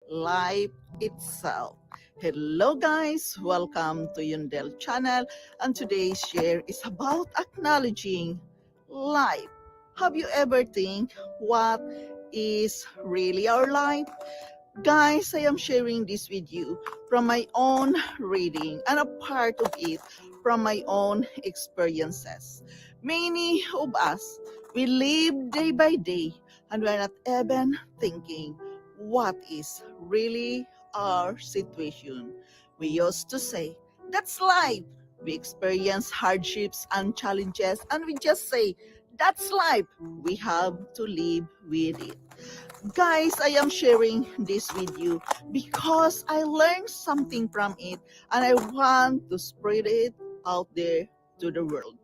life itself. Hello guys, welcome to Yundel channel, and today's share is about acknowledging life. Have you ever think what is really our life? Guys, I am sharing this with you from my own reading and a part of it from my own experiences. Many of us, we live day by day and we're not even thinking what is really our situation. We used to say, that's life. We experience hardships and challenges and we just say, that's life. We have to live with it. Guys, I am sharing this with you because I learned something from it and I want to spread it out there to the world.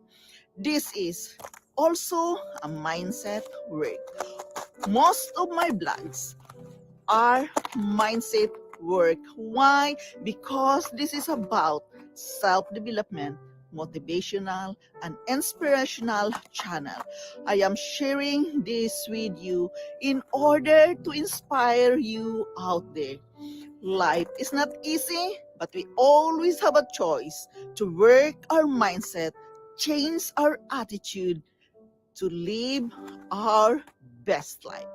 This is also a mindset work. Most of my blogs are mindset work. Why? Because this is about self-development, motivational, and inspirational channel. I am sharing this with you in order to inspire you out there. Life is not easy, but we always have a choice to work our mindset, change our attitude, to live our best life.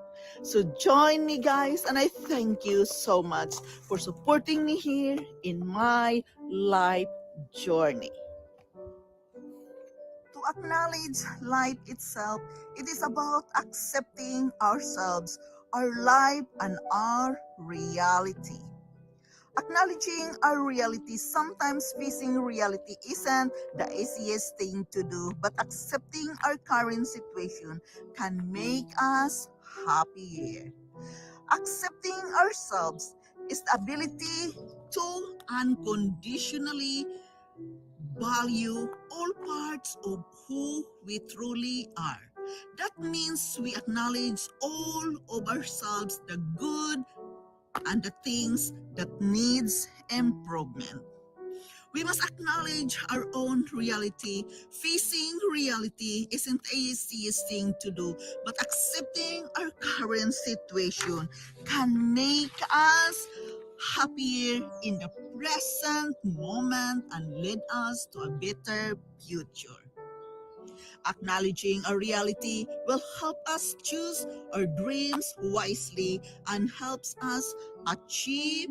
So join me guys, and I thank you so much for supporting me here in my life journey. To acknowledge life itself, it is about accepting ourselves, our life, and our reality. Acknowledging our reality, sometimes facing reality isn't the easiest thing to do, but accepting our current situation can make us happier. Accepting ourselves is the ability to unconditionally value all parts of who we truly are. That means we acknowledge all of ourselves, the good and the things that needs improvement. We must acknowledge our own reality. Facing reality isn't the easiest thing to do, but accepting our current situation can make us happier in the present moment and lead us to a better future. Acknowledging our reality will help us choose our dreams wisely and helps us achieve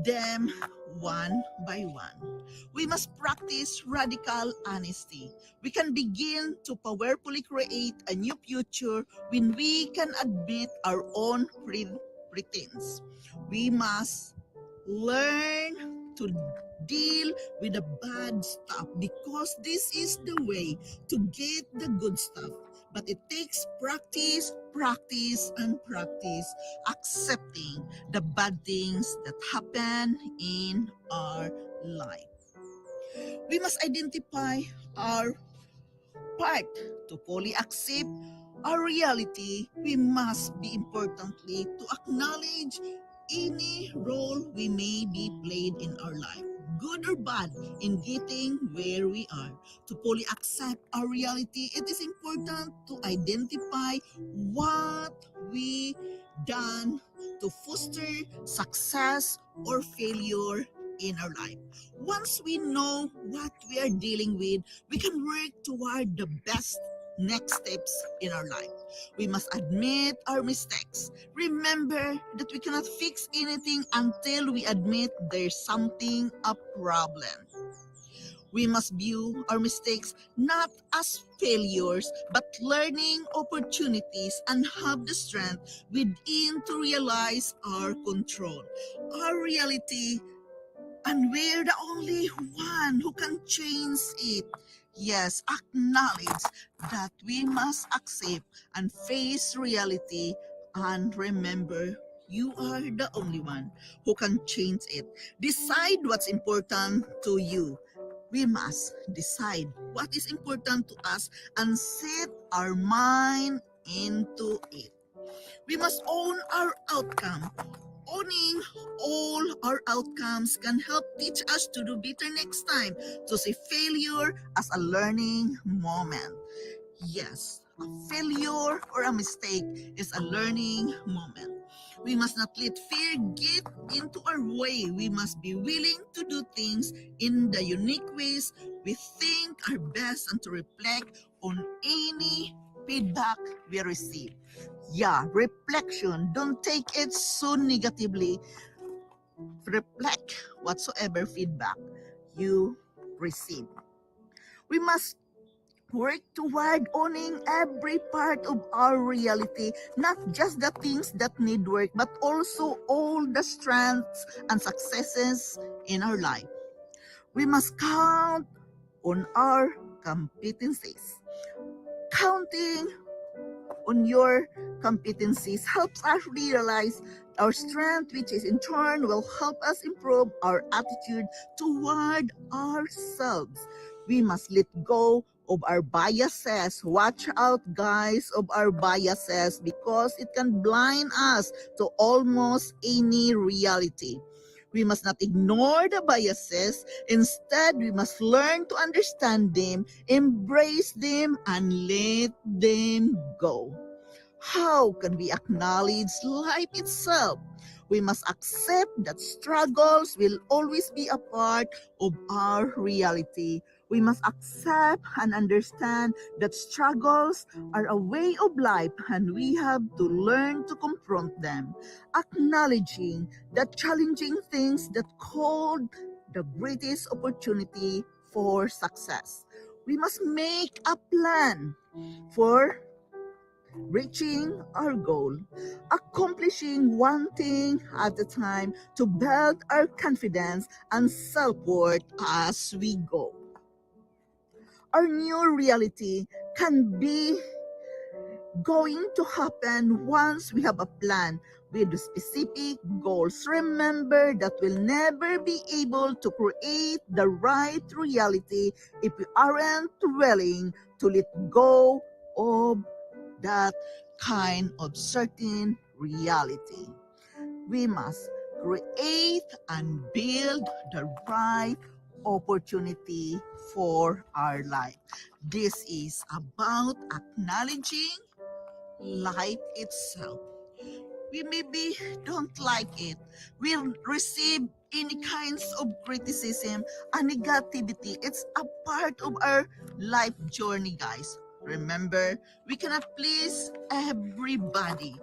them one by one. We must practice radical honesty. We can begin to powerfully create a new future when we can admit our own pretense. We must learn to deal with the bad stuff because this is the way to get the good stuff. But it takes practice, practice, and practice accepting the bad things that happen in our life. We must identify our part to fully accept our reality. We must be importantly to acknowledge any role we may be played in our life, good or bad, in getting where we are. To fully accept our reality, it is important to identify what we done to foster success or failure in our life. Once we know what we are dealing with, we can work toward the best next steps in our life. We must admit our mistakes. Remember that we cannot fix anything until we admit there's something a problem. We must view our mistakes not as failures but learning opportunities and have the strength within to realize our control. Our reality, and we're the only one who can change it. Yes, acknowledge that we must accept and face reality and remember you are the only one who can change it. Decide what's important to you. We must decide what is important to us and set our mind into it. We must own our outcome. Owning all our outcomes can help teach us to do better next time, to see failure as a learning moment. Yes, a failure or a mistake is a learning moment. We must not let fear get into our way. We must be willing to do things in the unique ways we think are best and to reflect on any feedback we receive. Yeah, reflection. Don't take it so negatively. Reflect whatsoever feedback you receive. We must work toward owning every part of our reality, not just the things that need work, but also all the strengths and successes in our life. We must count on our competencies. Counting on your competencies helps us realize our strength, which is in turn will help us improve our attitude toward ourselves. We must let go of our biases. Watch out, guys, of our biases because it can blind us to almost any reality. We must not ignore the biases. Instead, we must learn to understand them, embrace them, and let them go. How can we acknowledge life itself? We must accept that struggles will always be a part of our reality. We must accept and understand that struggles are a way of life and we have to learn to confront them. Acknowledging that challenging things that hold the greatest opportunity for success. We must make a plan for reaching our goal, accomplishing one thing at a time to build our confidence and self-worth as we go. Our new reality can be going to happen once we have a plan with specific goals. Remember that we'll never be able to create the right reality if we aren't willing to let go of that kind of certain reality. We must create and build the right opportunity for our life. This is about acknowledging life itself. We maybe don't like it. We receive any kinds of criticism and negativity. It's a part of our life journey, guys. Remember, we cannot please everybody.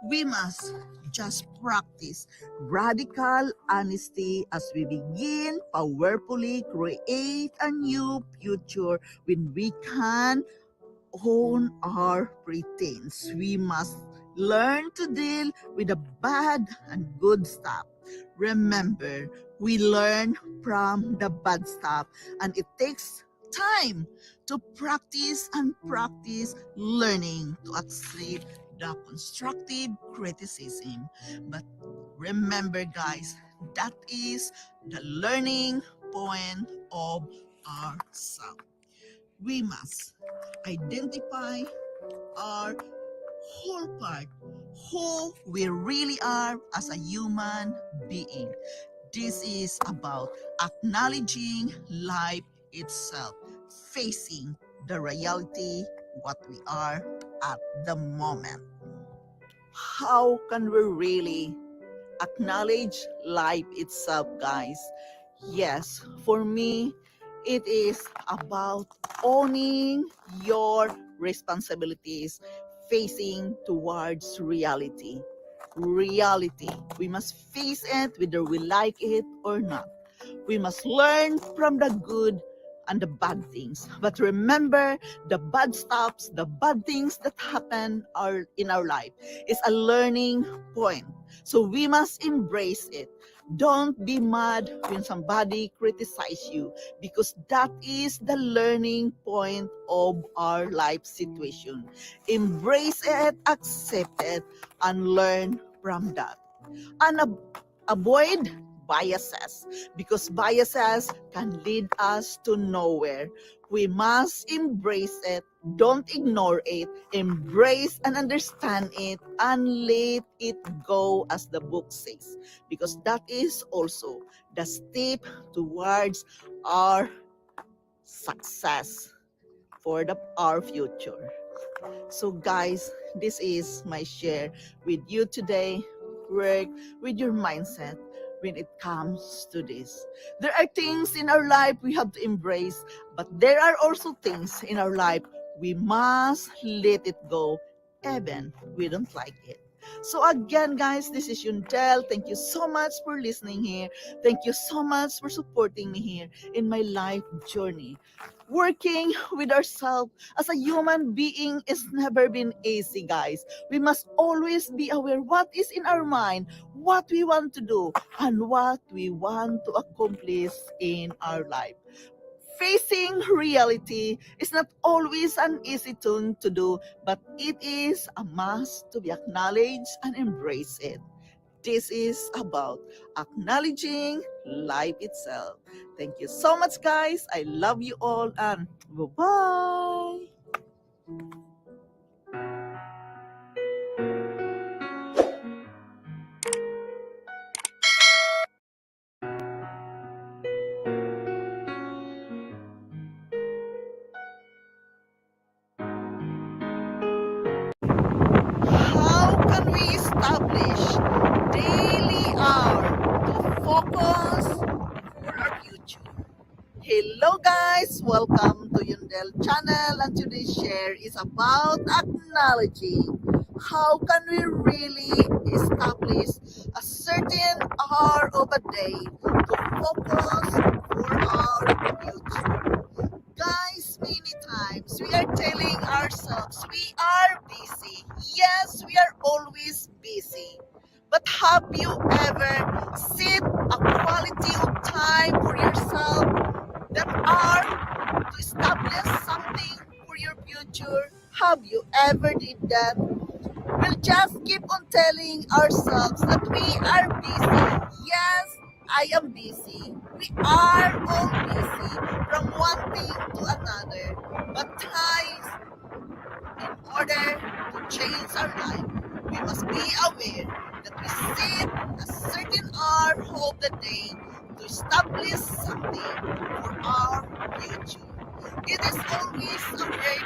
We must just practice radical honesty as we begin powerfully create a new future when we can own our pretense. We must learn to deal with the bad and good stuff. Remember, we learn from the bad stuff and it takes time to practice and practice learning to accept the constructive criticism. But remember, guys, that is the learning point of ourselves. We must identify our whole part, who we really are as a human being. This is about acknowledging life itself, facing the reality, what we are at the moment. How can we really acknowledge life itself, guys? Yes, for me, it is about owning your responsibilities, facing towards reality. Reality. We must face it whether we like it or not. We must learn from the good and the bad things. But remember, the bad stops, the bad things that happen are in our life is a learning point. So we must embrace it. Don't be mad when somebody criticizes you because that is the learning point of our life situation. Embrace it, accept it, and learn from that. And avoid biases because biases can lead us to nowhere. We must embrace it, don't ignore it, embrace and understand it, and let it go, as the book says, because that is also the step towards our success for our future. So guys, this is my share with you today. work with your mindset when it comes to this. There are things in our life we have to embrace, but there are also things in our life we must let it go, even we don't like it. So again, guys, this is Yundel. Thank you so much for listening here. Thank you so much for supporting me here in my life journey. Working with ourselves as a human being is never been easy, guys. We must always be aware what is in our mind, what we want to do, and what we want to accomplish in our life. Facing reality is not always an easy thing to do, but it is a must to be acknowledged and embrace it. This is about acknowledging life itself. Thank you so much, guys. I love you all, and bye-bye. How can we establish daily hour to focus for our future? Hello guys, welcome to Yundel channel, and today's share is about acknowledging how can we really establish a certain hour of a day to focus for our future. Guys, many times we are telling ourselves we are busy. Yes, we are always busy. But have you ever set a quality of time for yourself that are to establish something for your future? Have you ever did that? We'll just keep on telling ourselves that we are busy. Yes, I am busy. We are all busy from one thing to another. But times, in order to change our life, we must be aware that we set a certain hour of the day to establish something for our future. It is always a great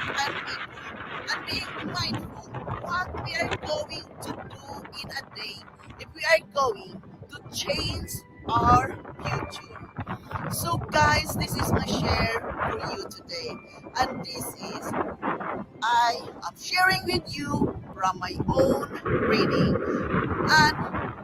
and being mindful what we are going to do in a day if we are going to change our future. So guys, this is my share for you today, and this is I am sharing with you from my own reading, and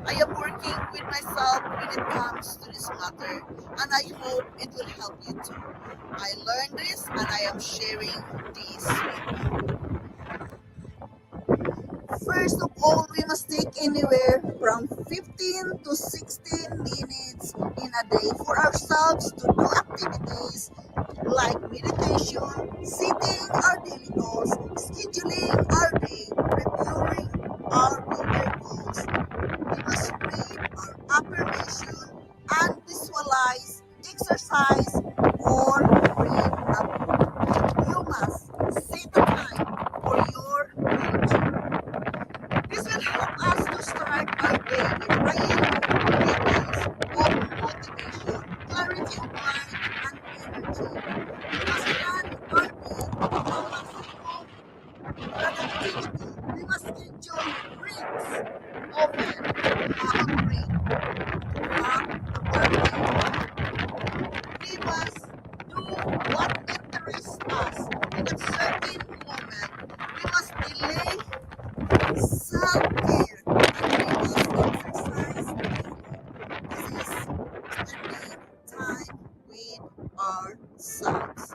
I am working with myself when it comes to this matter, and I hope it will help you too. I learned this and I am sharing this with you. First of all, we must take anywhere from 15 to 16 minutes in a day for ourselves to do activities like meditation, setting our daily goals, scheduling our day, reviewing our bigger goals. We must read our affirmation and visualize, exercise, or read a book. You must set a time for your future. This will help us to start our day with feelings of motivation, clarity of mind, and energy. We must plan our day with productivity. We must schedule breaks often. Have a break to have our day. We must do what interests us in a certain moment. We must delay self-care and we must exercise daily. This is spending time with ourselves.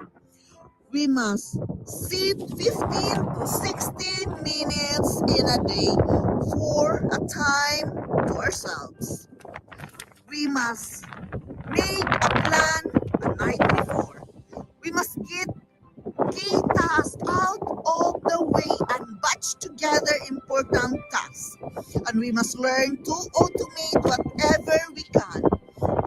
We must sit 15 to 16 minutes in a day for a time to ourselves. We must make a plan the night before. We must get key tasks out of the way and batch together important tasks. And we must learn to automate whatever we can.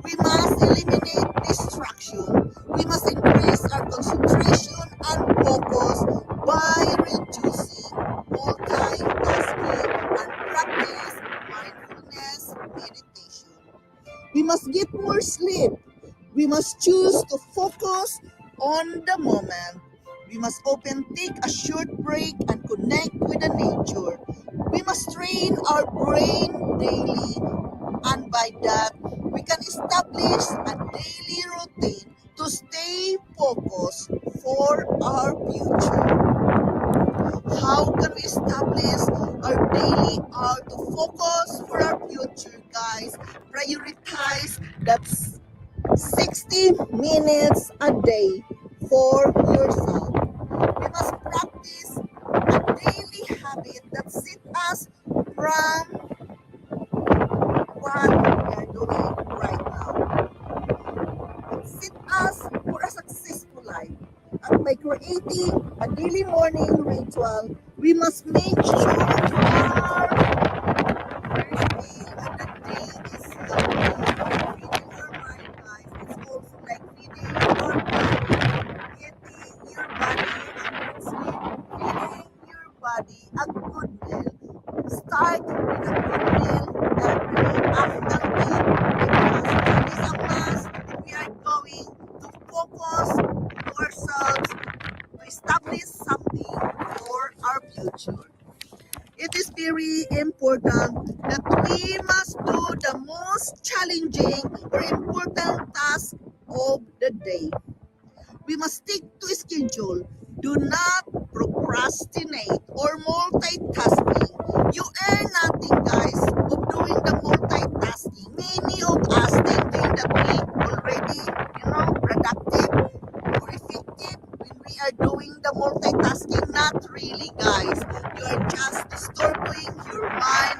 We must eliminate distraction. We must increase our concentration and focus by reducing multitasking and practice mindfulness meditation. We must get more sleep. We must choose to focus on the moment. We must often take a short break and connect with the nature. We must train our brain daily, and by that, we can establish a daily routine to stay focused for our future. How can we establish our daily hour to focus for our future, guys? Prioritize that 60 minutes a day for yourself. We must practice a daily habit that sets us from what we are doing right now. It sets us for a successful life. And by creating a daily morning ritual, we must make sure our first meal of the day is healthy. Feeding our mind, guys, it's also like feeding our body. Getting your body a good sleep. Feeding your body a good meal. Start with a good meal every day. A healthy breakfast. It is a must if we are going to focus ourselves to establish something for our future. It is very important that we must do the most challenging or important task of the day. We must stick to schedule. Do not procrastinate or multitasking. You earn nothing, guys, of doing the multitasking. Many of us thinking that we already, productive or effective when we are doing the multitasking. Not really, guys. You are just disturbing your mind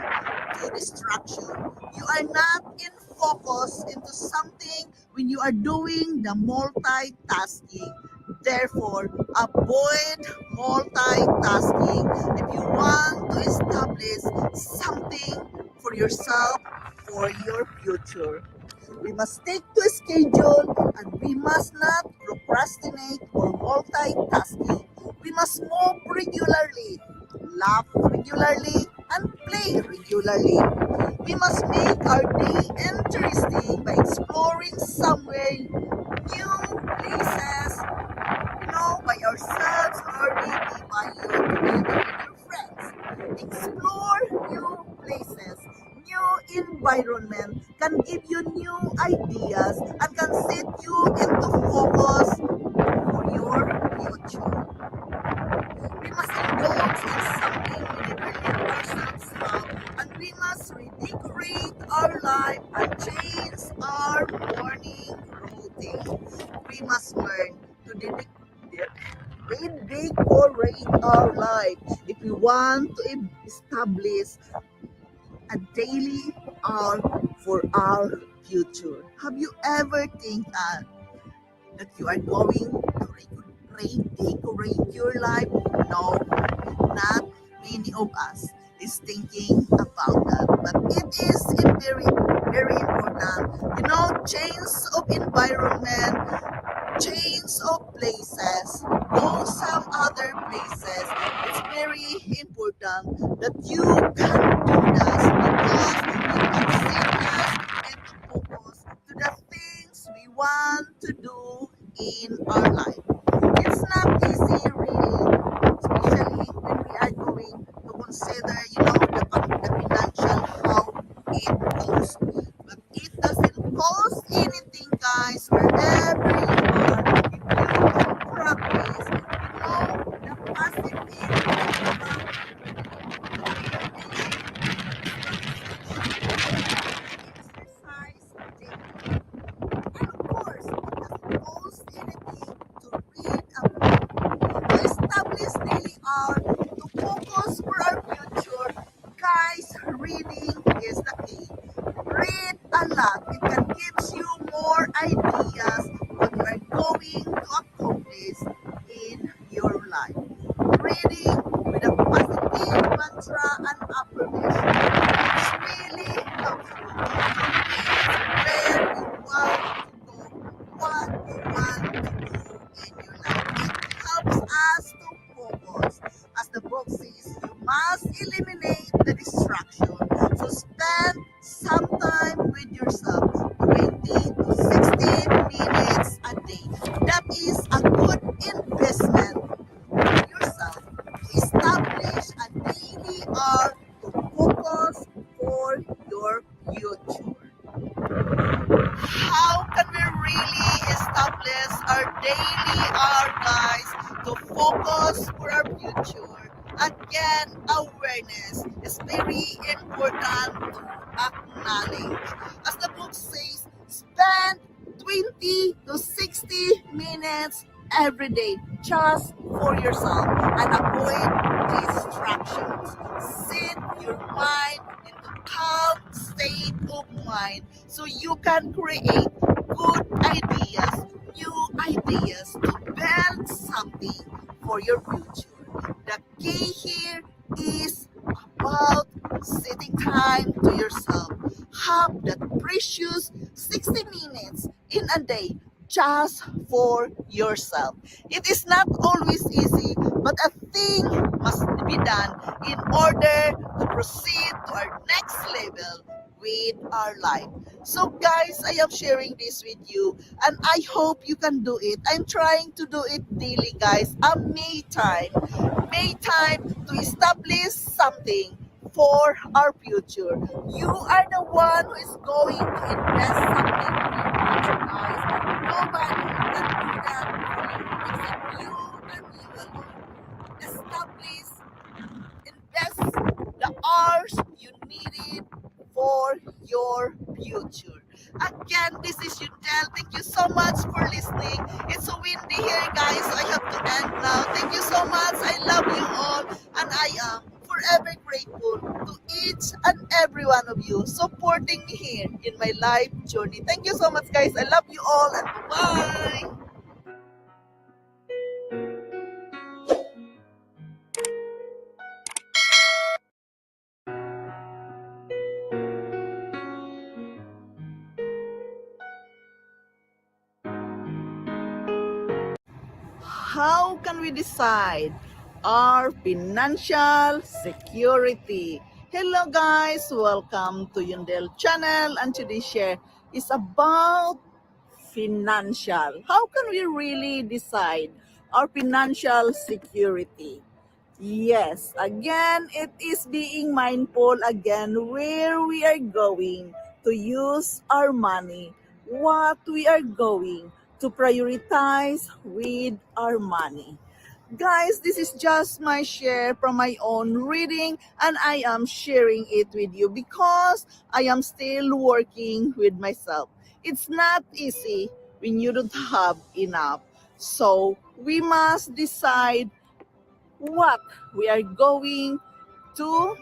to distraction. You are not in focus into something when you are doing the multitasking. Therefore, avoid multitasking if you want to establish something for yourself, for your future. We must stick to a schedule and we must not procrastinate or multitasking. We must move regularly, laugh regularly, and play regularly. We must make our day interesting by exploring somewhere new places, by ourselves or maybe by you together with your friends. Explore new places, new environment can give you new ideas and can set you into focus for your future. We must indulge in something we never let ourselves have, and we must redecorate our life and change our morning routine. We must learn to redecorate our life if we want to establish a daily hour for our future. Have you ever think that you are going to redecorate your life? No, not many of us is thinking about that. But it is very, very important. Change of environment, change of places, go some other places. It's very important that you can do that because it can set us into focus to the things we want to do in our life. It's not easy really, especially when we are going to consider, the financial how it goes. But it doesn't cost anything, guys, wherever you are. If you can practice, the positive impact exercise daily. And of course, it doesn't cost anything to read a book, to establish daily hour, to focus for our future. Guys, reading is the key. Read a lot. It can give you more ideas focus for our future. Again, awareness is very important to acknowledge. As the book says, spend 20 to 60 minutes every day just for yourself and avoid distractions. Set your mind into calm state of mind so you can create good ideas, new ideas to build something for your future. The key here is about setting time to yourself. Have that precious 60 minutes in a day just for yourself. It is not always easy, but a thing must be done in order to proceed to our next level with our life. So guys, I am sharing this with you and I hope you can do it. I'm trying to do it daily, guys. A May time to establish something for our future. You are the one who is going to invest something in your future, guys. Nobody can do that for you except you and you alone. Establish, invest the hours you needed for your future. Again, this is Yudel. Thank you so much for listening. It's so windy here, guys, so I have to end now. Thank you so much. I love you all, and I am forever grateful to each and every one of you supporting me here in my life journey. Thank you so much, guys. I love you all, and bye. How can we decide our financial security? Hello guys, welcome to Yundel channel, and today's share is about financial. How can we really decide our financial security? Yes, again, it is being mindful again where we are going to use our money, what we are going to prioritize with our money. Guys, this is just my share from my own reading, and I am sharing it with you because I am still working with myself. It's not easy when you don't have enough. So we must decide what we are going to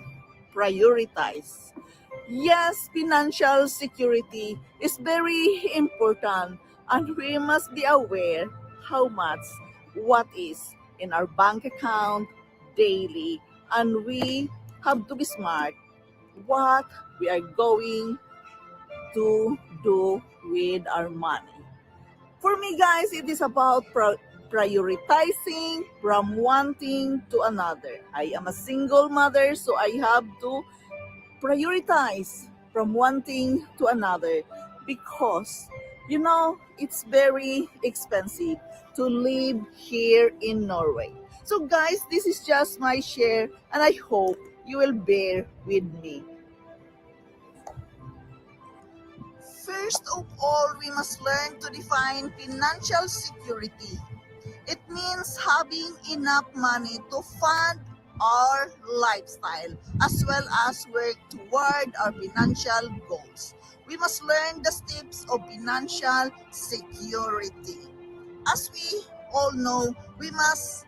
prioritize. Yes, financial security is very important, and we must be aware how much what is in our bank account daily, and we have to be smart what we are going to do with our money. For me, guys, it is about prioritizing from one thing to another. I am a single mother, so I have to prioritize from one thing to another because, it's very expensive to live here in Norway. So, guys, this is just my share, and I hope you will bear with me. First of all, we must learn to define financial security. It means having enough money to fund our lifestyle as well as work toward our financial goals. We must learn the steps of financial security. As we all know, we must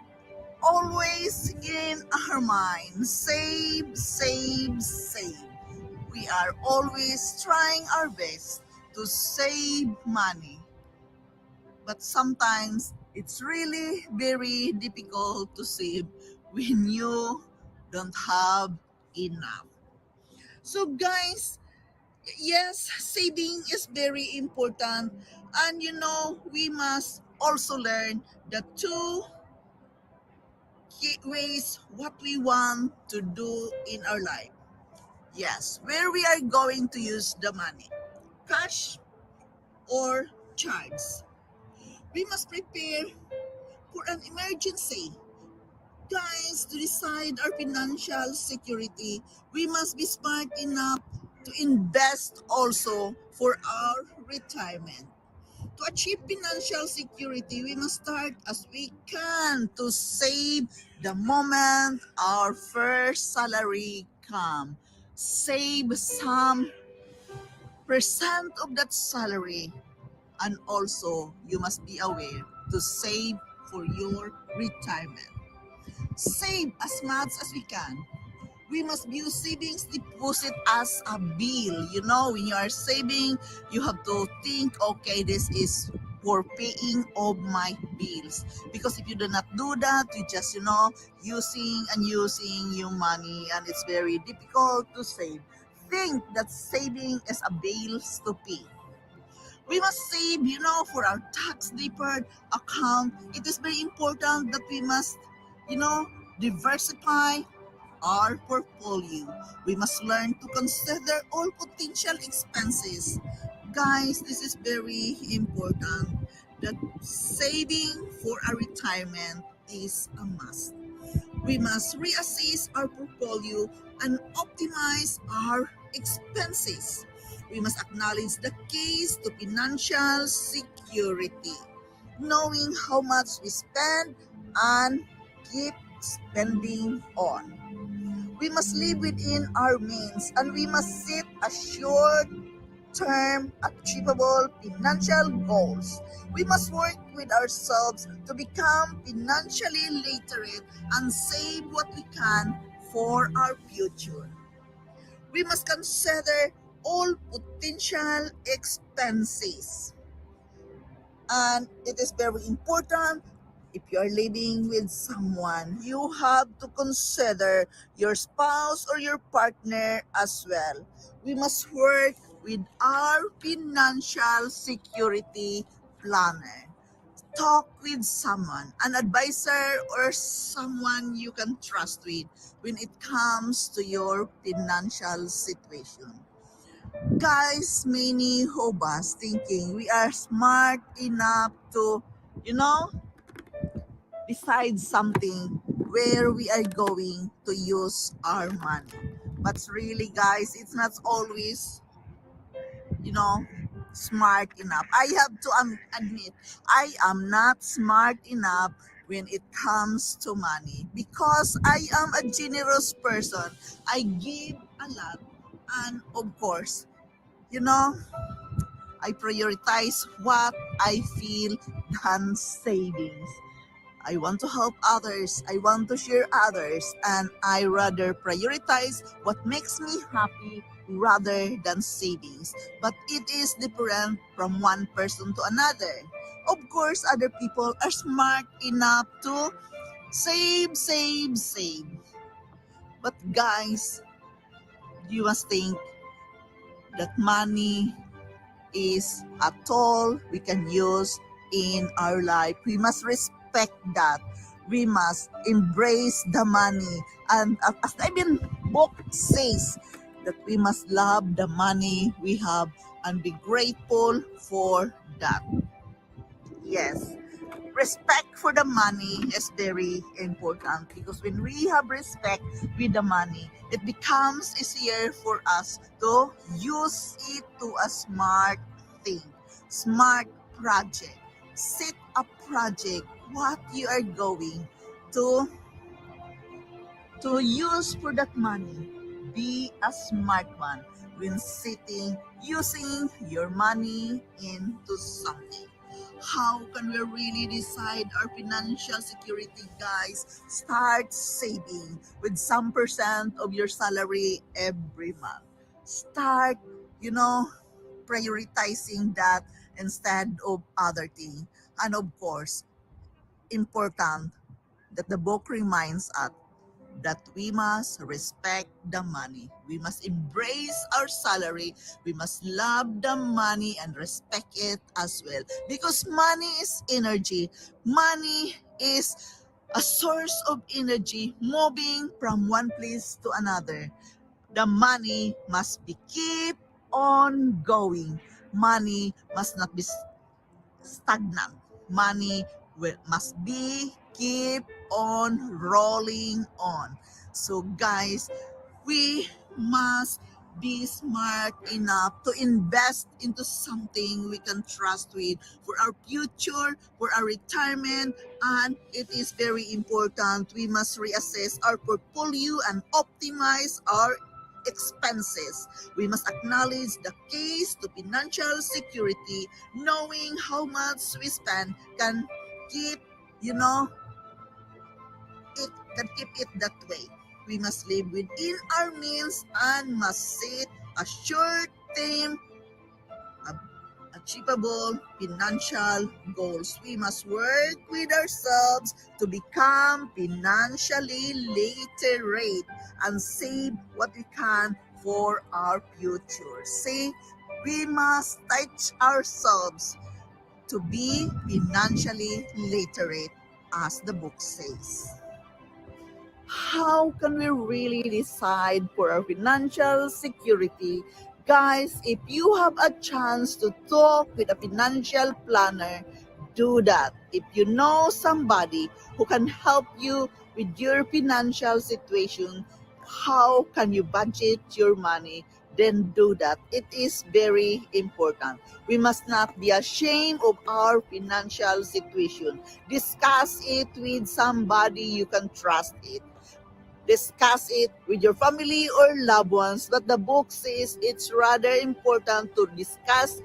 always in our mind save, save, save. We are always trying our best to save money, but sometimes it's really very difficult to save when you don't have enough. So guys, yes, saving is very important, and we must also learn the two key ways what we want to do in our life. Yes, where we are going to use the money, cash or charge. We must prepare for an emergency. Guys, to decide our financial security, we must be smart enough to invest also for our retirement. To achieve financial security, we must start as we can to save the moment our first salary come. Save some percent of that salary, and also you must be aware to save for your retirement. Save as much as we can. We must view savings deposit as a bill. You know, when you are saving, you have to think, okay, this is for paying of my bills. Because if you do not do that, you just, using and using your money, and it's very difficult to save. Think that saving is a bills to pay. We must save, for our tax deferred account. It is very important that we must, diversify our portfolio. We must learn to consider all potential expenses. Guys, this is very important that saving for a retirement is a must. We must reassess our portfolio and optimize our expenses. We must acknowledge the keys to financial security, knowing how much we spend and keep spending on. We must live within our means, and we must set a short term achievable financial goals. We must work with ourselves to become financially literate and save what we can for our future. We must consider all potential expenses. And it is very important, if you are living with someone, you have to consider your spouse or your partner as well. We must work with our financial security planner. Talk with someone, an advisor or someone you can trust with when it comes to your financial situation. Guys, many of us thinking we are smart enough to, you know, decide something where we are going to use our money. But really, guys, it's not always, you know, smart enough. I have to admit, I am not smart enough when it comes to money because I am a generous person. I give a lot, and of course, you know, I prioritize what I feel than savings. I want to help others, I want to share others, and I rather prioritize what makes me happy rather than savings. But it is different from one person to another. Of course, other people are smart enough to save, save, save. But guys, you must think that money is a tool we can use in our life. We must respect that. We must embrace the money. And as the Bible book says, that we must love the money we have and be grateful for that. Yes. Respect for the money is very important because when we have respect with the money, it becomes easier for us to use it to a smart thing, smart project. Set a project, what you are going to use for that money. Be a smart one when sitting, using your money into something. How can we really decide our financial security, guys? Start saving with some percent of your salary every month. Start, you know, prioritizing that instead of other thing. And of course, important that the book reminds us that we must respect the money. We must embrace our salary. We must love the money and respect it as well. Because money is energy. Money is a source of energy moving from one place to another. The money must be keep on going. Money must not be stagnant. Money must be keep on rolling on. So guys, we must be smart enough to invest into something we can trust with for our future, for our retirement, and it is very important. We must reassess our portfolio and optimize our expenses. We must acknowledge the case to financial security, knowing how much we spend can keep, you know, it can keep it that way. We must live within our means and must set a short-term achievable financial goals. We must work with ourselves to become financially literate and save what we can for our future. See, we must teach ourselves to be financially literate, as the book says. How can we really decide for our financial security? Guys, if you have a chance to talk with a financial planner, do that. If you know somebody who can help you with your financial situation, how can you budget your money? Then do that. It is very important. We must not be ashamed of our financial situation. Discuss it with somebody you can trust it. Discuss it with your family or loved ones. But the book says it's rather important to discuss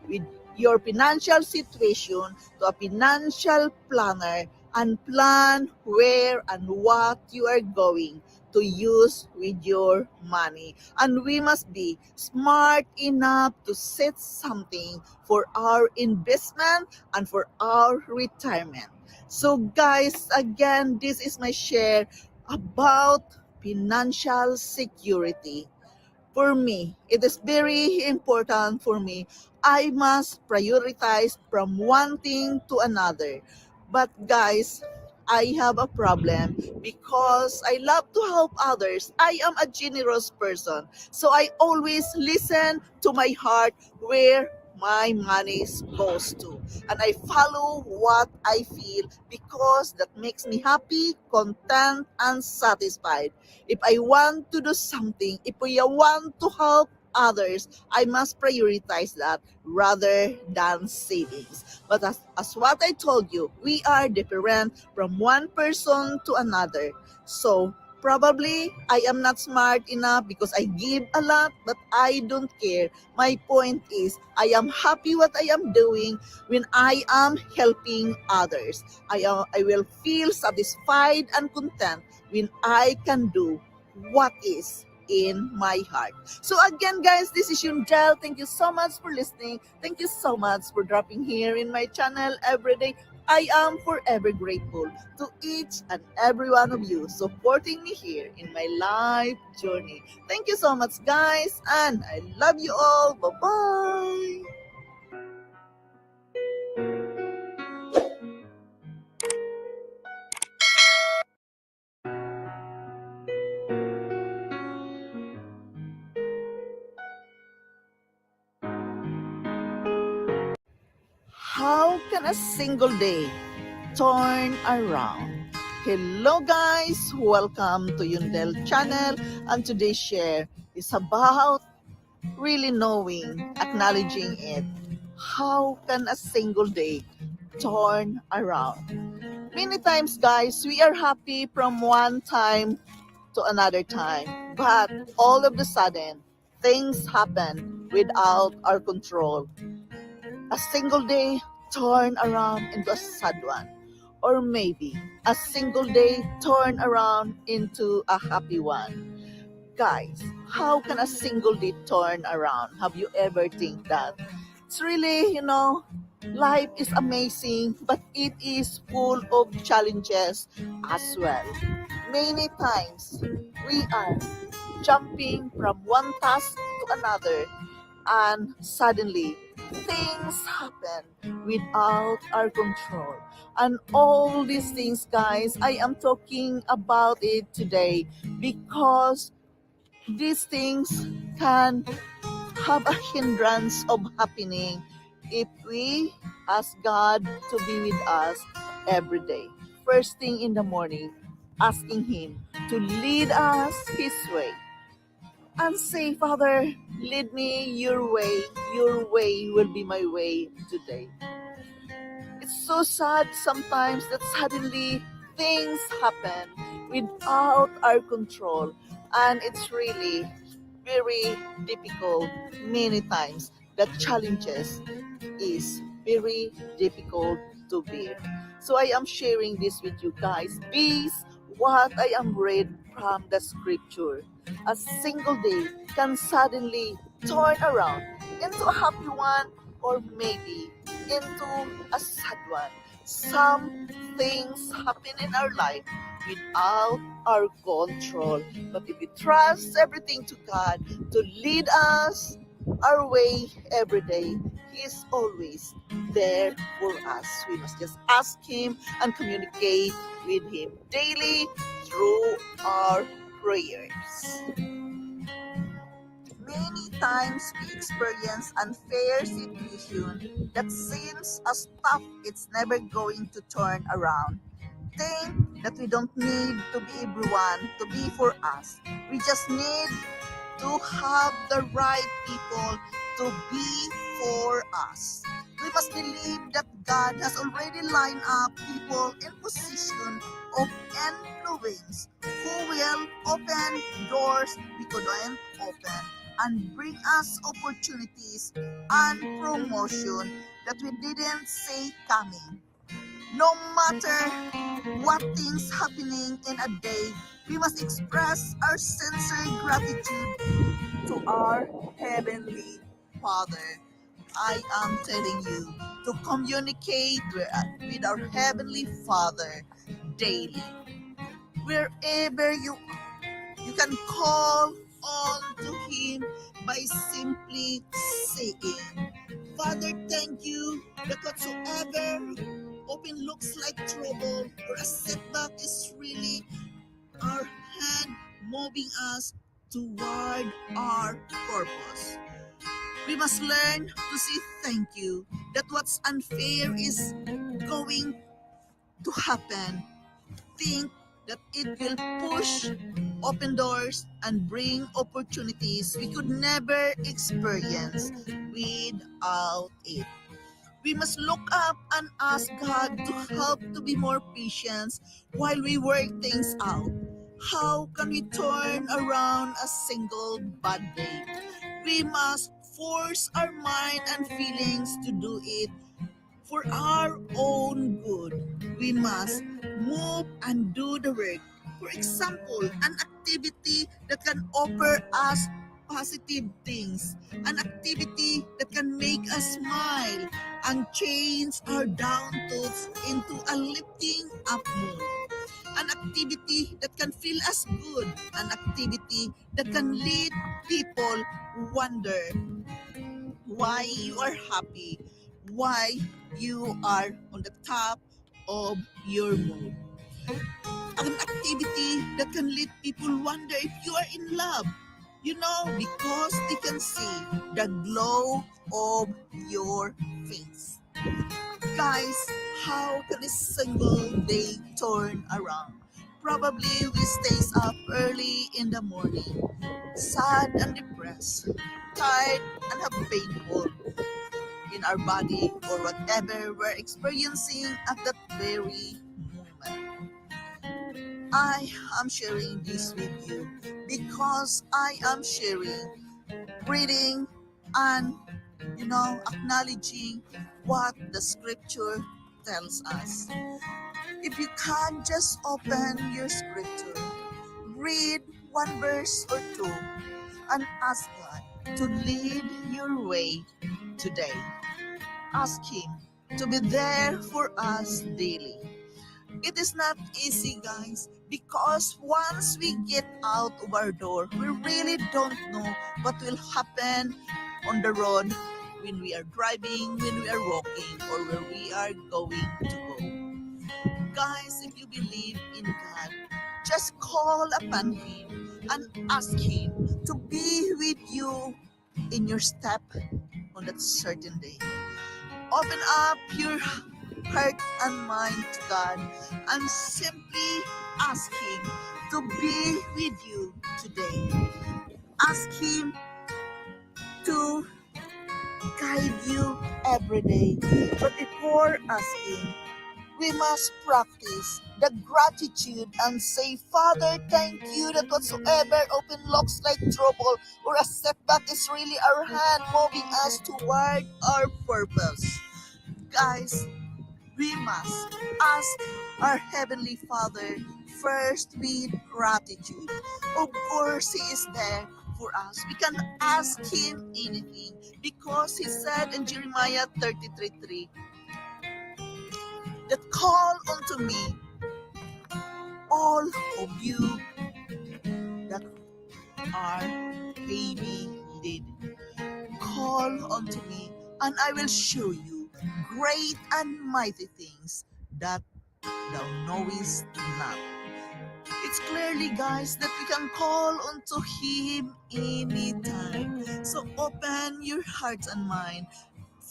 with your financial situation to a financial planner and plan where and what you are going to use with your money. And we must be smart enough to set something for our investment and for our retirement. So guys, again, this is my share about financial security. For me, it is very important for me. I must prioritize from one thing to another. But guys, I have a problem because I love to help others. I am a generous person. So I always listen to my heart where my money goes to. And I follow what I feel because that makes me happy, content, and satisfied. If I want to do something, if I want to help others, I must prioritize that rather than savings. But as what I told you, we are different from one person to another. So probably I am not smart enough because I give a lot, but I don't care. My point is, I am happy what I am doing when I am helping others. I will feel satisfied and content when I can do what is in my heart. So again, guys, this is Yundel. Thank you so much for listening. Thank you so much for dropping here in my channel every day. I am forever grateful to each and every one of you supporting me here in my life journey. Thank you so much, guys, and I love you all. Bye-bye. How can a single day turn around? Hello guys, welcome to Yundel channel, and today's share is about really knowing, acknowledging it. How can a single day turn around? Many times guys, we are happy from one time to another time, but all of a sudden, things happen without our control. A single day turn around into a sad one. Or maybe a single day turn around into a happy one. Guys, how can a single day turn around? Have you ever think that? It's really, life is amazing, but it is full of challenges as well. Many times, we are jumping from one task to another, and suddenly things happen without our control. And all these things, guys, I am talking about it today because these things can have a hindrance of happening if we ask God to be with us every day. First thing in the morning, asking Him to lead us His way. and say, Father, lead me your way. Your way will be my way today. It's so sad sometimes that suddenly things happen without our control, and it's really very difficult many times. The challenges is very difficult to bear. So I am sharing this with you guys based what I am read from the scripture. A single day can suddenly turn around into a happy one or maybe into a sad one. Some things happen in our life without our control. But if we trust everything to God to lead us our way every day, He is always there for us. We must just ask Him and communicate with Him daily through our prayers. Many times we experience unfair situation that seems as tough it's never going to turn around. Think that we don't need to be everyone to be for us. We just need to have the right people to be for us. We must believe that God has already lined up people in position of influence who will open doors we couldn't open and bring us opportunities and promotion that we didn't see coming. No matter what things happening in a day, we must express our sincere gratitude to our Heavenly Father. I am telling you to communicate with our Heavenly Father daily. Wherever you can call on to Him by simply saying, Father, thank you that whatsoever open looks like trouble or a setback is really our hand moving us toward our purpose. We must learn to say thank you that what's unfair is going to happen. Think that it will push open doors and bring opportunities we could never experience without it. We must look up and ask God to help to be more patient while we work things out. How can we turn around a single bad day? We must force our mind and feelings to do it for our own good. We must move and do the work. For example, an activity that can offer us positive things, an activity that can make us smile and change our down thoughts into a lifting up mood, an activity that can feel us good, an activity that can lead people wonder why you are happy, why you are on the top of your mood. An activity that can let people wonder if you are in love. You know, because they can see the glow of your face. Guys, how can a single day turn around? Probably we stays up early in the morning, sad and depressed, tired and have painful in our body or whatever we're experiencing at that very moment. I am sharing this with you because I am sharing, reading, and acknowledging what the scripture tells us. If you can just open your scripture, read one verse or two, and ask God to lead your way today. Ask Him to be there for us daily. It is not easy, guys, because once we get out of our door, we really don't know what will happen on the road when we are driving, when we are walking, or where we are going to go. Guys, if you believe in God, just call upon Him and ask Him to be with you in your step on that certain day. Open up your heart and mind to God and simply ask Him to be with you today. Ask Him to guide you every day. But before asking, we must practice the gratitude and say, Father, thank you that whatsoever open looks like trouble or a setback is really our hand moving us toward our purpose. Guys, we must ask our Heavenly Father first with gratitude. Of course, He is there for us. We can ask Him anything because He said in Jeremiah 33:3 that call unto me all of you that are heavy laden. Call unto me, and I will show you great and mighty things that thou knowest not. It's clearly, guys, that we can call unto Him anytime. So open your hearts and mind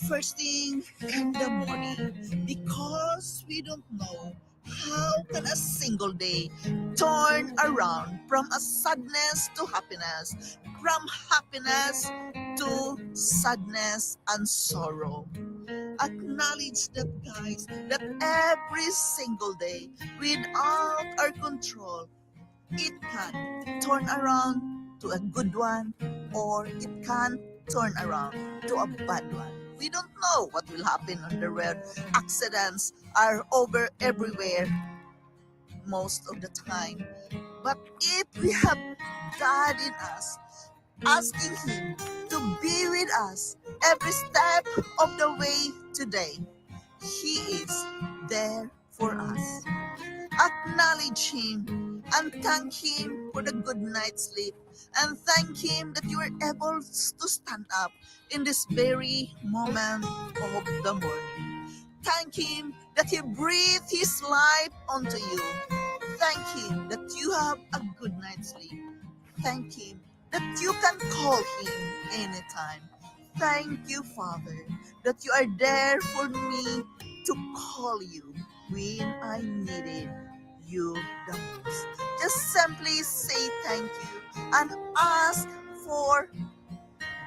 first thing in the morning because we don't know how can a single day turn around from a sadness to happiness, from happiness to sadness and sorrow. Acknowledge that, guys, that every single day without our control it can turn around to a good one or it can turn around to a bad one. We don't know what will happen on the road. Accidents are over everywhere most of the time. But if we have God in us, asking Him to be with us every step of the way today, He is there for us. Acknowledge Him and thank Him for the good night's sleep and thank Him that you are able to stand up in this very moment of the morning. Thank Him that He breathed His life onto you. Thank Him that you have a good night's sleep. Thank Him that you can call Him anytime. Thank you, Father, that you are there for me to call you when I needed you the most. Just simply say thank you and ask for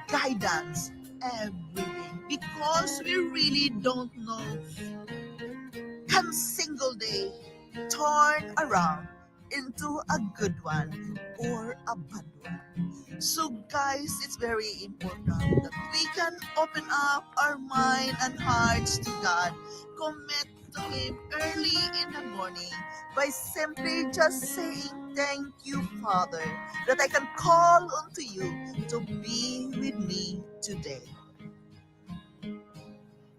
guidance every day because we really don't know can single day turn around into a good one or a bad one. So guys, it's very important that we can open up our mind and hearts to God, commit to Him early in the morning by simply just saying thank you, Father, that I can call unto you to be with me today.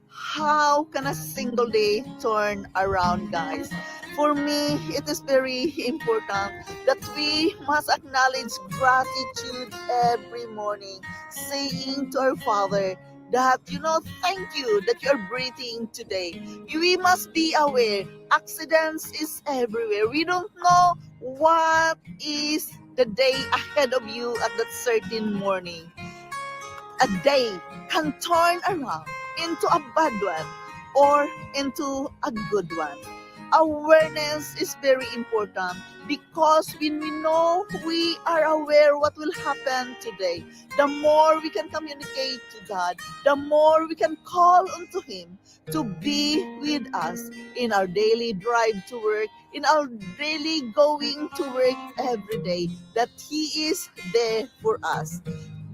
How can a single day turn around, guys? For me, it is very important that we must acknowledge gratitude every morning, saying to our Father that, thank you that you are breathing today. We must be aware, accidents is everywhere. We don't know what is the day ahead of you at that certain morning. A day can turn around into a bad one or into a good one. Awareness is very important because when we know we are aware what will happen today, the more we can communicate to God, the more we can call unto Him to be with us in our daily drive to work, in our daily going to work every day, that He is there for us.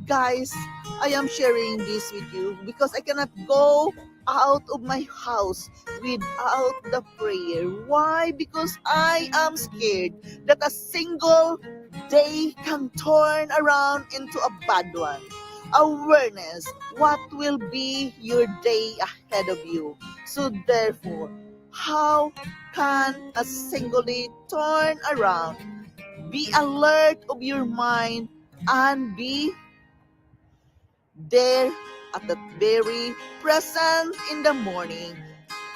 Guys, I am sharing this with you because I cannot go out of my house without the prayer. Why? Because I am scared that a single day can turn around into a bad one. Awareness, what will be your day ahead of you? So therefore, how can a single day turn around? Be alert of your mind and be there at that very present in the morning,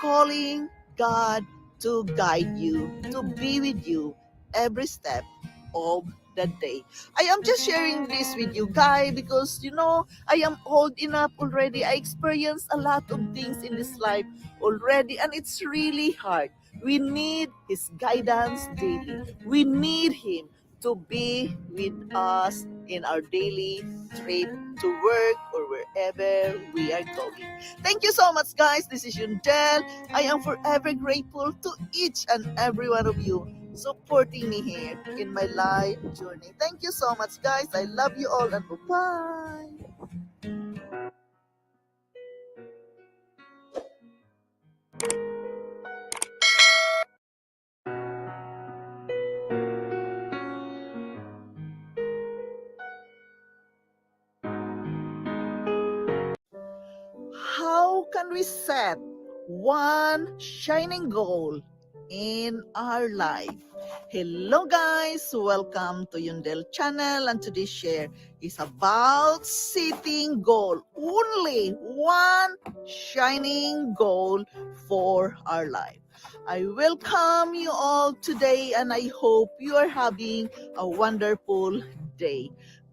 calling God to guide you, to be with you every step of the day. I am just sharing this with you, guys, because I am old enough already. I experienced a lot of things in this life already, and it's really hard. We need His guidance daily. We need Him to be with us in our daily trip to work or wherever we are going. Thank you so much, guys. This is Yundel. I am forever grateful to each and every one of you supporting me here in my life journey. Thank you so much, guys. I love you all and bye-bye. How can we set one shining goal in our life? Hello guys, welcome to Yundel channel, and today's share is about setting goal. Only one shining goal for our life. I welcome you all today and I hope you are having a wonderful day.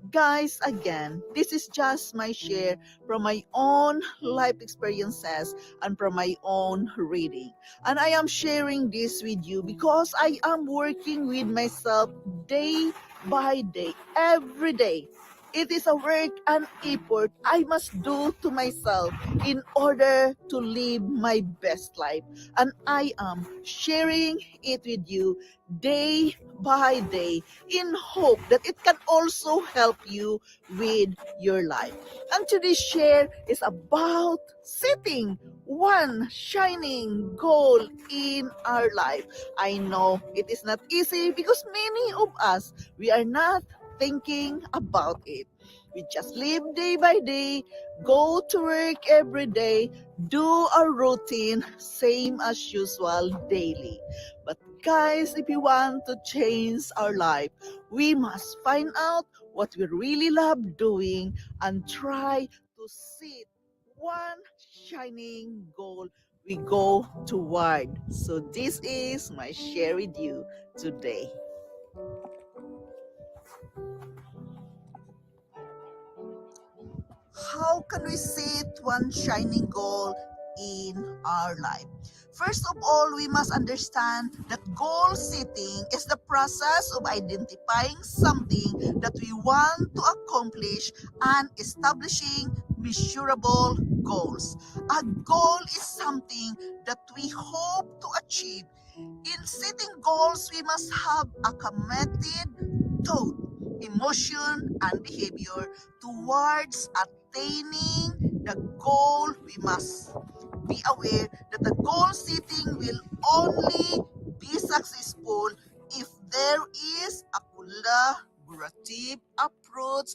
Guys, again, this is just my share from my own life experiences and from my own reading. And I am sharing this with you because I am working with myself day by day, every day. It is a work and effort I must do to myself in order to live my best life. And I am sharing it with you day by day in hope that it can also help you with your life. And today's share is about setting one shining goal in our life. I know it is not easy because many of us, we are not thinking about it. We just live day by day, go to work every day, do our routine, same as usual daily. But guys, if we want to change our life, we must find out what we really love doing and try to set one shining goal we go toward. So this is my share with you today. How can we set one shining goal in our life? First of all, we must understand that goal setting is the process of identifying something that we want to accomplish and establishing measurable goals. A goal is something that we hope to achieve. In setting goals, we must have a committed thought, emotion, and behavior towards attaining the goal. We must be aware that the goal setting will only be successful if there is a collaborative approach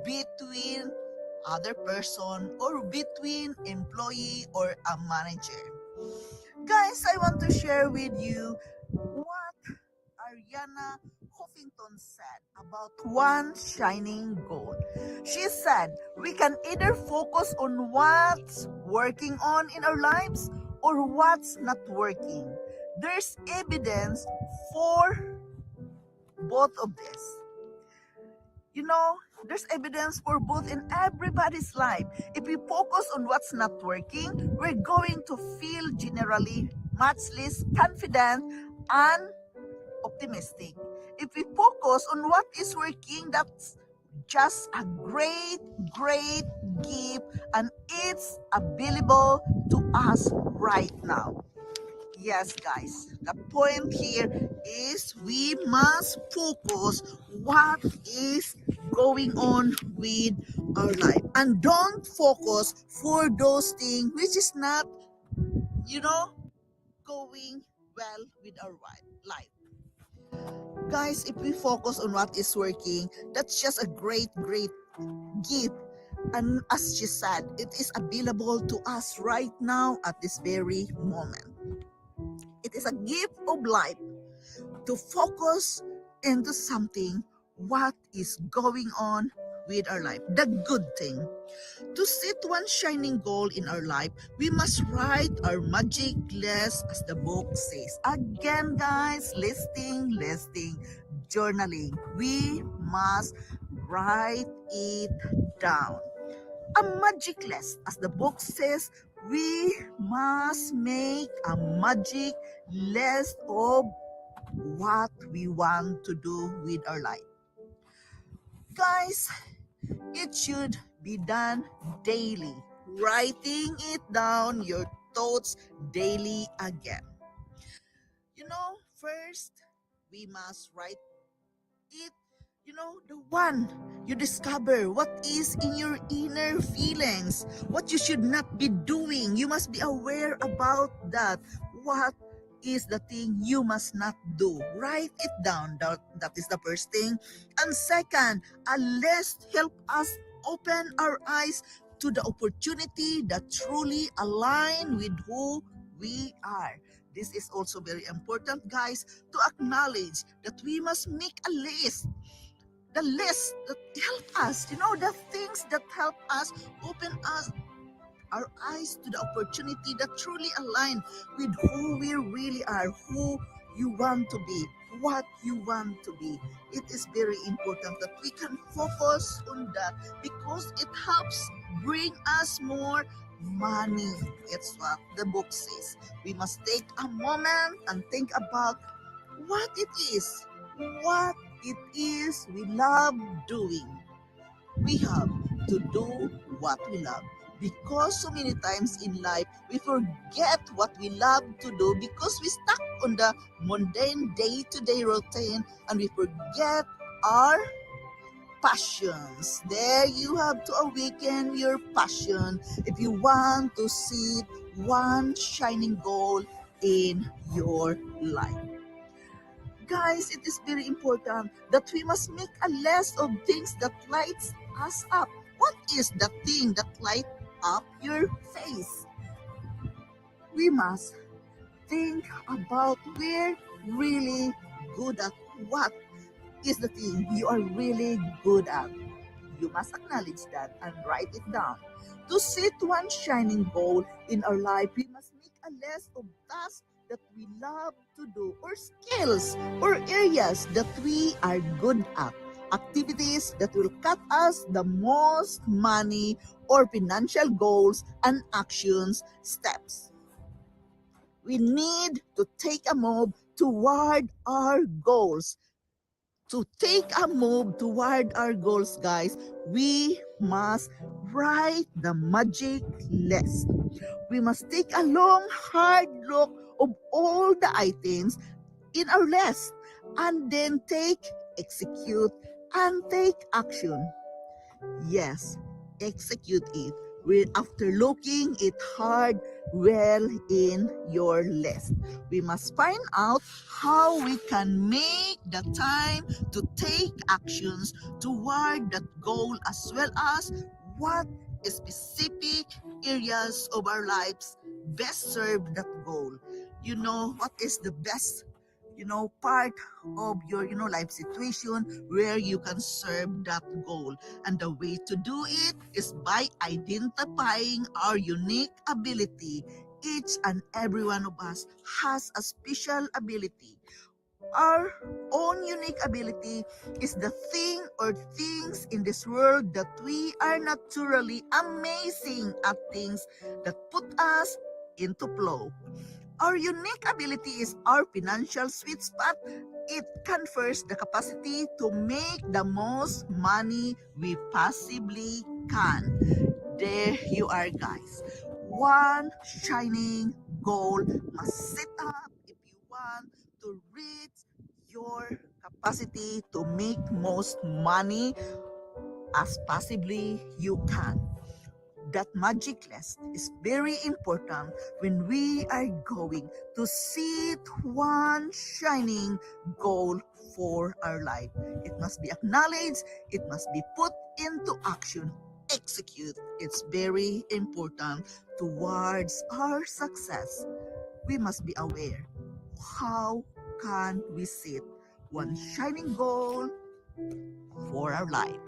between other person or between employee or a manager. Guys, I want to share with you what Ariana Huffington said about one shining goal. She said, we can either focus on what's working on in our lives or what's not working. There's evidence for both of this. You know, there's evidence for both in everybody's life. If we focus on what's not working, we're going to feel generally much less confident and optimistic. If we focus on what is working, that's just a great gift and it's available to us right now. Yes, guys, the point here is we must focus what is going on with our life and don't focus for those things which is not, going well with our life. Guys, if we focus on what is working, that's just a great gift. And as she said, it is available to us right now at this very moment. It is a gift of life to focus into something what is going on with our life, the good thing. To set one shining goal in our life, we must write our magic list as the book says. Again, guys, listing, journaling. We must write it down. A magic list, as the book says, we must make a magic list of what we want to do with our life. Guys, it should be done daily. Writing it down, your thoughts daily again. First, we must write it, the one you discover what is in your inner feelings, what you should not be doing. You must be aware about that. What is the thing you must not do? Write it down. That is the first thing. And second, a list help us open our eyes to the opportunity that truly align with who we are. This is also very important, guys, to acknowledge that we must make a list. The list that help us, the things that help us open us our eyes to the opportunity that truly align with who we really are, who you want to be, what you want to be. It is very important that we can focus on that because it helps bring us more money. It's what the book says. We must take a moment and think about what it is, what it is we love doing. We have to do what we love because so many times in life we forget what we love to do because we stuck on the mundane day-to-day routine and we forget our passions. There you have to awaken your passion if you want to see one shining goal in your life. Guys, it is very important that we must make a list of things that lights us up. What is the thing that light up your face? We must think about we're really good at. What is the thing you are really good at? You must acknowledge that and write it down. To set one shining goal in our life, we must make a list of tasks that we love to do, or skills, or areas that we are good at. Activities that will cut us the most money, or financial goals and actions steps. We need to take a move toward our goals. To take a move toward our goals, guys, we must write the magic list. We must take a long, hard look of all the items in our list and then execute, and take action. Yes, execute it. After looking it hard well in your list, we must find out how we can make the time to take actions toward that goal, as well as what specific areas of our lives best serve that goal. What is the best part of your life situation where you can serve that goal. And the way to do it is by identifying our unique ability. Each and every one of us has a special ability. Our own unique ability is the thing or things in this world that we are naturally amazing at, things that put us into flow. Our unique ability is our financial sweet spot. It confers the capacity to make the most money we possibly can. There you are, guys. One shining goal must set up if you want to reach your capacity to make most money as possibly you can. That magic list is very important when we are going to set one shining goal for our life. It must be acknowledged, it must be put into action, execute. It's very important towards our success. We must be aware. How can we set one shining goal for our life?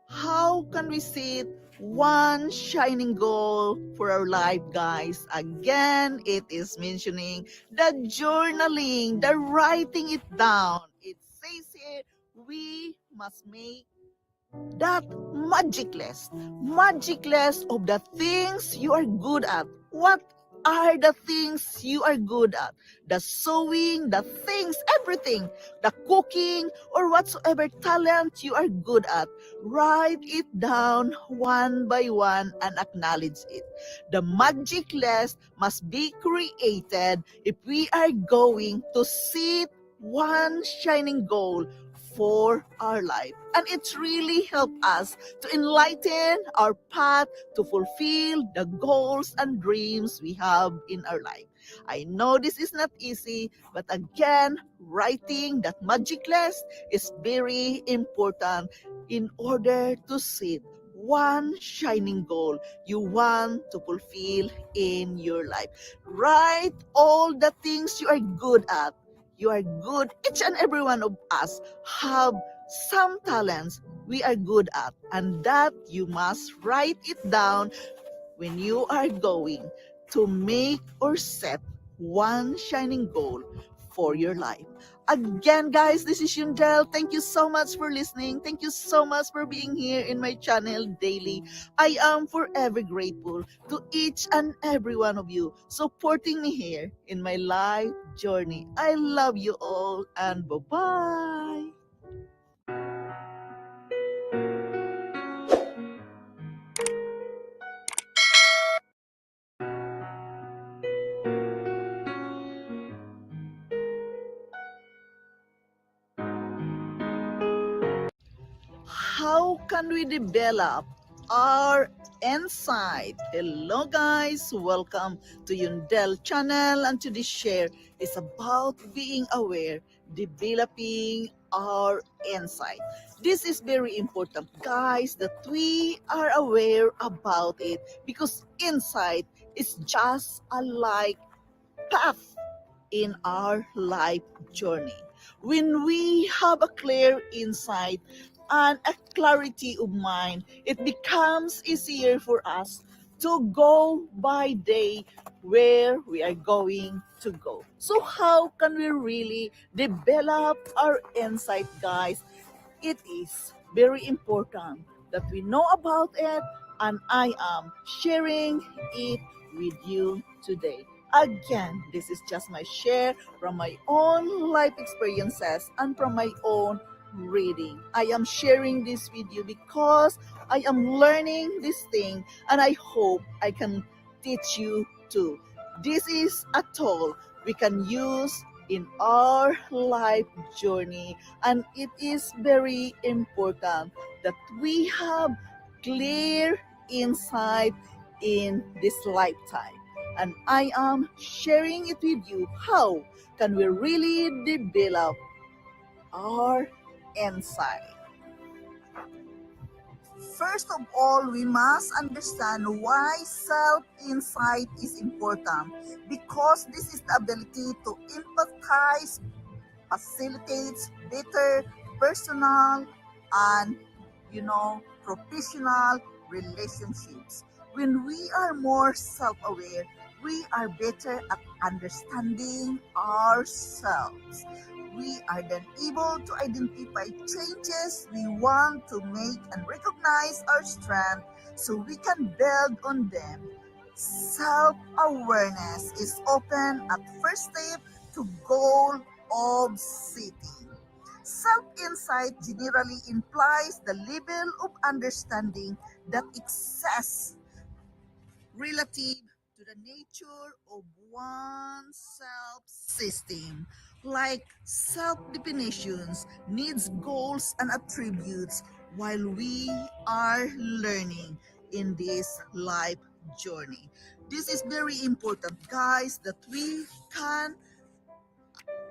How can we set one shining goal for our life, guys? Again, it is mentioning the journaling, the writing it down. It says here, we must make that magic list of the things you are good at. What are the things you are good at? The sewing, the things, everything, the cooking, or whatsoever talent you are good at. Write it down one by one and acknowledge it. The magic list must be created if we are going to set one shining goal for our life. And it's really helped us to enlighten our path to fulfill the goals and dreams we have in our life. I know this is not easy, but again, writing that magic list is very important in order to set one shining goal you want to fulfill in your life. Write all the things you are good at. You are good. Each and every one of us have some talents we are good at, and that you must write it down when you are going to make or set one shining goal for your life. Again, guys, this is Yundel. Thank you so much for listening. Thank you so much for being here in my channel daily. I am forever grateful to each and every one of you supporting me here in my life journey. I love you all, and bye-bye. How can we develop our insight? Hello guys, welcome to Yundel channel, and today's share is about being aware, developing our insight. This is very important guys that we are aware about it, because insight is just a like path in our life journey. When we have a clear insight and a clarity of mind, it becomes easier for us to go by day where we are going to go. So how can we really develop our insight, guys? It is very important that we know about it, and I am sharing it with you today. Again, this is just my share from my own life experiences and from my own reading. I am sharing this with you because I am learning this thing, and I hope I can teach you too. This is a tool we can use in our life journey, and it is very important that we have clear insight in this lifetime, and I am sharing it with you. How can we really develop our insight? First of all, we must understand why self-insight is important, because this is the ability to empathize, facilitates better personal and professional relationships. When we are more self-aware, we are better at understanding ourselves. We are then able to identify changes we want to make and recognize our strength so we can build on them. Self-awareness is often at first step to goal of setting. Self-insight generally implies the level of understanding that exists relative to the nature of one's self-system, like self-definitions, needs, goals, and attributes, while we are learning in this life journey. This is very important, guys, that we can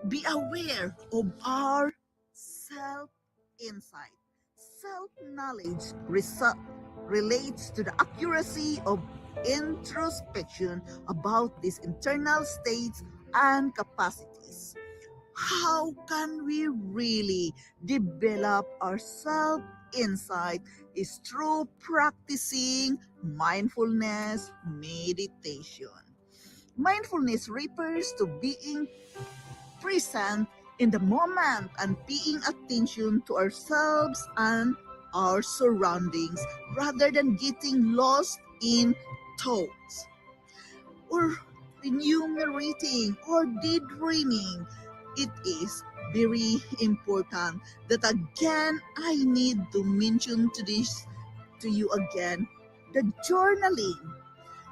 be aware of our self-insight. Self-knowledge relates to the accuracy of introspection about these internal states and capacities. How can we really develop our self-insight? Is through practicing mindfulness meditation. Mindfulness refers to being present in the moment and paying attention to ourselves and our surroundings rather than getting lost in thoughts. Or enumerating or daydreaming. It is very important that again I need to mention to you again the journaling.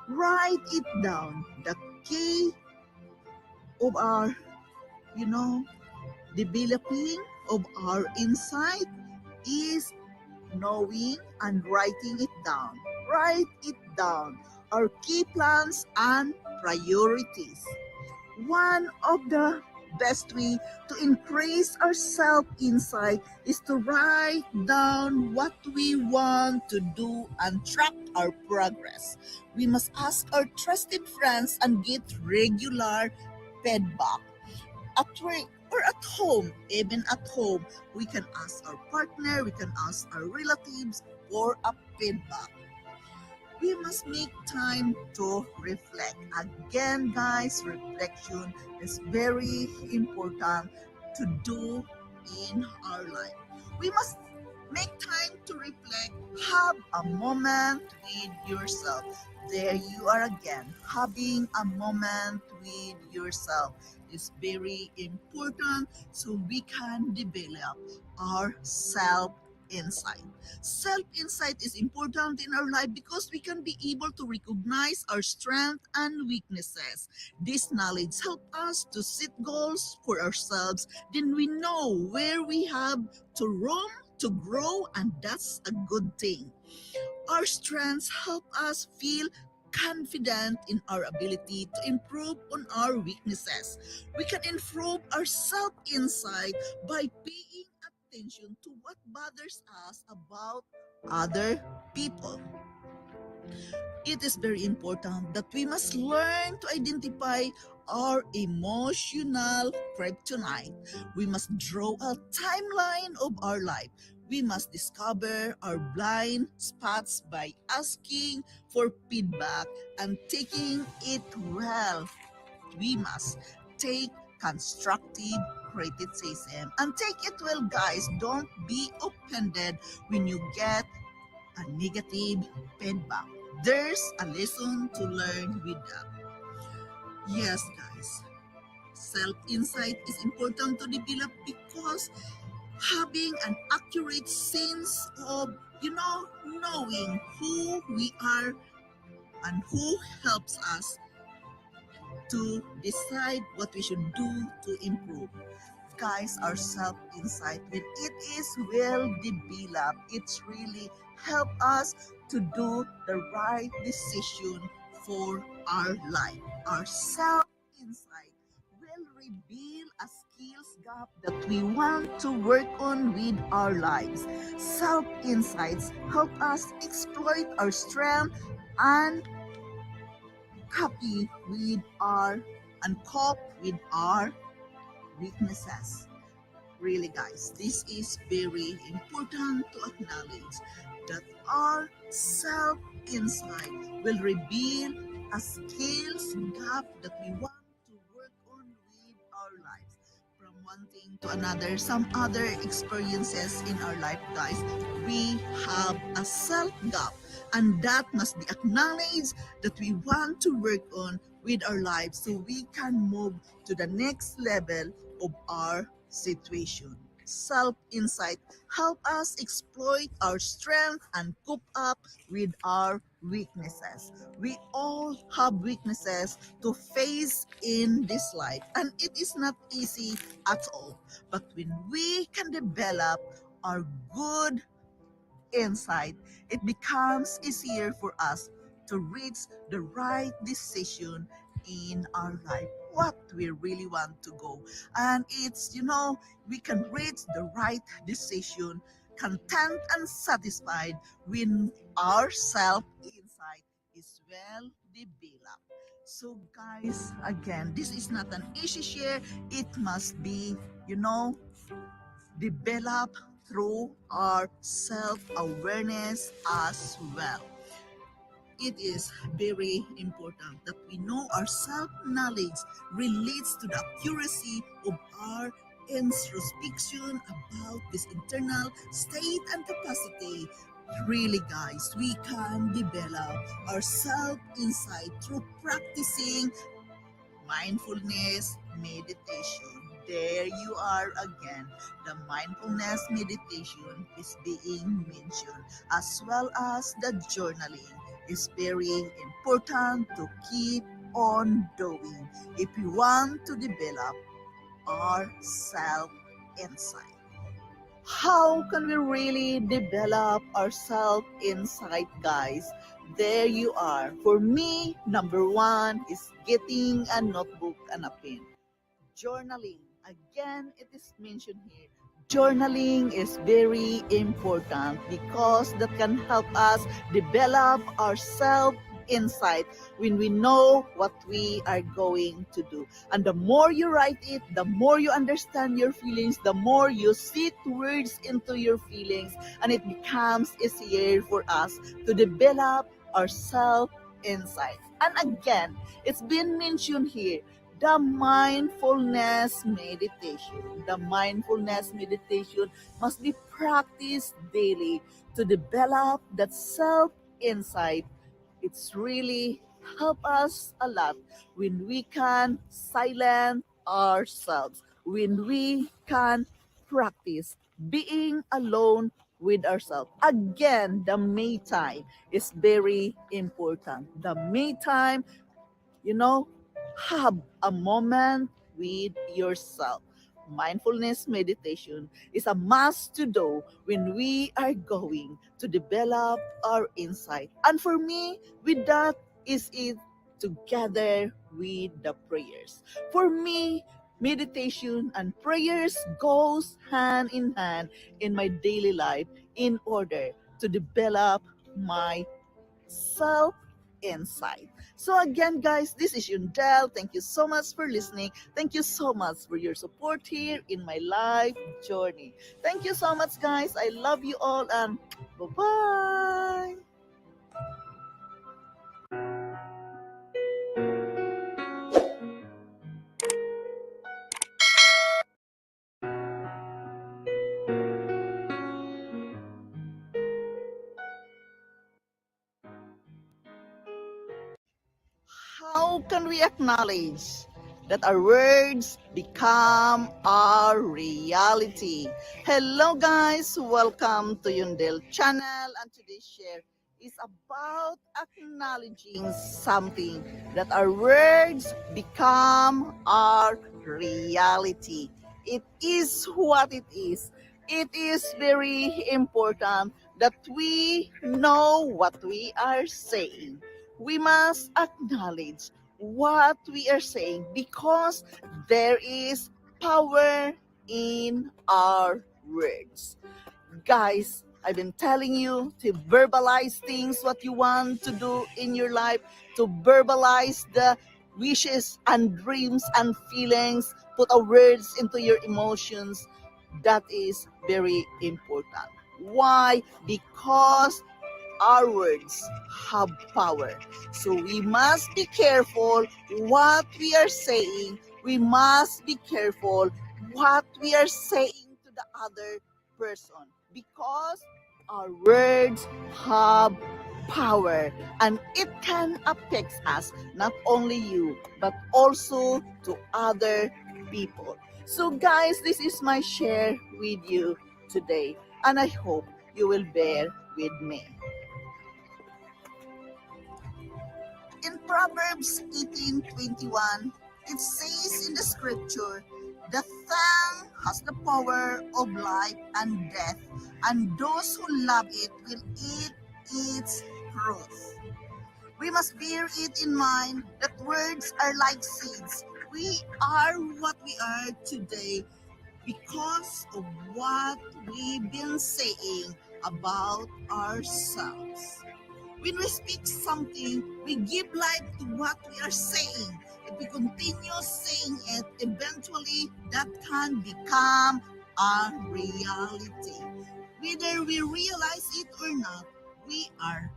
Write it down. The key of our, you know, developing of our insight is knowing and writing it down. Write it down. Our key plans and priorities. One of the best way to increase our self-insight is to write down what we want to do and track our progress. We must ask our trusted friends and get regular feedback at work or at home. Even at home, we can ask our partner, we can ask our relatives for a feedback. We must make time to reflect. Again, guys, reflection is very important to do in our life. We must make time to reflect. Have a moment with yourself. There you are again. Having a moment with yourself is very important so we can develop our self insight. Self insight is important in our life because we can be able to recognize our strengths and weaknesses. This knowledge helps us to set goals for ourselves. Then we know where we have to roam to grow, and that's a good thing. Our strengths help us feel confident in our ability to improve on our weaknesses. We can improve our self insight by paying attention to what bothers us about other people. It is very important that we must learn to identify our emotional kryptonite. We must draw a timeline of our life. We must discover our blind spots by asking for feedback and taking it well. We must take constructive criticism and take it well, guys. Don't be offended when you get a negative feedback. There's a lesson to learn with that. Yes, guys. Self insight is important to develop because having an accurate sense of, knowing who we are and who helps us to decide what we should do to improve. Guys, our self insight, when it is well developed, it's really help us to do the right decision for our life. Our self insight will reveal a skills gap that we want to work on with our lives. Self insights help us exploit our strength and copy with our and cope with our weaknesses. Really, guys, this is very important to acknowledge that our self insight will reveal a skills gap that we want to work on with our lives. From one thing to another, some other experiences in our life, guys, we have a self gap, and that must be acknowledged that we want to work on with our lives so we can move to the next level of our situation. Self insight help us exploit our strength and cope up with our weaknesses. We all have weaknesses to face in this life, and it is not easy at all. But when we can develop our good insight, it becomes easier for us to reach the right decision in our life, what we really want to go. And it's, we can reach the right decision, content and satisfied when our self insight is well developed. So, guys, again, this is not an easy share. It must be, you know, develop through our self-awareness as well. It is very important that we know our self-knowledge relates to the accuracy of our introspection about this internal state and capacity. Really, guys, we can develop our self-insight through practicing mindfulness meditation. There you are again. The mindfulness meditation is being mentioned, as well as the journaling is very important to keep on doing if we want to develop our self insight. How can we really develop our self insight, guys? There you are. For me, number one is getting a notebook and a pen. Journaling. Again, it is mentioned here. Journaling is very important because that can help us develop our self insight when we know what we are going to do. And the more you write it, the more you understand your feelings, the more you sit words into your feelings, and it becomes easier for us to develop our self insight. And again, it's been mentioned here, the mindfulness meditation. The mindfulness meditation must be practiced daily to develop that self insight. It's really help us a lot when we can silence ourselves, when we can practice being alone with ourselves. Again, the me time is very important. The me time, you know, have a moment with yourself. Mindfulness meditation is a must to do when we are going to develop our insight. And for me, with that is it together with the prayers. For me, meditation and prayers goes hand in hand in my daily life in order to develop my self insight. So again, guys, this is Yundel. Thank you so much for listening. Thank you so much for your support here in my life journey. Thank you so much, guys. I love you all, and bye-bye. How can we acknowledge that our words become our reality? Hello guys, welcome to Yundel channel, and today's share is about acknowledging something, that our words become our reality. It is what it is. It is very important that we know what we are saying. We must acknowledge what we are saying because there is power in our words. Guys, I've been telling you to verbalize things, what you want to do in your life, to verbalize the wishes and dreams and feelings, put a words into your emotions. That is very important. Why? Because our words have power. So we must be careful what we are saying. We must be careful what we are saying to the other person because our words have power, and it can affect us, not only you, but also to other people. So guys, this is my share with you today, and I hope you will bear with me. In Proverbs 18:21, it says in the scripture, the tongue has the power of life and death, and those who love it will eat its fruit. We must bear it in mind that words are like seeds. We are what we are today because of what we've been saying about ourselves. When we speak something, we give life to what we are saying. If we continue saying it, eventually that can become a reality. Whether we realize it or not, we are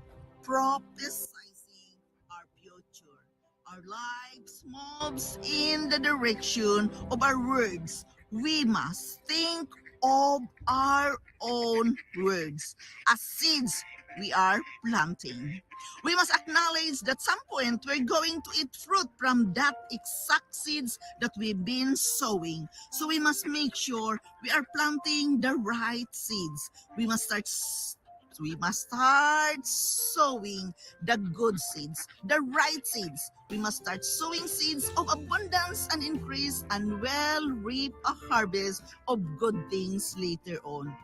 prophesying our future. Our lives moves in the direction of our words. We must think of our own words as seeds we are planting. We must acknowledge that some point we're going to eat fruit from that exact seeds that we've been sowing. So we must make sure we are planting the right seeds. We must start sowing the good seeds, the right seeds. We must start sowing seeds of abundance and increase and well reap a harvest of good things later on.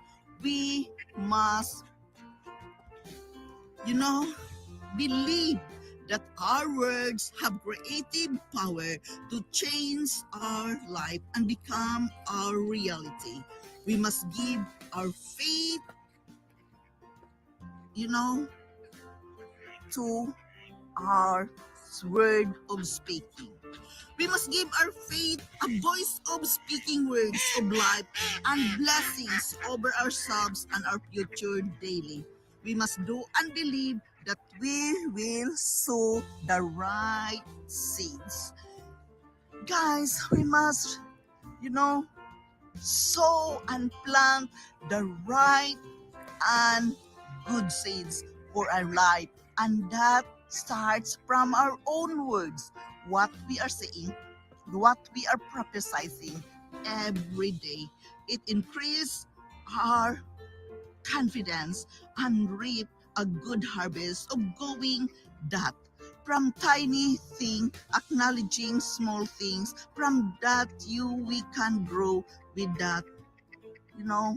We must, you know, believe that our words have creative power to change our life and become our reality. We must give our faith, you know, to our word of speaking. We must give our faith a voice of speaking words of life and blessings over ourselves and our future daily. We must do and believe that we will sow the right seeds. Guys, we must, you know, sow and plant the right and good seeds for our life. And that starts from our own words, what we are saying, what we are prophesying every day. It increases our confidence and reap a good harvest of going that from tiny thing, acknowledging small things, from that we can grow with that, you know,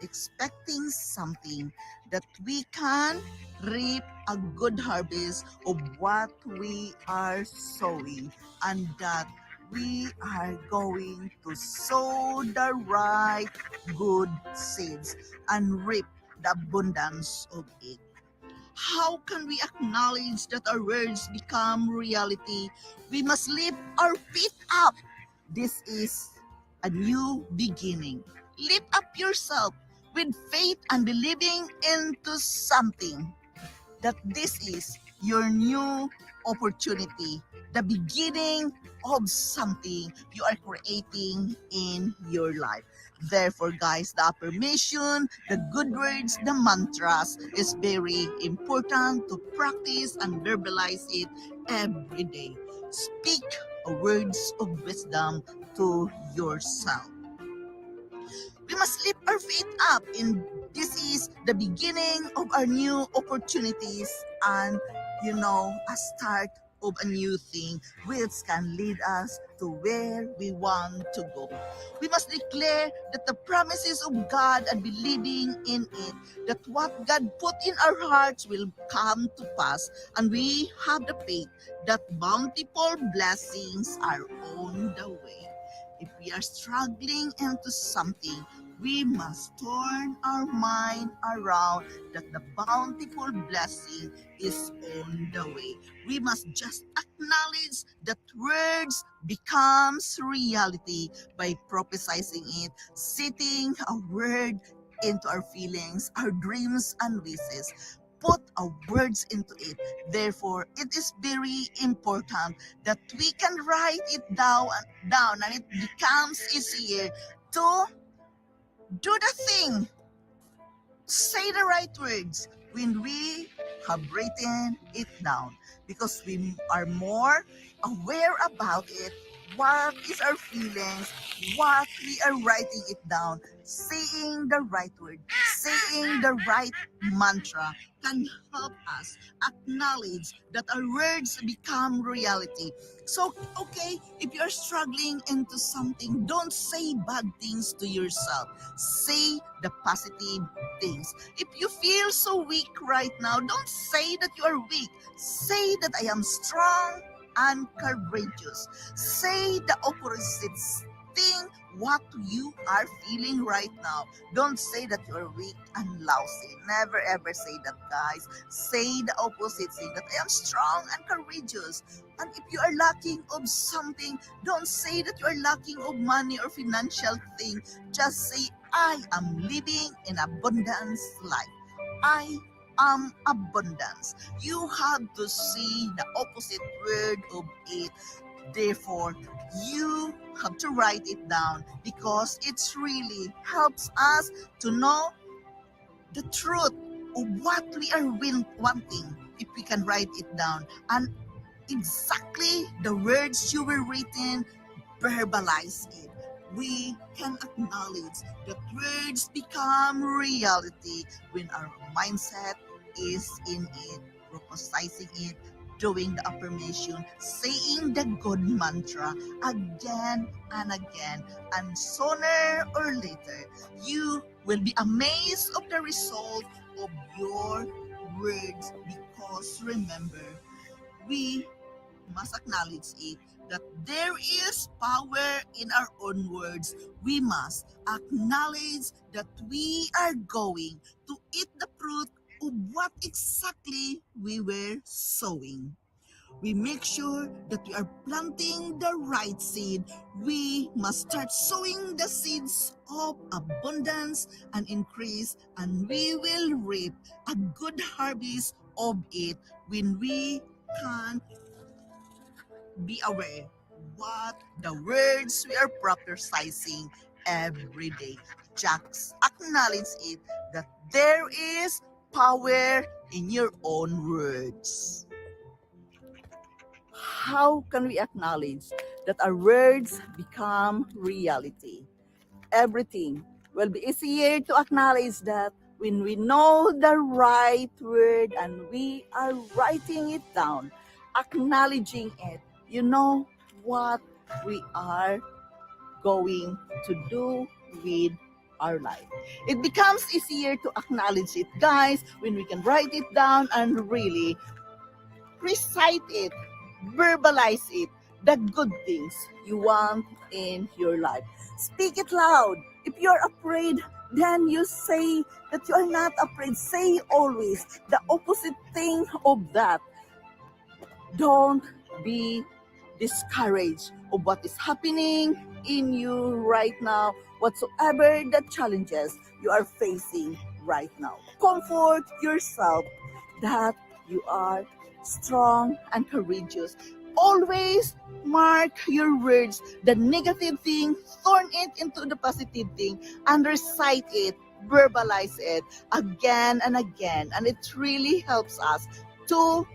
expecting something that we can reap a good harvest of what we are sowing, and that we are going to sow the right good seeds and reap the abundance of it. How can we acknowledge that our words become reality? We must lift our feet up. This is a new beginning. Lift up yourself with faith and believing into something, that this is your new opportunity, the beginning of something you are creating in your life. Therefore, guys, the affirmation, the good words, the mantras is very important to practice and verbalize it every day. Speak words of wisdom to yourself. We must lift our feet up, and this is the beginning of our new opportunities and, a start of a new thing which can lead us to where we want to go. We must declare that the promises of God and believing in it, that what God put in our hearts will come to pass, and we have the faith that bountiful blessings are on the way. If we are struggling into something, we must turn our mind around that the bountiful blessing is on the way. We must just acknowledge that words becomes reality by prophesying it, setting a word into our feelings, our dreams and wishes. Put our words into it. Therefore, it is very important that we can write it down, and it becomes easier to do the thing, say the right words when we have written it down, because we are more aware about it, what is our feelings, what we are writing it down. Saying the right word, saying the right mantra can help us acknowledge that our words become reality. So, okay, if you're struggling into something, don't say bad things to yourself. Say the positive things. If you feel so weak right now, don't say that you are weak. Say that I am strong and courageous. Say the opposite thing what you are feeling right now. Don't say that you are weak and lousy. Never ever say that, guys. Say the opposite thing, that I am strong and courageous. And if you are lacking of something, don't say that you are lacking of money or financial thing. Just say, I am living in abundance life. I am abundance. You have to see the opposite word of it. Therefore, you have to write it down, because it really helps us to know the truth of what we are wanting if we can write it down. And exactly the words you were written, verbalize it. We can acknowledge that words become reality when our mindset is in it, proposing it, doing the affirmation, saying the good mantra again and again. And sooner or later, you will be amazed of the result of your words, because remember, we must acknowledge it that there is power in our own words. We must acknowledge that we are going to eat the fruit of what exactly we were sowing. We make sure that we are planting the right seed. We must start sowing the seeds of abundance and increase, and we will reap a good harvest of it when we can be aware what the words we are prophesizing every day. Just acknowledge it that there is power in your own words. How can we acknowledge that our words become reality? Everything will be easier to acknowledge that when we know the right word and we are writing it down, acknowledging it. You know what we are going to do with our life. It becomes easier to acknowledge it, guys, when we can write it down and really recite it, verbalize it, the good things you want in your life. Speak it loud. If you're afraid, then you say that you are not afraid. Say always the opposite thing of that. Don't be discouraged of what is happening in you right now, whatsoever the challenges you are facing right now. Comfort yourself that you are strong and courageous. Always mark your words, the negative thing, turn it into the positive thing, and recite it, verbalize it again and again. And it really helps us to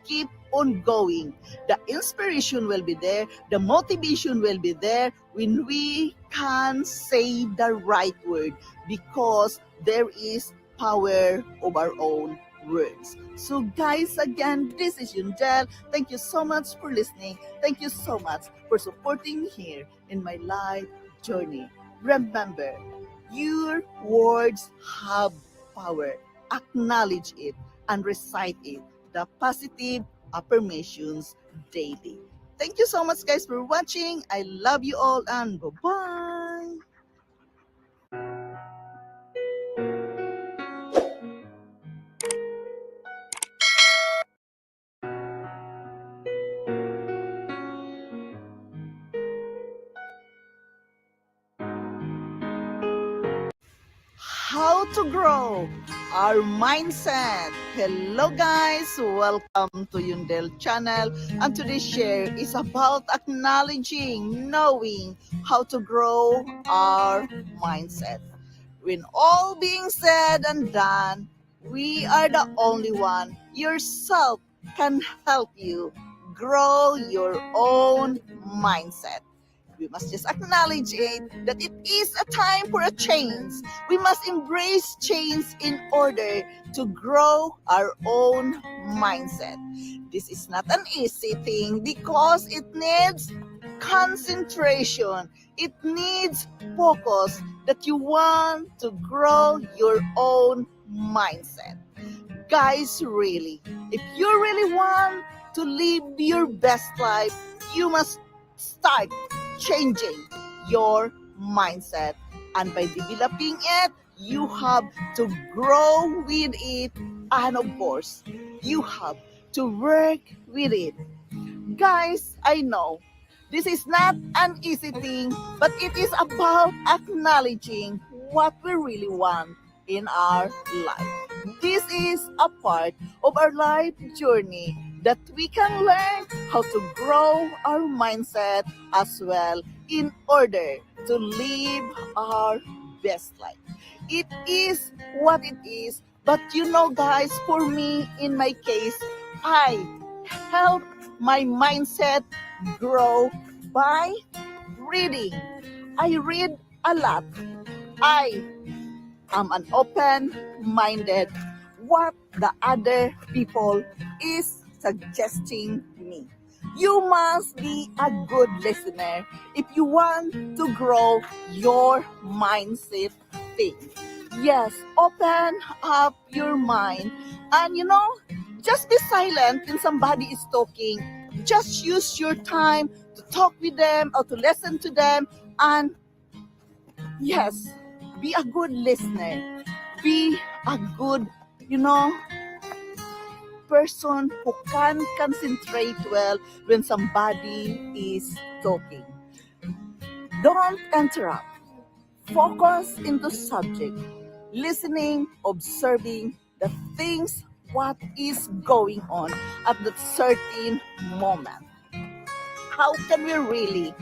keep on going. The inspiration will be there, the motivation will be there when we can say the right word, because there is power of our own words. So guys, again, this is Yundel. Thank you so much for listening. Thank you so much for supporting me here in my life journey. Remember, your words have power. Acknowledge it and recite it, the positive affirmations daily. Thank you so much, guys, for watching. I love you all, and bye-bye. How to grow our mindset. Hello guys, welcome to Yundel channel, and today's share is about acknowledging, knowing how to grow our mindset. When all being said and done, we are the only one. Yourself can help you grow your own mindset. We must just acknowledge it that it is a time for a change. We must embrace change in order to grow our own mindset. This is not an easy thing because it needs concentration. It needs focus that you want to grow your own mindset. Guys, really, if you really want to live your best life, you must start changing your mindset. And by developing it, you have to grow with it. And of course, you have to work with it. Guys, I know this is not an easy thing, but it is about acknowledging what we really want in our life. This is a part of our life journey that we can learn how to grow our mindset as well in order to live our best life. It is what it is, But guys, for me, in my case, I help my mindset grow by reading. I read a lot. I am an open-minded what the other people is suggesting me. You must be a good listener if you want to grow your mindset thing. Yes, open up your mind and just be silent when somebody is talking. Just use your time to talk with them or to listen to them, and yes, be a good listener. Be a good, you know, person who can concentrate well when somebody is talking. Don't interrupt. Focus into subject. Listening, observing the things what is going on at that certain moment. How can we really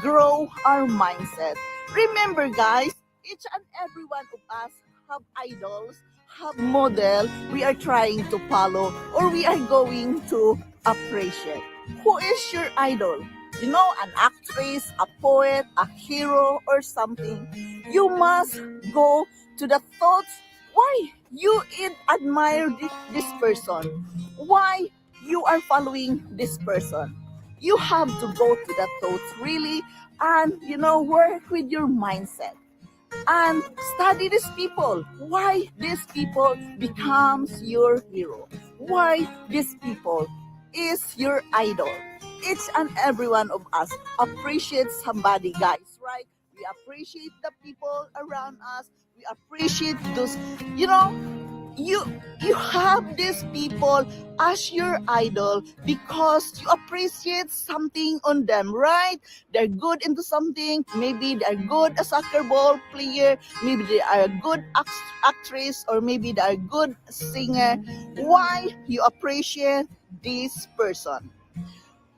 grow our mindset? Remember, guys, each and every one of us have idols, have model we are trying to follow or we are going to appreciate. Who is your idol? An actress, a poet, a hero, or something. You must go to the thoughts why you admire this person, why you are following this person. You have to go to the thoughts really and work with your mindset and study these people, why these people becomes your hero, why these people is your idol. Each and every one of us appreciates somebody, guys, right? We appreciate the people around us. We appreciate those, you know you you have these people as your idol because you appreciate something on them, right? They're good into something. Maybe they're good a soccer ball player, maybe they are a good actress, or maybe they're a good singer. Why you appreciate this person?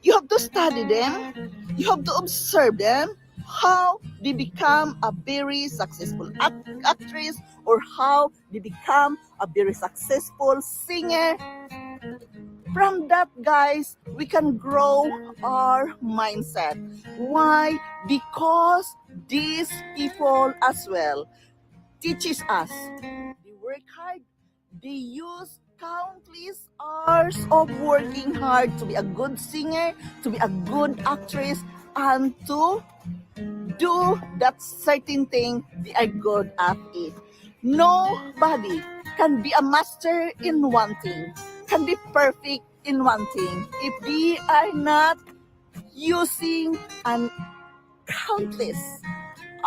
You have to study them. You have to observe them, how they become a very successful actress, or how they become a very successful singer. From that, guys, we can grow our mindset. Why? Because these people as well teaches us. They work hard. They use countless hours of working hard to be a good singer, to be a good actress, and to do that certain thing they are good at it. Nobody can be a master in one thing, can be perfect in one thing if they are not using an countless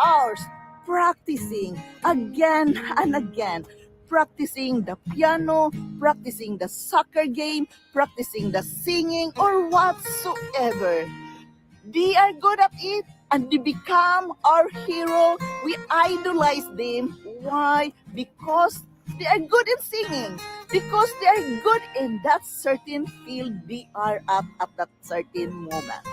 hours practicing again and again, practicing the piano, practicing the soccer game, practicing the singing, or whatsoever. They are good at it and they become our hero. We idolize them. Why? Because they are good in singing. Because they are good in that certain field they are at that certain moment.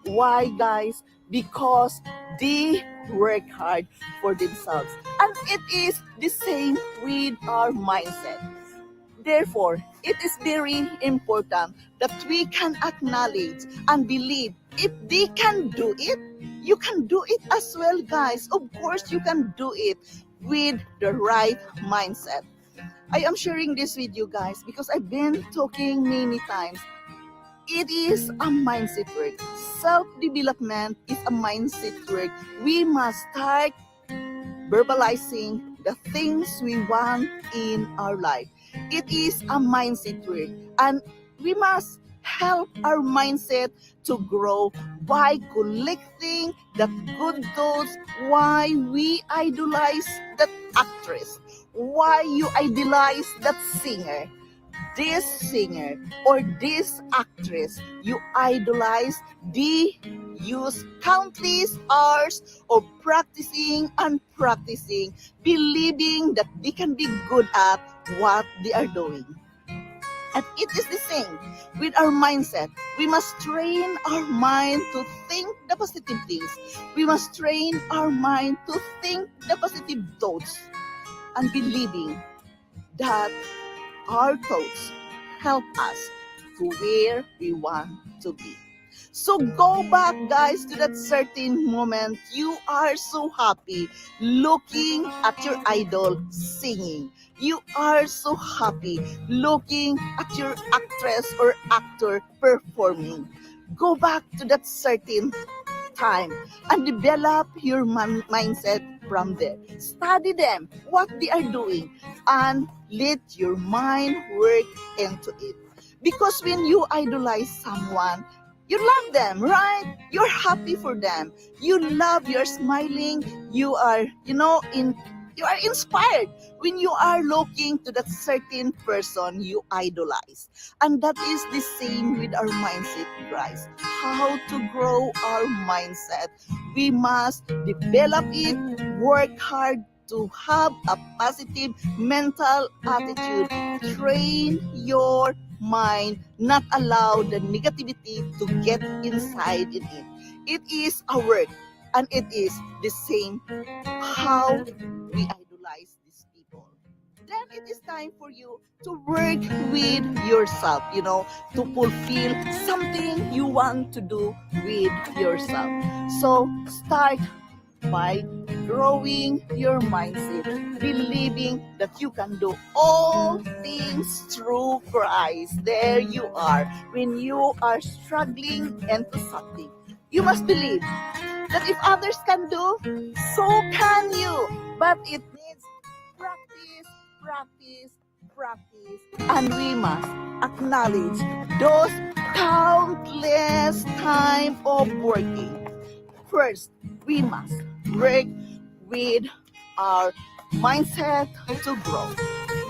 Why, guys? Because they work hard for themselves. And it is the same with our mindset. Therefore, it is very important that we can acknowledge and believe if they can do it, you can do it as well, guys. Of course, you can do it with the right mindset. I am sharing this with you guys because I've been talking many times. It is a mindset work. Self-development is a mindset work. We must start verbalizing the things we want in our life. It is a mindset work, and we must help our mindset to grow by collecting the good thoughts. Why we idolize that actress, why you idolize that singer, this singer or this actress you idolize, they use countless hours of practicing and practicing, believing that they can be good at what they are doing. And it is the same with our mindset. We must train our mind to think the positive things. We must train our mind to think the positive thoughts and believing that our thoughts help us to where we want to be. So go back, guys, to that certain moment you are so happy looking at your idol singing. You are so happy looking at your actress or actor performing. Go back to that certain time and develop your mindset from there. Study them, what they are doing, and let your mind work into it. Because when you idolize someone, you love them, right? You're happy for them. You love, you're smiling, you are, you are inspired when you are looking to that certain person you idolize. And that is the same with our mindset, guys. How to grow our mindset. We must develop it, work hard to have a positive mental attitude. Train your mind, not allow the negativity to get inside in it. It is a work, and it is the same how we idolize these people. Then it is time for you to work with yourself, to fulfill something you want to do with yourself. So start by growing your mindset, believing that you can do all things through Christ. There you are. When you are struggling into something, you must believe that if others can do, so can you. But it needs practice, practice, practice. And we must acknowledge those countless time of working. First, we must work with our mindset to grow.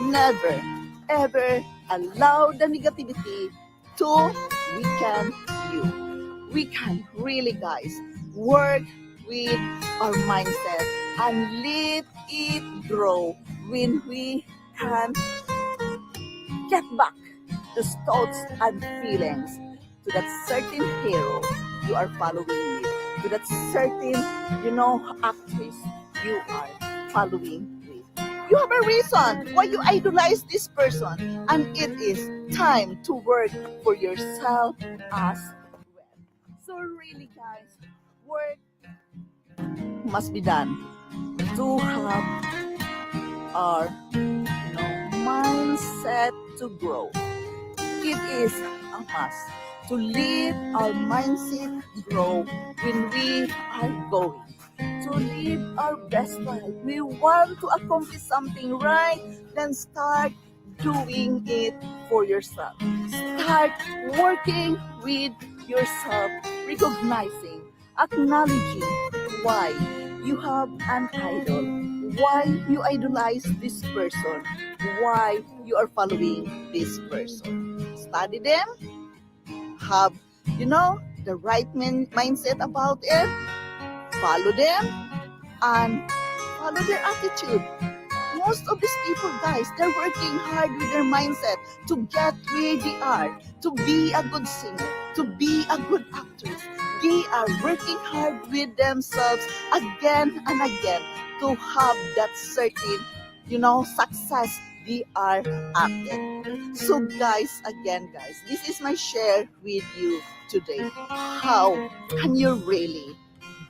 Never, ever allow the negativity to weaken you. We can really, guys, work with our mindset and let it grow when we can get back those thoughts and feelings to that certain hero you are following with, to that certain, actress you are following with. You have a reason why you idolize this person, and it is time to work for yourself as well. So really, guys, work must be done to have our mindset to grow. It is a must to live our mindset grow when we are going to live our best life. We want to accomplish something, right? Then start doing it for yourself. Start working with yourself, recognizing, acknowledging why you have an idol, why you idolize this person, why you are following this person. Study them, have, the right mindset about it, follow them, and follow their attitude. Most of these people, guys, they're working hard with their mindset to get where they are, to be a good singer, to be a good actress. They are working hard with themselves again and again to have that certain, success they are after. So guys, this is my share with you today. How can you really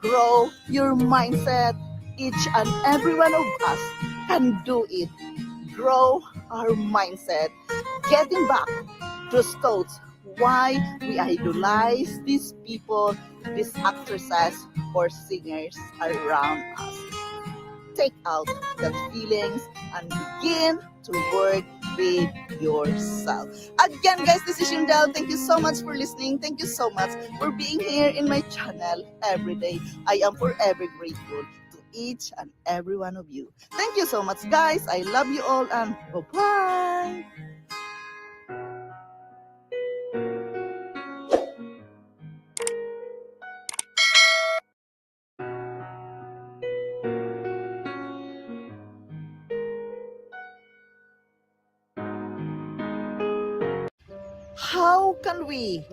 grow your mindset? Each and every one of us can do it. Grow our mindset. Getting back those thoughts why we idolize these people, these actresses or singers around us. Take out that feelings and begin to work with yourself. Again, guys, this is Shindel. Thank you so much for listening. Thank you so much for being here in my channel every day. I am forever grateful to each and every one of you. Thank you so much, guys. I love you all, and bye-bye. How can we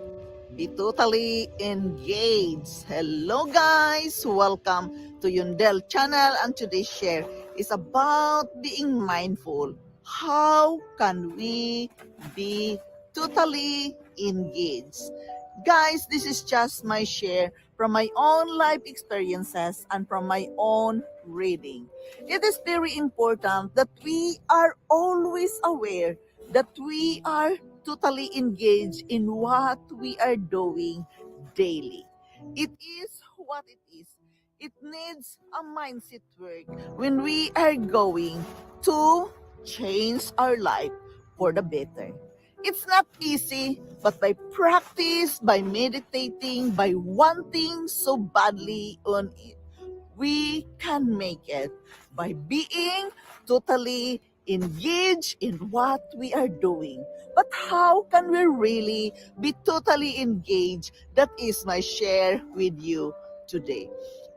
be totally engaged? Hello guys, welcome to Yundel channel, and today's share is about being mindful How can we be totally engaged? Guys, this is just my share from my own life experiences and from my own reading. It is very important that we are always aware that we are totally engaged in what we are doing daily. It is what it is. It needs a mindset work when we are going to change our life for the better. It's not easy, but by practice, by meditating, by wanting so badly on it, we can make it by being totally engaged in what we are doing. But how can we really be totally engaged? That is my share with you today.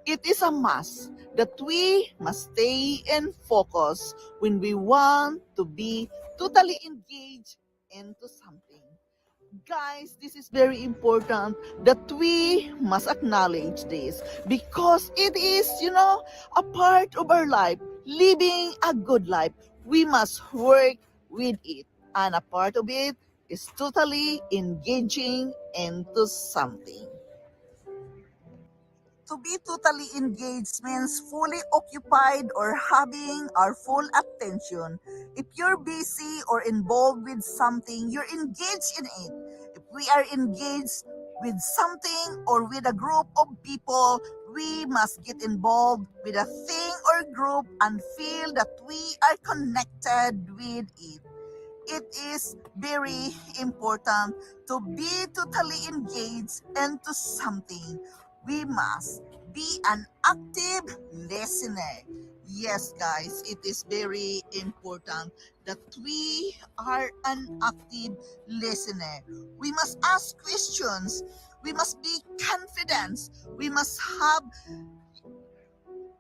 It is a must that we must stay and focus when we want to be totally engaged into something. Guys, this is very important that we must acknowledge this because it is, a part of our life. Living a good life, we must work with it. And a part of it is totally engaging into something. To be totally engaged means fully occupied or having our full attention. If you're busy or involved with something, you're engaged in it. If we are engaged with something or with a group of people, we must get involved with a thing or group and feel that we are connected with it. It is very important to be totally engaged into something. We must be an active listener. Yes, guys, it is very important that we are an active listener. We must ask questions. We must be confident. We must have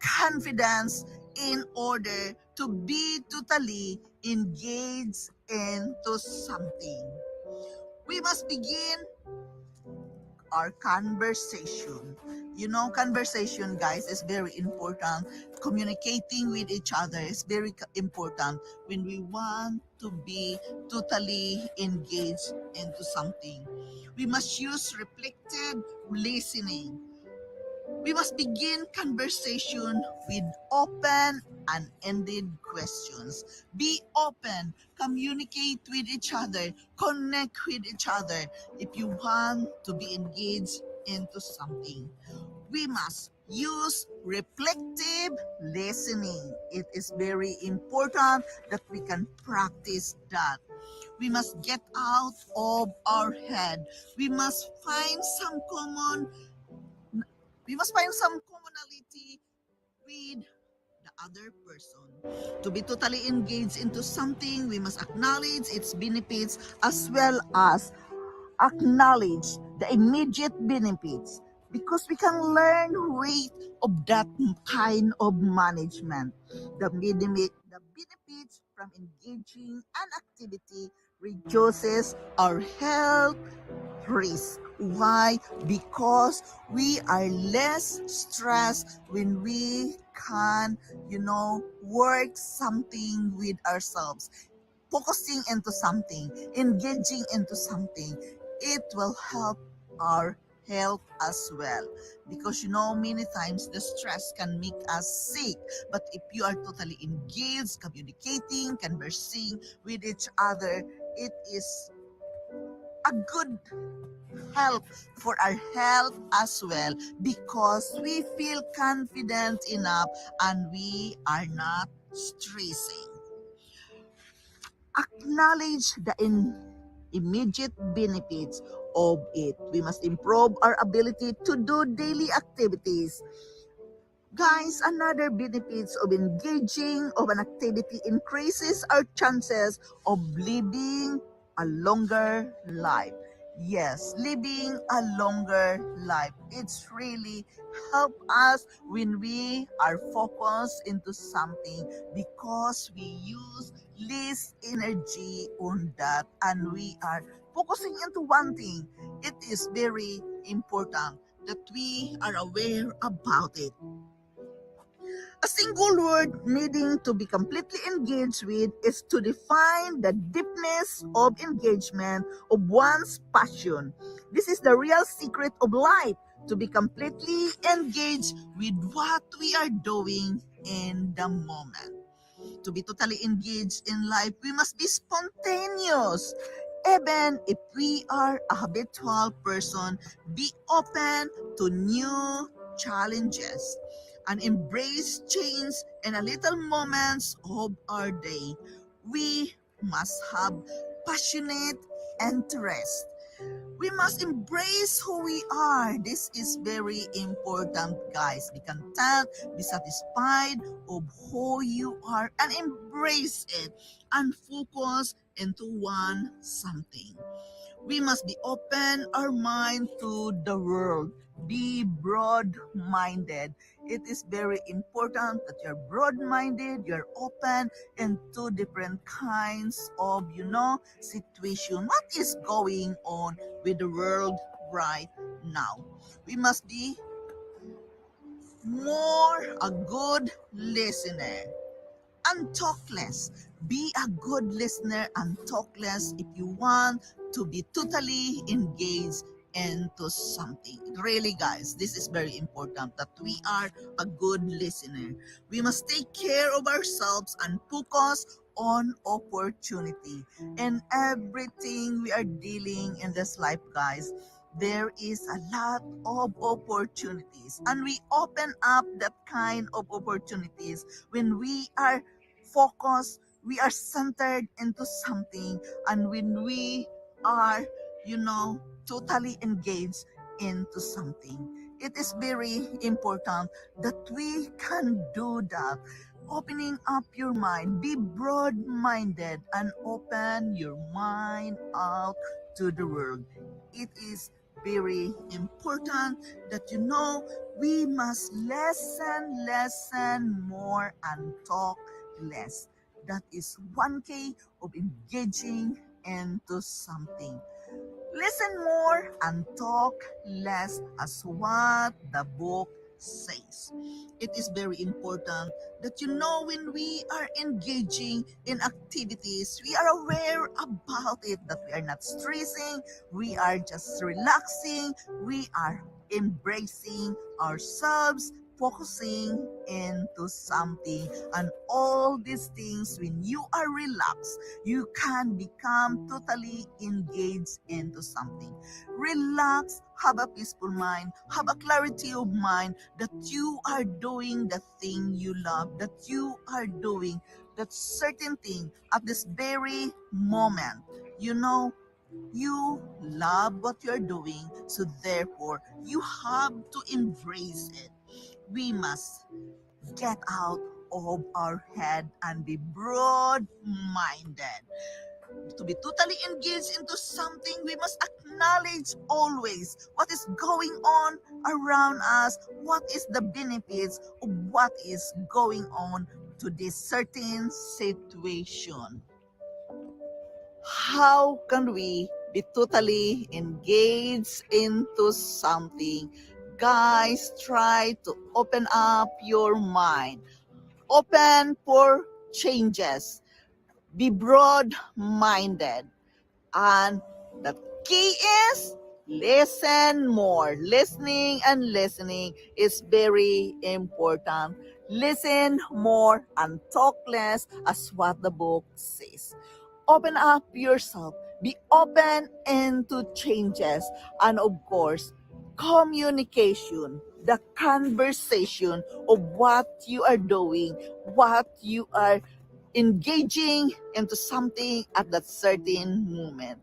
confidence in order to be totally engaged into something. We must begin our conversation. Conversation, guys, is very important. Communicating with each other is very important when we want to be totally engaged into something. We must use reflective listening. We must begin conversation with open and ended questions. Be open, communicate with each other, connect with each other if you want to be engaged into something. We must use reflective listening. It is very important that we can practice that. We must get out of our head. We must find some common we must find some commonality with the other person. To be totally engaged into something, we must acknowledge its benefits as well as acknowledge the immediate benefits because we can learn rate of that kind of management. The benefits from engaging an activity reduces our health risk. Why? Because we are less stressed when we can, work something with ourselves, focusing into something, engaging into something. It will help our health as well because many times the stress can make us sick, but if you are totally engaged, communicating, conversing with each other, it is a good help for our health as well because we feel confident enough and we are not stressing. Acknowledge the immediate benefits of it. We must improve our ability to do daily activities. Guys, another benefits of engaging of an activity increases our chances of living a longer life. Yes, living a longer life. It's really help us when we are focused into something because we use less energy on that and we are focusing into one thing. It is very important that we are aware about it. A single word needing to be completely engaged with is to define the deepness of engagement of one's passion. This is the real secret of life, to be completely engaged with what we are doing in the moment. To be totally engaged in life, we must be spontaneous. Even if we are a habitual person, be open to new challenges and embrace change in a little moments of our day. We must have passionate interest. We must embrace who we are. This is very important, guys. Be content, be satisfied of who you are, and embrace it and focus into one something. We must be open our mind to the world. Be broad-minded. It is very important that you're broad-minded, you're open into different kinds of, situation. What is going on with the world right now? We must be more a good listener and talk less. Be a good listener and talk less if you want to be totally engaged into something. Really, guys, this is very important that we are a good listener. We must take care of ourselves and focus on opportunity. In everything we are dealing in this life, guys, there is a lot of opportunities, and we open up that kind of opportunities when we are focused, we are centered into something, and when we are, totally engaged into something. It is very important that we can do that. Opening up your mind, be broad minded, and open your mind out to the world. It is very important that we must listen more and talk less. That is one key of engaging into something. Listen more and talk less, as what the book says. It is very important that when we are engaging in activities, we are aware about it, that we are not stressing, we are just relaxing, we are embracing ourselves, focusing into something, and all these things. When you are relaxed, you can become totally engaged into something. Relax, have a peaceful mind, have a clarity of mind that you are doing the thing you love, that you are doing that certain thing at this very moment. You know, you love what you're doing, so therefore you have to embrace it. We must get out of our head and be broad minded. To be totally engaged into something, we must acknowledge always what is going on around us, what is the benefits of what is going on to this certain situation. How can we be totally engaged into something? Guys, try to open up your mind. Open for changes. Be broad minded. And the key is listen more. Listening and listening is very important. Listen more and talk less, as what the book says. Open up yourself. Be open into changes. And of course, communication, the conversation of what you are doing, what you are engaging into something at that certain moment.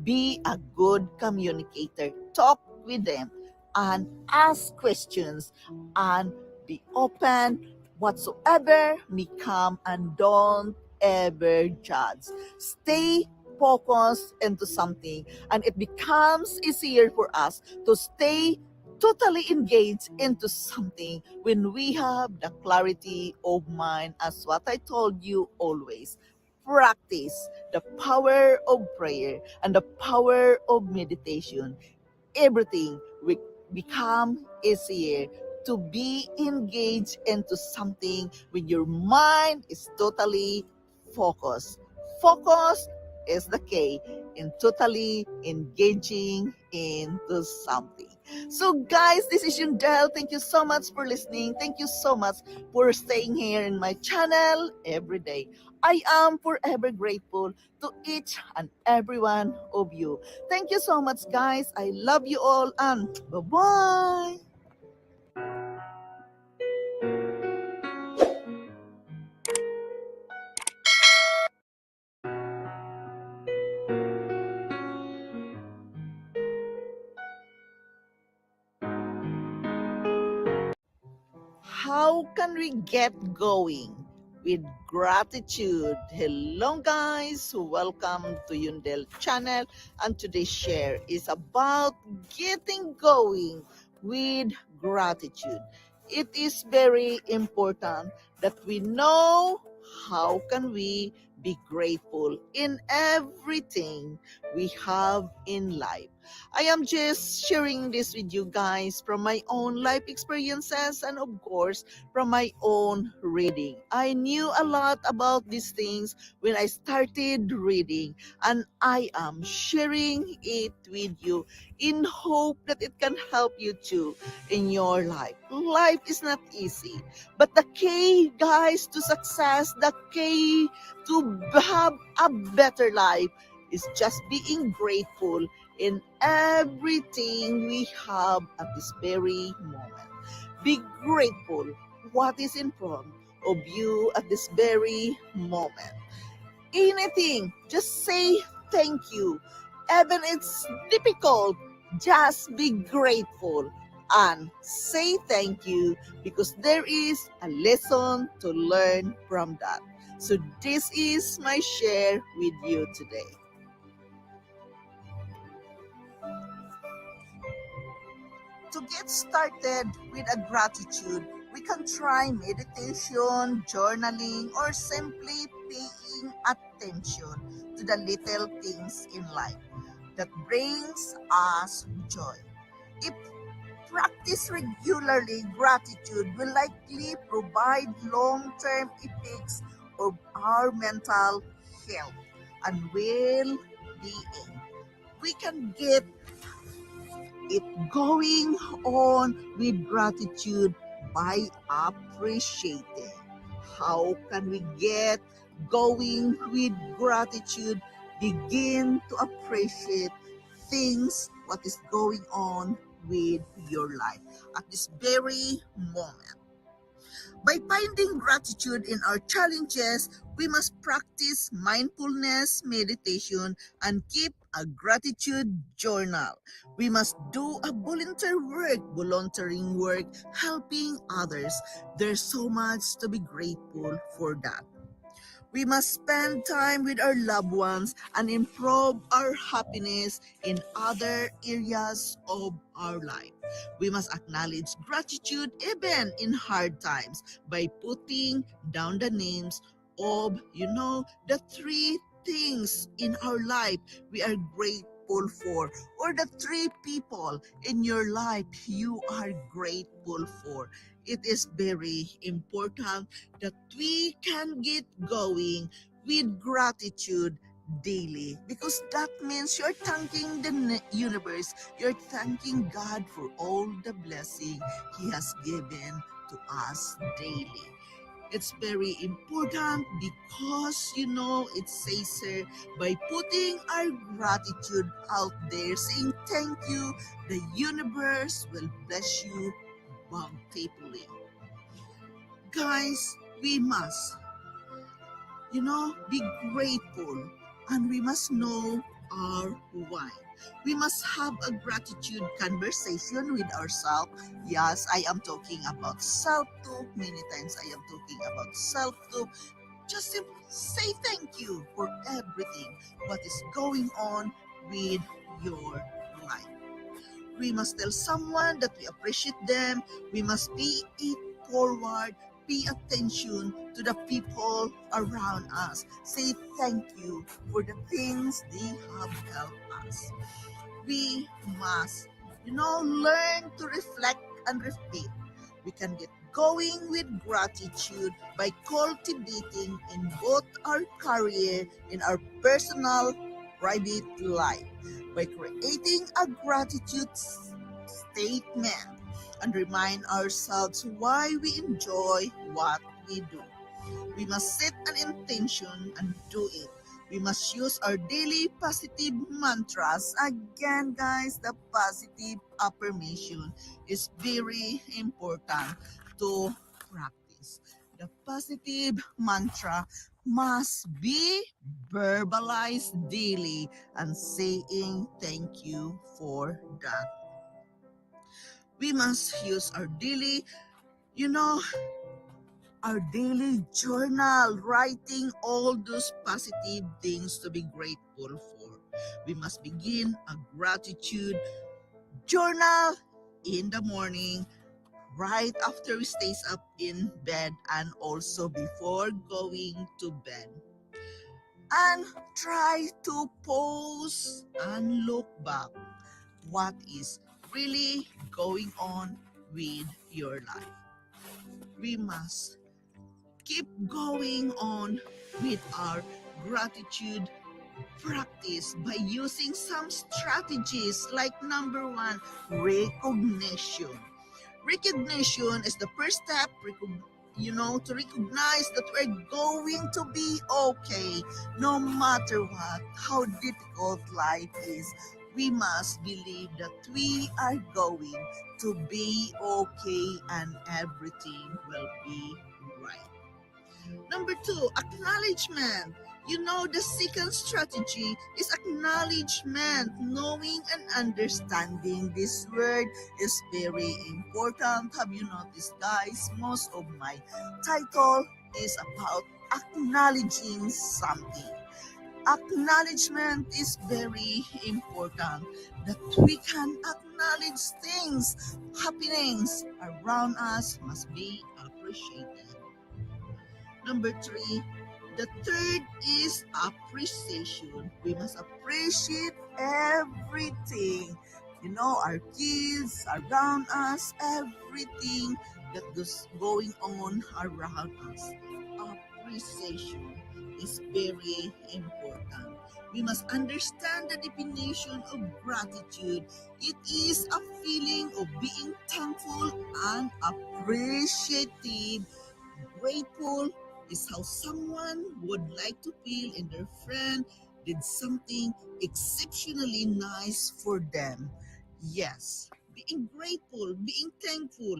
Be a good communicator. Talk with them and ask questions and be open whatsoever may come, and don't ever judge. Stay focused into something, and it becomes easier for us to stay totally engaged into something when we have the clarity of mind, as what I told you always. Practice the power of prayer and the power of meditation. Everything will become easier to be engaged into something when your mind is totally focused. Focus is the key in totally engaging into something. So, guys, this is Yundel. Thank you so much for listening. Thank you so much for staying here in my channel every day. I am forever grateful to each and every one of you. Thank you so much, guys. I love you all, and bye bye. How can we get going? With gratitude. Hello guys, welcome to Yundel channel, and today's share is about getting going with gratitude. It is very important that we know how can we be grateful in everything we have in life. I am just sharing this with you guys from my own life experiences and, of course, from my own reading. I knew a lot about these things when I started reading, and I am sharing it with you in hope that it can help you too in your life. Life is not easy, but the key, guys, to success, the key to have a better life is just being grateful in everything we have at this very moment. Be grateful what is in front of you at this very moment. Anything, just say thank you. Even it's difficult, just be grateful and say thank you, because there is a lesson to learn from that. So this is my share with you today. To get started with a gratitude, we can try meditation, journaling, or simply paying attention to the little things in life that brings us joy. If practiced regularly, gratitude will likely provide long-term effects of our mental health and well-being. We can get it going on with gratitude by appreciating. How can we get going with gratitude? Begin to appreciate things, what is going on with your life at this very moment. By finding gratitude in our challenges, we must practice mindfulness meditation and keep a gratitude journal. We must do a volunteering work, helping others. There's so much to be grateful for that. We must spend time with our loved ones and improve our happiness in other areas of our life. We must acknowledge gratitude even in hard times by putting down the names of, the three things in our life we are grateful for, or the three people in your life you are grateful for. It is very important that we can get going with gratitude daily, because that means you're thanking the universe, you're thanking God for all the blessing He has given to us daily. It's very important because it says here, by putting our gratitude out there, saying thank you, the universe will bless you bountifully. Guys, we must, be grateful, and we must know our why. We must have a gratitude conversation with ourselves. Yes, I am talking about self-talk. Many times I am talking about self-talk. Just say thank you for everything what is going on with your life. We must tell someone that we appreciate them. We must pay it forward, pay attention to the people around us. Say thank you for the things they have helped us. We must, learn to reflect and repeat. We can get going with gratitude by cultivating in both our career and our personal private life by creating a gratitude statement and remind ourselves why we enjoy what we do. We must set an intention and do it. We must use our daily positive mantras. Again, guys, the positive affirmation is very important to practice. The positive mantra must be verbalized daily and saying thank you for that. We must use you know, our daily journal, writing all those positive things to be grateful for. We must begin a gratitude journal in the morning, right after we stays up in bed, and also before going to bed. And try to pause and look back what is really going on with your life. We must keep going on with our gratitude practice by using some strategies like number one, recognition. Recognition is the first step, to recognize that we're going to be okay no matter what, how difficult life is. We must believe that we are going to be okay and everything will be right. Number two, acknowledgement. The second strategy is acknowledgement. Knowing and understanding this word is very important. Have you noticed, guys? Most of my title is about acknowledging something. Acknowledgement is very important that we can acknowledge things, happenings around us must be appreciated. Number three, the third is appreciation. We must appreciate everything. Our kids around us, everything that is going on around us. Appreciation is very important. We must understand the definition of gratitude. It is a feeling of being thankful and appreciative. Grateful is how someone would like to feel and their friend did something exceptionally nice for them. Yes, being grateful, being thankful,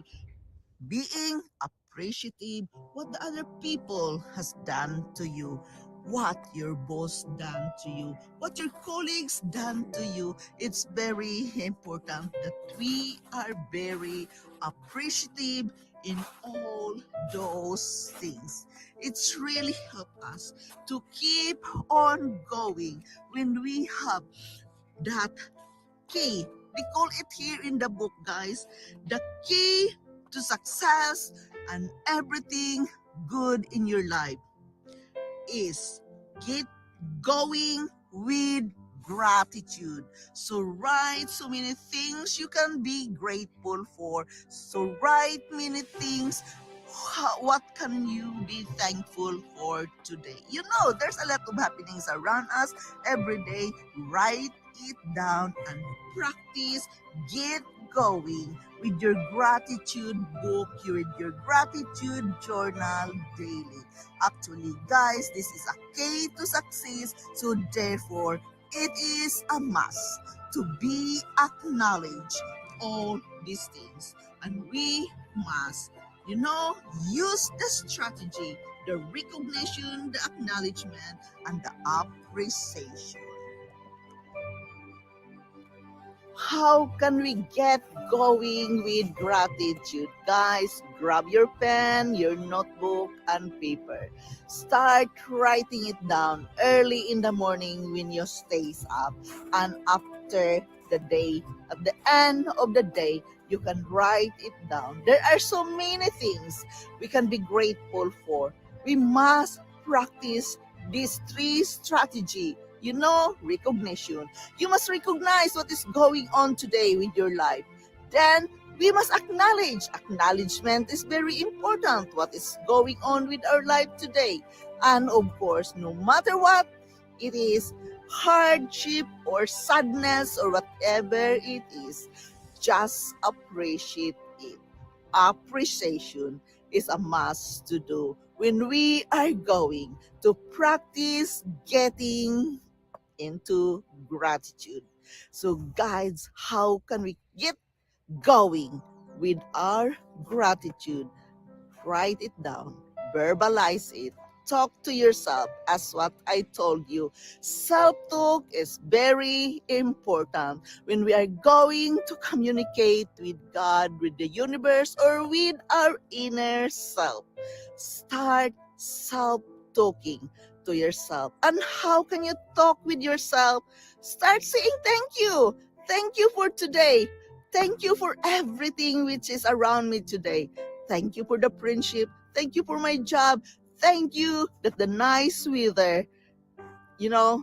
being appreciative what the other people has done to you, what your boss done to you, what your colleagues done to you. It's very important that we are very appreciative in all those things. It's really help us to keep on going when we have that key. We call it here in the book, guys, the key to success and everything good in your life is keep going with gratitude. So write so many things you can be grateful for. So write many things. What can you be thankful for today? There's a lot of happenings around us every day. Write it down and practice. Get going with your gratitude book, with your gratitude journal daily. Actually, guys, this is a key to success. So therefore, it is a must to be acknowledged all these things. And we must, use the strategy, the recognition, the acknowledgement, and the appreciation. How can we get going with gratitude? Guys, grab your pen, your notebook, and paper. Start writing it down early in the morning when you stays up, and after the day, at the end of the day, you can write it down. There are so many things we can be grateful for. We must practice these three strategies. Recognition. You must recognize what is going on today with your life. Then We must acknowledge. Acknowledgement is very important. What is going on with our life today? And of course, no matter what it is, hardship or sadness or whatever it is, just appreciate it. Appreciation is a must to do when we are going to practice getting into gratitude. So, guys, how can we get going with our gratitude? Write it down, verbalize it, talk to yourself as what I told you. Self-talk is very important when we are going to communicate with God, with the universe, or with our inner self. Start self-talking to yourself. And how can you talk with yourself? Start saying thank you. Thank you for today. Thank you for everything which is around me today. Thank you for the friendship. Thank you for my job. Thank you that the nice weather,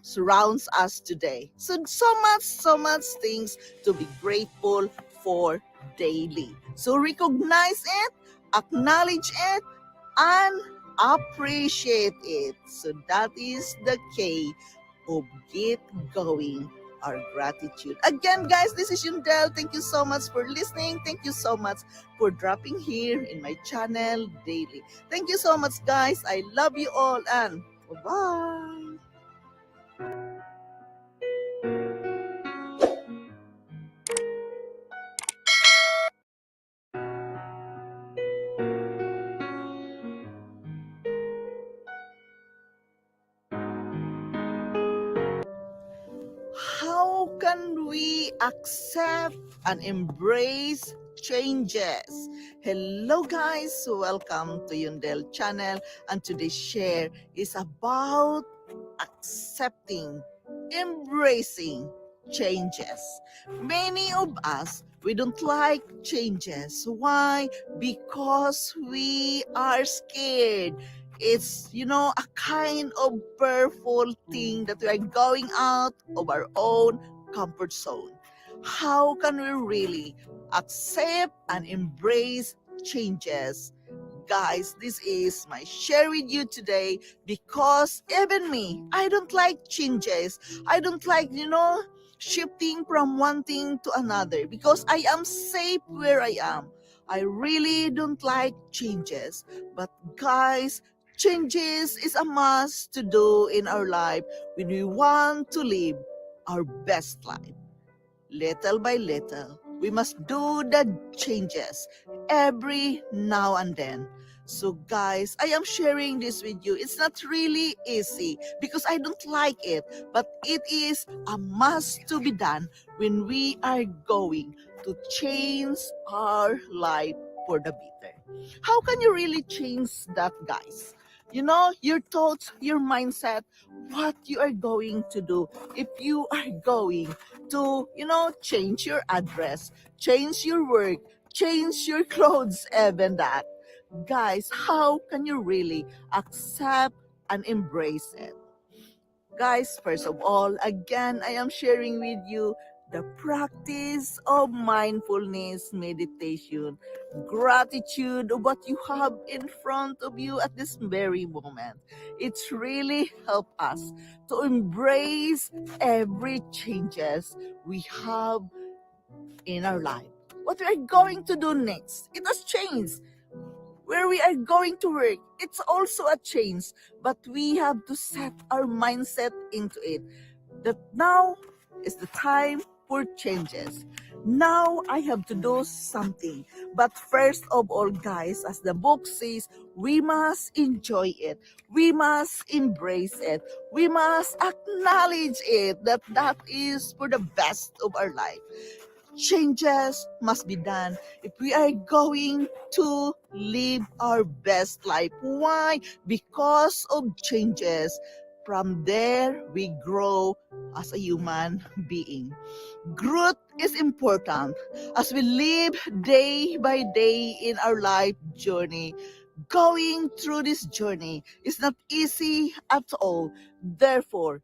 surrounds us today. So much things to be grateful for daily. So recognize it, acknowledge it, and appreciate it. So that is the key of get going our gratitude. Again, guys, this is Yundel. Thank you so much for listening. Thank you so much for dropping here in my channel daily. Thank you so much, guys. I love you all and bye-bye. How can we accept and embrace changes? Hello guys, welcome to Yundel channel, and today's share is about accepting, embracing changes. Many of us, we don't like changes. Why? Because we are scared. It's, a kind of powerful thing that we are going out of our own comfort zone. How can we really accept and embrace changes? Guys, this is my share with you today because even me, I don't like changes. I don't like, shifting from one thing to another because I am safe where I am. I really don't like changes. But guys, changes is a must to do in our life when we want to live our best life. Little by little, we must do the changes every now and then. So guys, I am sharing this with you. It's not really easy because I don't like it, but it is a must to be done when we are going to change our life for the better. How can you really change that, guys? Your thoughts, your mindset, what you are going to do if you are going to, change your address, change your work, change your clothes, even that. Guys, how can you really accept and embrace it? Guys, first of all, again, I am sharing with you the practice of mindfulness meditation, gratitude of what you have in front of you at this very moment. It's really helped us to embrace every changes we have in our life. What we are going to do next, it has changed. Where we are going to work, it's also a change, but we have to set our mindset into it. That now is the time for changes. Now I have to do something. But first of all, guys, as the book says, we must enjoy it. We must embrace it. We must acknowledge it that is for the best of our life. Changes must be done if we are going to live our best life. Why? Because of changes. From there, we grow as a human being. Growth is important as we live day by day in our life journey. Going through this journey is not easy at all. Therefore,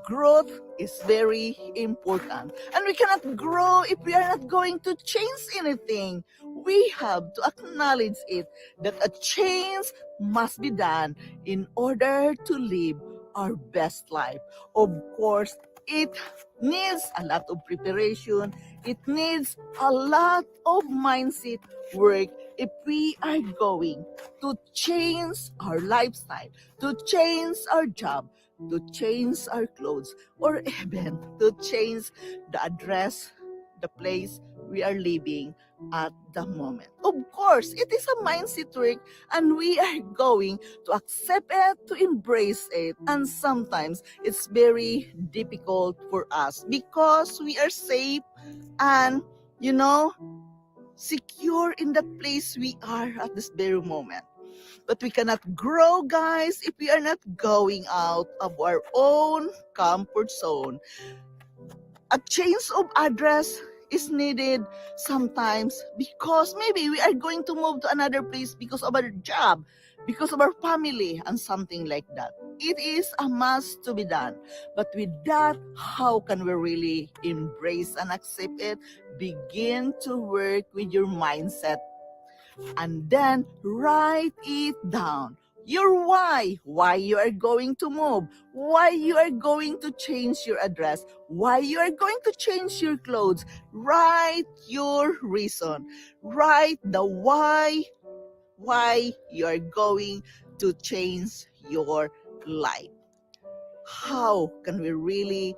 Growth is very important. And we cannot grow if we are not going to change anything. We have to acknowledge it that a change must be done in order to live our best life. Of course, it needs a lot of preparation. It needs a lot of mindset work if we are going to change our lifestyle, to change our job, to change our clothes, or even to change the address, the place we are living at the moment. Of course, it is a mindset trick, and we are going to accept it, to embrace it. And sometimes it's very difficult for us because we are safe and, you know, secure in the place we are at this very moment. But we cannot grow, guys, if we are not going out of our own comfort zone. A change of address is needed sometimes because maybe we are going to move to another place because of our job, because of our family, and something like that. It is a must to be done. But with that, how can we really embrace and accept it? Begin to work with your mindset and then write it down. Your why you are going to move, why you are going to change your address, why you are going to change your clothes. Write your reason. Write the why you are going to change your life. How can we really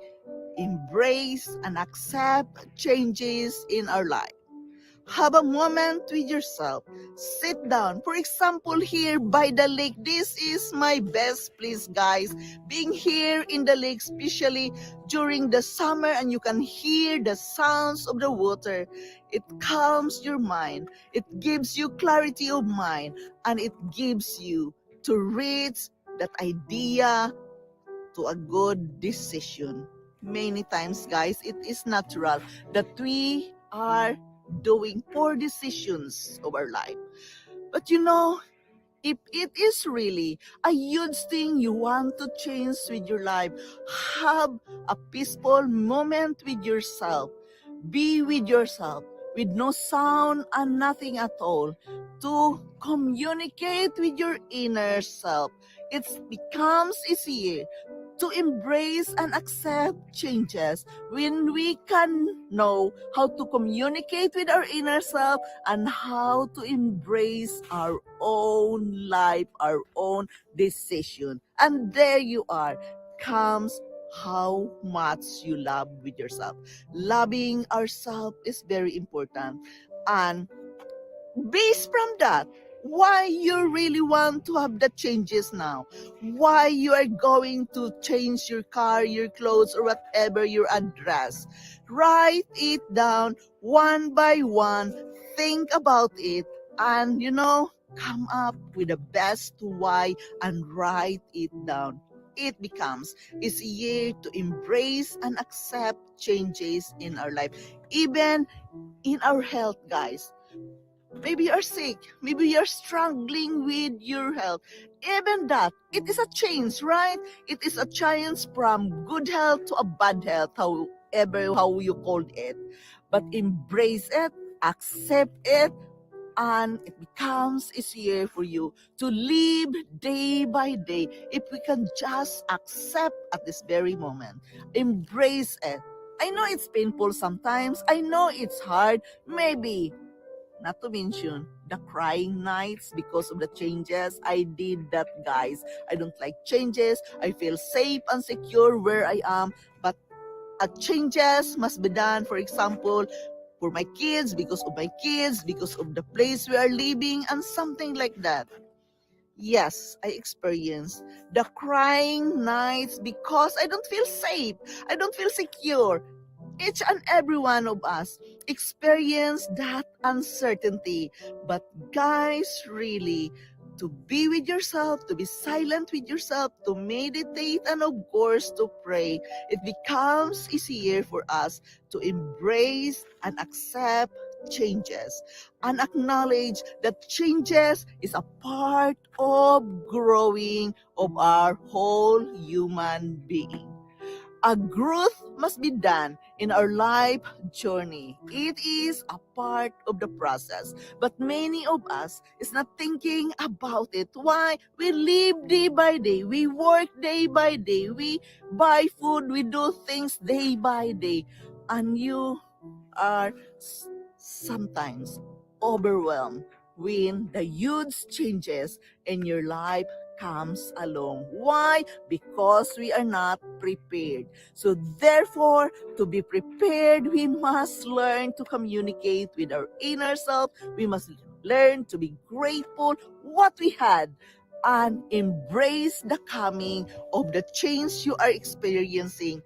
embrace and accept changes in our life? Have a moment with yourself. Sit down. For example, here by the lake. This is my best place, guys. Being here in the lake, especially during the summer, and you can hear the sounds of the water. It calms your mind. It gives you clarity of mind, and it gives you to reach that idea to a good decision. Many times, guys, it is natural that we are doing poor decisions of our life. But if it is really a huge thing you want to change with your life, have a peaceful moment with yourself. Be with yourself with no sound and nothing at all to communicate with your inner self. It becomes easier to embrace and accept changes when we can know how to communicate with our inner self and how to embrace our own life, our own decision. And there you are, comes how much you love with yourself. Loving ourselves is very important. And based from that, why you really want to have the changes now, why you are going to change your car, your clothes, or whatever your address. Write it down one by one, think about it, and come up with the best why and write it down. It becomes easier to embrace and accept changes in our life, even in our health, guys. Maybe you're sick. Maybe you're struggling with your health. Even that, it is a change, right? It is a change from good health to a bad health, however how you called it. But embrace it, accept it, and it becomes easier for you to live day by day if we can just accept at this very moment. Embrace it. I know it's painful sometimes. I know it's hard. Maybe not to mention the crying nights because of the changes. I did that, guys. I don't like changes. I feel safe and secure where I am. But changes must be done. For example, for my kids, because of my kids, because of the place we are living, and something like that. Yes, I experienced the crying nights because I don't feel safe. I don't feel secure. Each and every one of us experience that uncertainty. But guys, really, to be with yourself, to be silent with yourself, to meditate, and of course to pray, it becomes easier for us to embrace and accept changes and acknowledge that changes is a part of growing of our whole human being. A growth must be done in our life journey. It is a part of the process. But many of us is not thinking about it. Why? We live day by day. We work day by day. We buy food. We do things day by day. And you are sometimes overwhelmed when the huge changes in your life comes along. Why? Because we are not prepared. So therefore, to be prepared, we must learn to communicate with our inner self. We must learn to be grateful what we had and embrace the coming of the change you are experiencing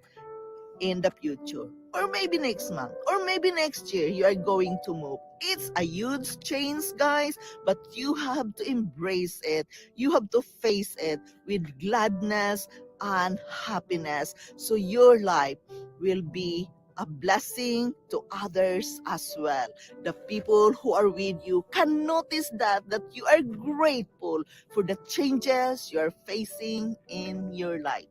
in the future. Or maybe next month, or maybe next year, you are going to move. It's a huge change, guys, but you have to embrace it. You have to face it with gladness and happiness. So your life will be a blessing to others as well. The people who are with you can notice that you are grateful for the changes you are facing in your life.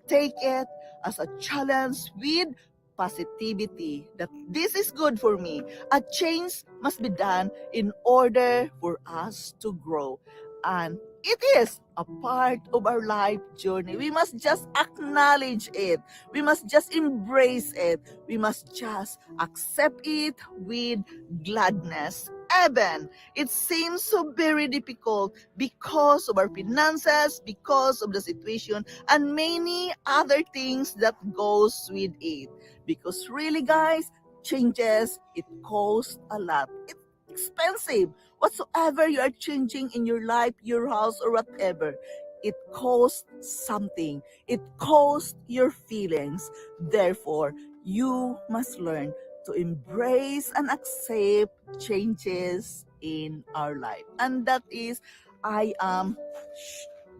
Take it as a challenge with positivity that this is good for me. A change must be done in order for us to grow. And it is a part of our life journey. We must just acknowledge it. We must just embrace it. We must just accept it with gladness. Even it seems so very difficult because of our finances, because of the situation, and many other things that goes with it. Because really, guys, changes, it costs a lot. It's expensive. Whatsoever you are changing in your life, your house, or whatever, it costs something. It costs your feelings. Therefore, you must learn to embrace and accept changes in our life. And that is, I am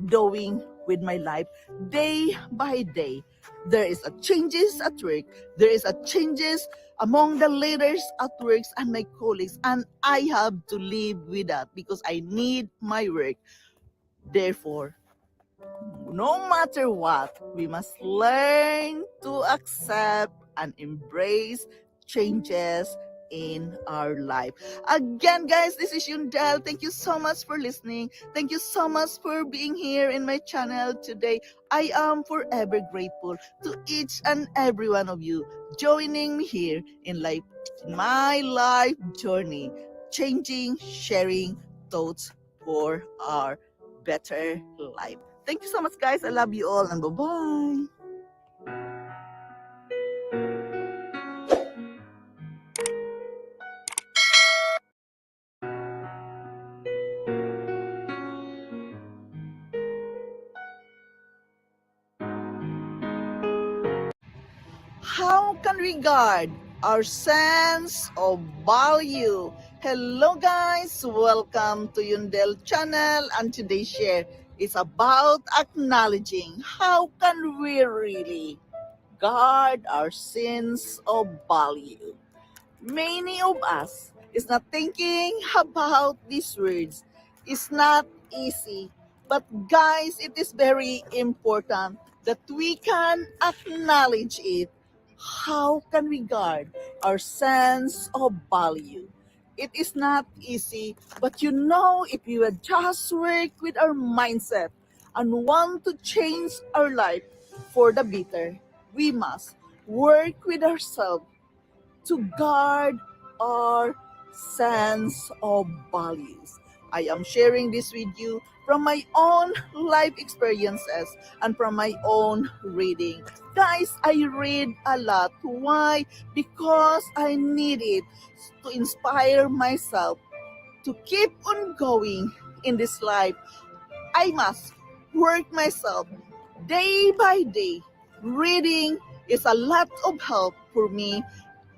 doing with my life day by day. There is a changes at work. There is a changes among the leaders at work and my colleagues, and I have to live with that because I need my work. Therefore, no matter what, we must learn to accept and embrace changes in our life. Again, guys, this is Yundel. Thank you so much for listening. Thank you so much for being here in my channel today. I am forever grateful to each and every one of you joining me here in my life journey, changing, sharing thoughts for our better life. Thank you so much, guys. I love you all, and bye-bye. How can we guard our sense of value? Hello, guys. Welcome to Yundel channel, and today's share is about acknowledging how can we really guard our sense of value. Many of us is not thinking about these words. It's not easy. But guys, it is very important that we can acknowledge it. How can we guard our sense of value? It is not easy, but if you would just work with our mindset and want to change our life for the better, we must work with ourselves to guard our sense of values. I am sharing this with you from my own life experiences and from my own reading. Guys, I read a lot. Why? Because I need it to inspire myself to keep on going in this life. I must work myself day by day. Reading is a lot of help for me.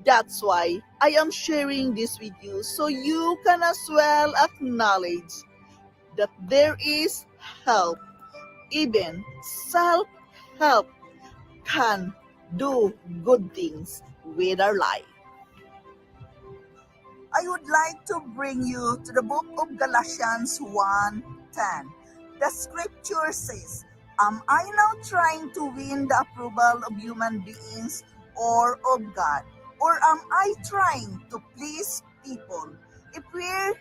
That's why I am sharing this with you so you can as well acknowledge that there is help. Even self-help can do good things with our life. I would like to bring you to the book of Galatians 1:10. The scripture says, Am I now trying to win the approval of human beings or of God? Or am I trying to please people? If we're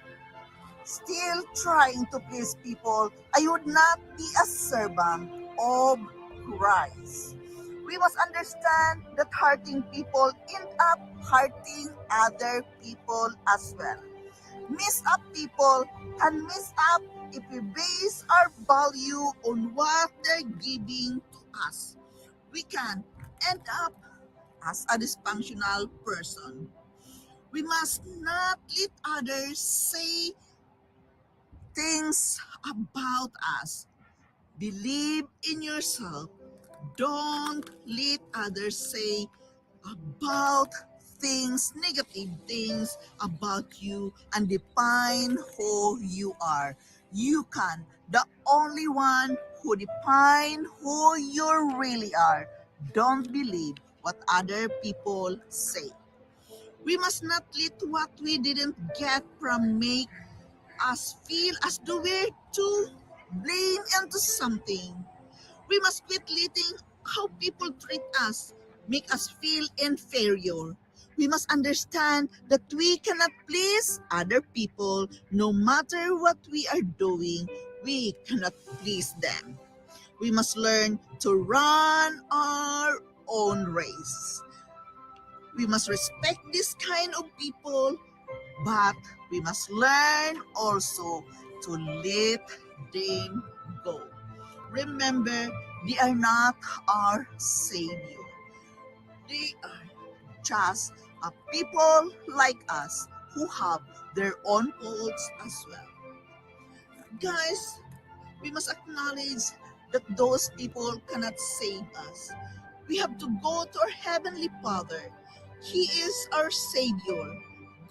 still trying to please people, I would not be a servant of Christ. We must understand that hurting people end up hurting other people as well. Messed up people can mess up if we base our value on what they're giving to us. We can end up as a dysfunctional person. We must not let others say things about us. Believe in yourself. Don't let others say about negative things about you, and define who you are. You can, the only one who define who you really are. Don't believe what other people say. We must not let what we didn't get from make us feel as though we're to blame into something. We must quit letting how people treat us make us feel inferior. We must understand that we cannot please other people no matter what we are doing. We cannot please them. We must learn to run our own race. We must respect this kind of people, but we must learn also to let them go. Remember, they are not our Savior. They are just a people like us who have their own faults as well. Guys, we must acknowledge that those people cannot save us. We have to go to our Heavenly Father. He is our Savior.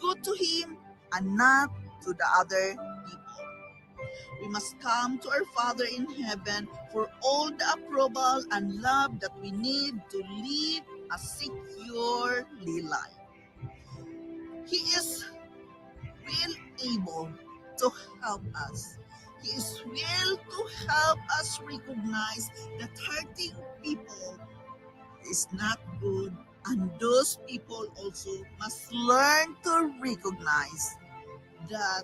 Go to Him and not to the other people. We must come to our Father in heaven for all the approval and love that we need to live a securely life. He is well able to help us. He is will to help us recognize that hurting people is not good, and those people also must learn to recognize that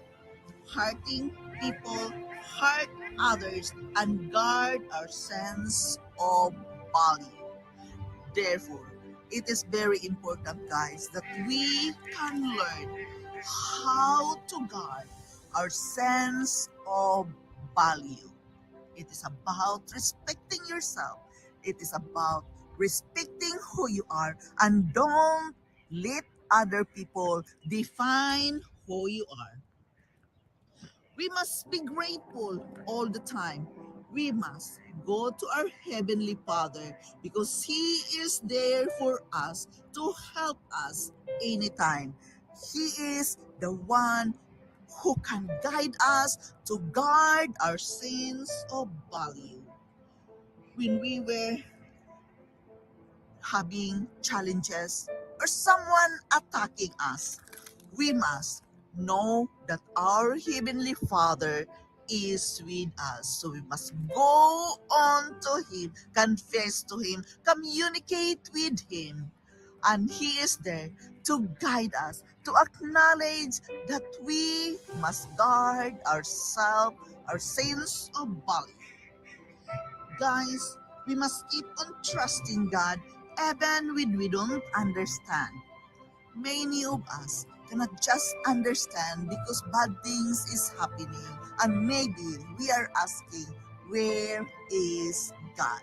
hurting people hurt others and guard our sense of value. Therefore, it is very important, guys, that we can learn how to guard our sense of value. It is about respecting yourself. It is about respecting who you are, and don't let other people define who you are. We must be grateful all the time. We must go to our Heavenly Father because He is there for us to help us anytime. He is the one who can guide us to guard our sense of value. When we were having challenges or someone attacking us, we must know that our Heavenly Father is with us. So we must go on to Him, confess to Him, communicate with Him. And He is there to guide us, to acknowledge that we must guard ourselves, our sense of value. Guys, we must keep on trusting God even when we don't understand. Many of us cannot just understand because bad things is happening, and maybe we are asking, where is God?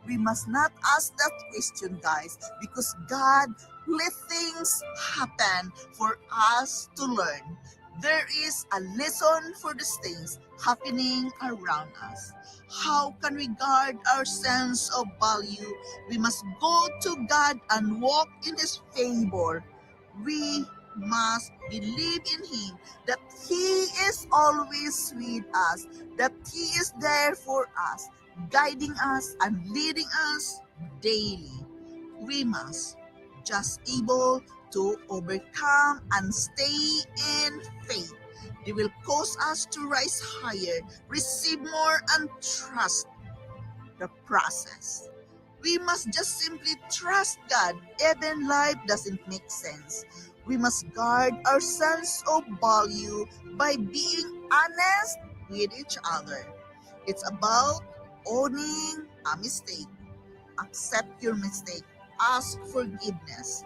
We must not ask that question, guys, because God let things happen for us to learn. There is a lesson for these things happening around us. How can we guard our sense of value? We must go to God and walk in His favor. We must believe in Him, that He is always with us, that He is there for us, guiding us and leading us daily. We must just able to overcome and stay in faith. They will cause us to rise higher, receive more, and trust the process. We must just simply trust God, even life doesn't make sense. We must guard our sense of value by being honest with each other. It's about owning a mistake. Accept your mistake. Ask forgiveness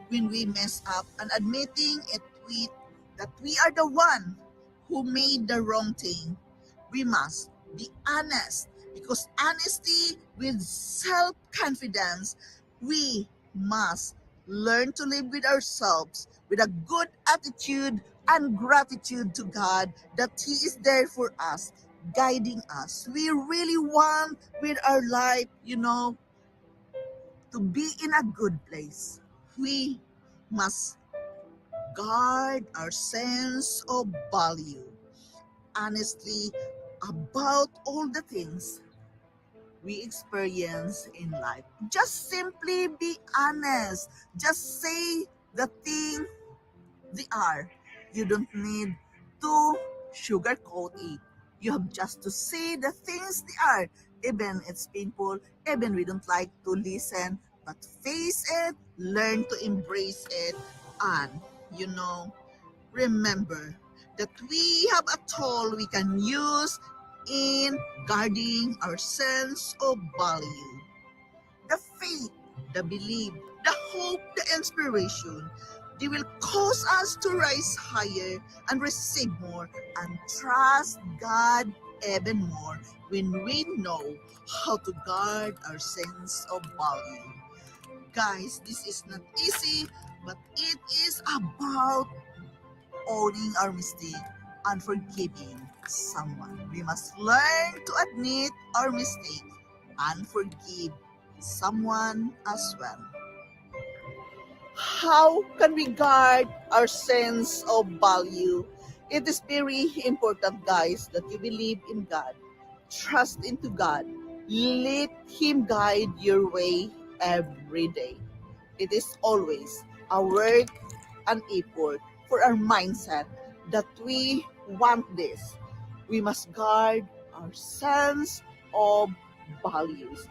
when we mess up and admitting it with that we are the one who made the wrong thing. We must be honest because honesty with self-confidence, we must learn to live with ourselves with a good attitude and gratitude to God that He is there for us, guiding us. We really want with our life, to be in a good place. We must guard our sense of value honestly about all the things we experience in life. Just simply be honest. Just say the thing they are. You don't need to sugarcoat it. You have just to say the things they are. Even it's painful, even we don't like to listen, but face it, learn to embrace it, and you know, remember that we have a tool we can use in guarding our sense of value. The faith, the belief, the hope, the inspiration. They will cause us to rise higher and receive more and trust God even more when we know how to guard our sense of value. Guys, this is not easy, but it is about owning our mistake and forgiving someone. We must learn to admit our mistake and forgive someone as well. How can we guard our sense of value? It is very important, guys, that you believe in God, trust into God, let Him guide your way every day. It is always a work and effort for our mindset that we want this. We must guard our sense of values.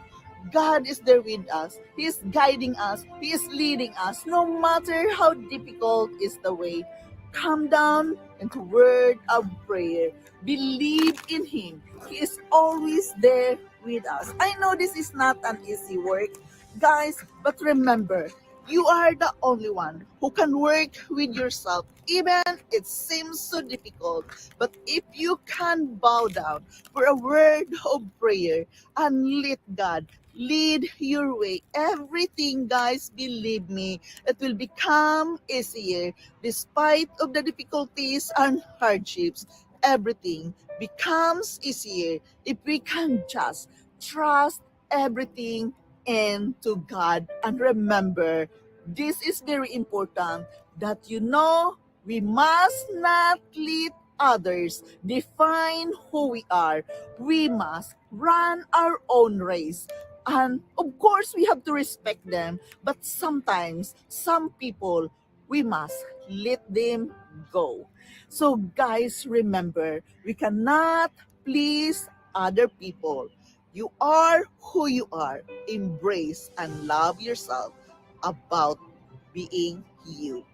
God is there with us. He is guiding us. He is leading us. No matter how difficult is the way, come down into word of prayer. Believe in Him. He is always there with us. I know this is not an easy work, guys, but remember, you are the only one who can work with yourself, even it seems so difficult. But if you can bow down for a word of prayer and let God lead your way, everything, guys, believe me, it will become easier. Despite of the difficulties and hardships, everything becomes easier if we can just trust everything into God. And remember, this is very important that we must not let others define who we are. We must run our own race. And of course, we have to respect them. But sometimes, some people, we must let them go. So, guys, remember, we cannot please other people. You are who you are. Embrace and love yourself about being you.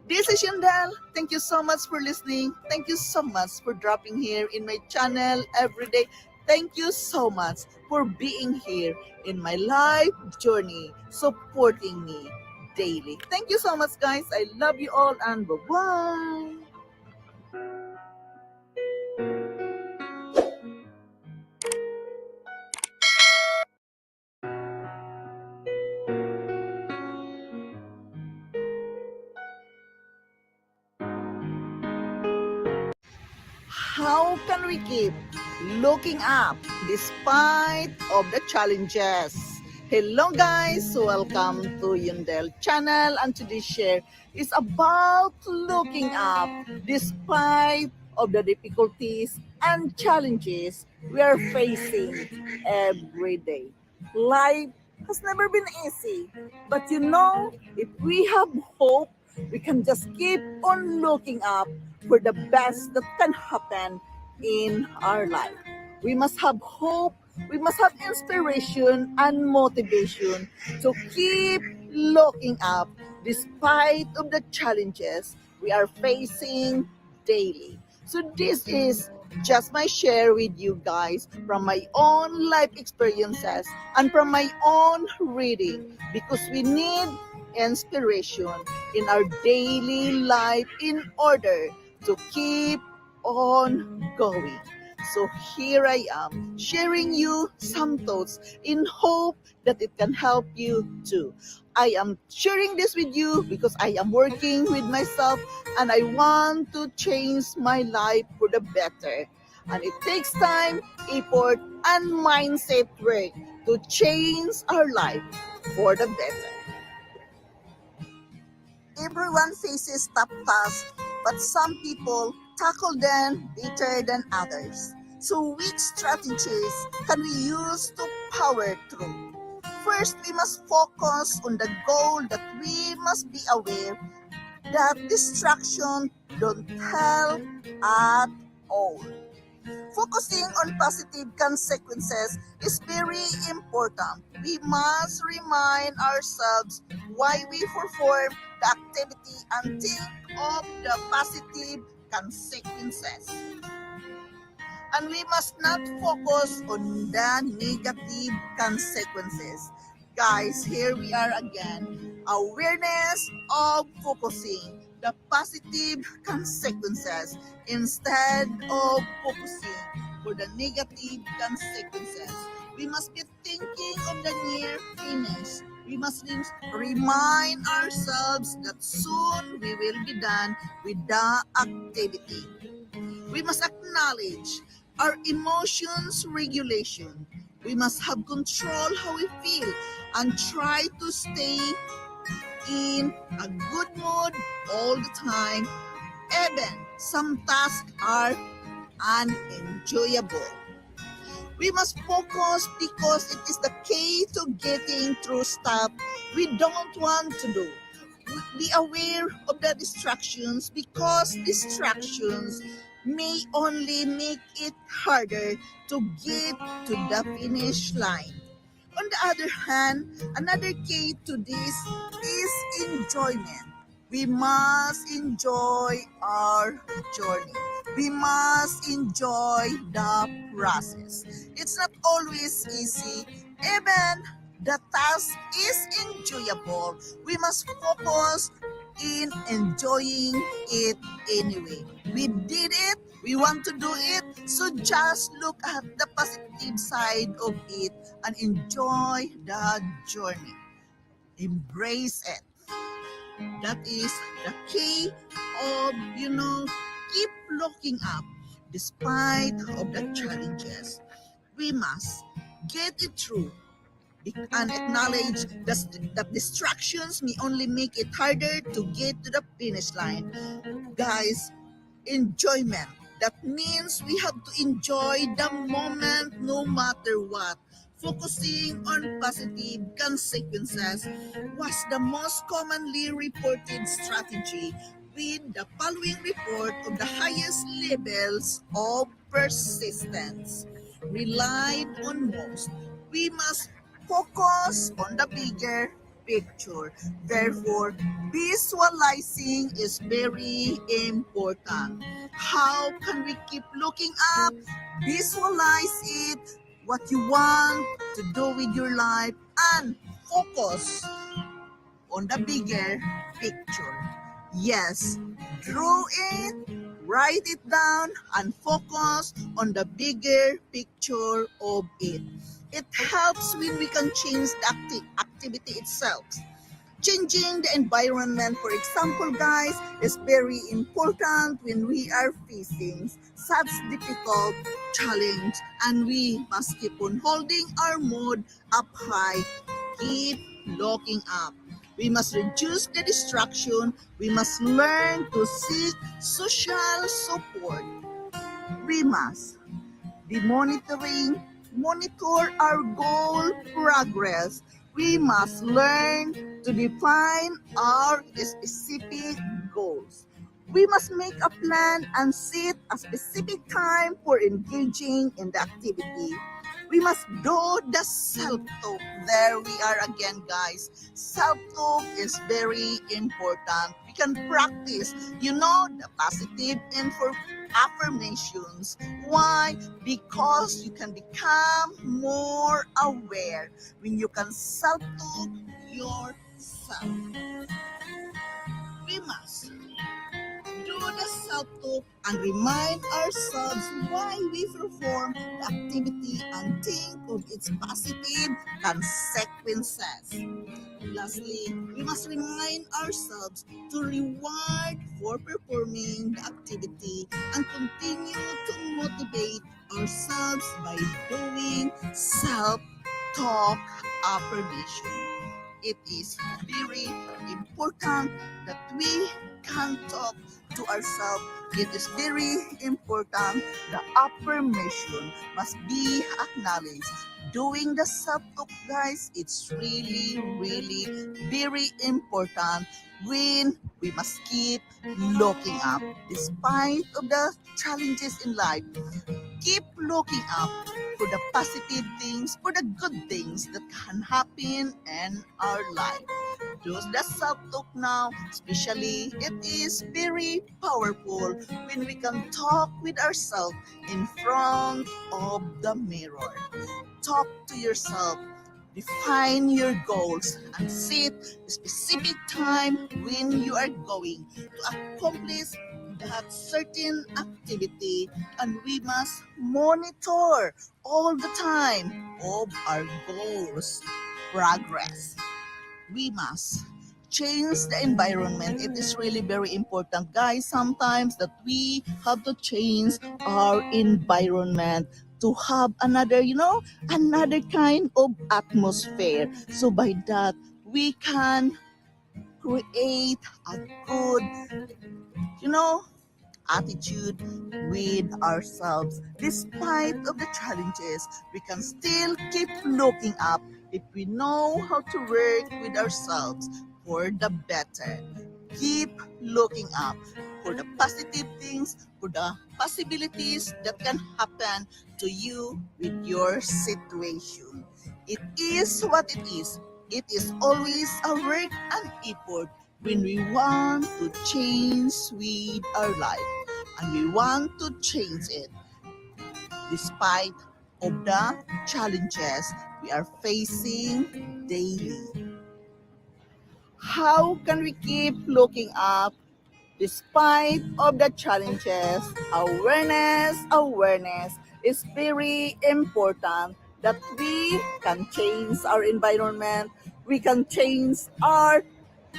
This is Yandel. Thank you so much for listening. Thank you so much for dropping here in my channel every day. Thank you so much for being here in my life journey, supporting me daily. Thank you so much, guys. I love you all and bye-bye. How can we keep looking up despite of the challenges? Hello guys, welcome to Yundel channel, and today's share is about looking up despite of the difficulties and challenges we are facing every day. Life has never been easy, but if we have hope, we can just keep on looking up for the best that can happen in our life. We must have hope We must have inspiration and motivation to keep looking up despite of the challenges we are facing daily. So this is just my share with you guys from my own life experiences and from my own reading, because we need inspiration in our daily life in order to keep on going. So here I am sharing you some thoughts in hope that it can help you too. I am sharing this with you because I am working with myself and I want to change my life for the better. And it takes time, effort, and mindset work to change our life for the better. Everyone faces tough tasks, but some people tackle them better than others. So, which strategies can we use to power through? First, we must focus on the goal that we must be aware that distraction don't help at all. Focusing on positive consequences is very important. We must remind ourselves why we perform the activity and think of the positive consequences. And we must not focus on the negative consequences. Guys, here we are again. Awareness of focusing the positive consequences instead of focusing for the negative consequences. We must be thinking of the near finish. We must remind ourselves that soon we will be done with the activity. We must acknowledge our emotions regulation. We must have control how we feel and try to stay in a good mood all the time. Even some tasks are unenjoyable. We must focus because it is the key to getting through stuff we don't want to do. Be aware of the distractions because distractions may only make it harder to get to the finish line. On the other hand, another key to this is enjoyment. We must enjoy our journey. We must enjoy the process. It's not always easy. Even the task is enjoyable. We must focus in enjoying it anyway. We did it. We want to do it. So just look at the positive side of it and enjoy the journey. Embrace it. That is the key of, keep looking up despite of the challenges. We must get it through and acknowledge that distractions may only make it harder to get to the finish line. Guys, enjoyment. That means we have to enjoy the moment no matter what. Focusing on positive consequences was the most commonly reported strategy, with the following report of the highest levels of persistence relied on most. We must focus on the bigger picture. Therefore, visualizing is very important. How can we keep looking up? Visualize it, what you want to do with your life, and focus on the bigger picture. Yes, draw it, write it down, and focus on the bigger picture of it. It helps when we can change the activity itself. Changing the environment, for example, guys, is very important when we are facing such difficult challenge, and we must keep on holding our mood up high, keep looking up. We must reduce the distraction. We must learn to seek social support. We must be monitor our goal progress. We must learn to define our specific goals. We must make a plan and set a specific time for engaging in the activity. We must do the self-talk. There we are again, guys. Self-talk is very important. We can practice, the positive affirmations. Why? Because you can become more aware when you can self-talk yourself. We must do the self-talk and remind ourselves why we perform the activity and think of its positive consequences. Lastly, we must remind ourselves to reward for performing the activity and continue to motivate ourselves by doing self-talk affirmation. It is very important that we can talk to ourselves. It is very important. The affirmation must be acknowledged. Doing the self-talk, guys, it's really, really very important when we must keep looking up. Despite of the challenges in life, keep looking up for the positive things, for the good things that can happen in our life. Use the self-talk now, especially it is very powerful when we can talk with ourselves in front of the mirror. Talk to yourself, define your goals, and set a specific time when you are going to accomplish that certain activity, and we must monitor all the time of our goals progress. We must change the environment. It is really very important, guys, sometimes that we have to change our environment to have another, another kind of atmosphere. So by that, we can create a good, you know, attitude with ourselves. Despite of the challenges, we can still keep looking up if we know how to work with ourselves for the better. Keep looking up for the positive things, for the possibilities that can happen to you with your situation. It is what it is. It is always a work and effort when we want to change with our life, and we want to change it despite of the challenges we are facing daily. How can we keep looking up despite of the challenges? Awareness is very important, that we can change our environment, we can change our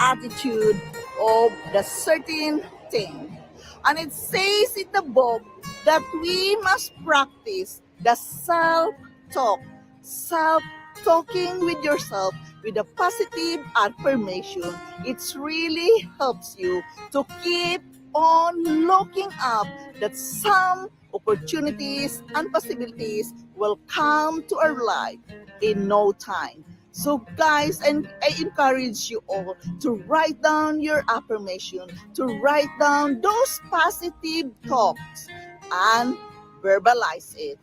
attitude of the certain thing. And it says in the book that we must practice the self-talk, self-talking with yourself with a positive affirmation. It really helps you to keep on looking up that some opportunities and possibilities will come to our life in no time. So guys, and I encourage you all to write down your affirmation, to write down those positive thoughts and verbalize it.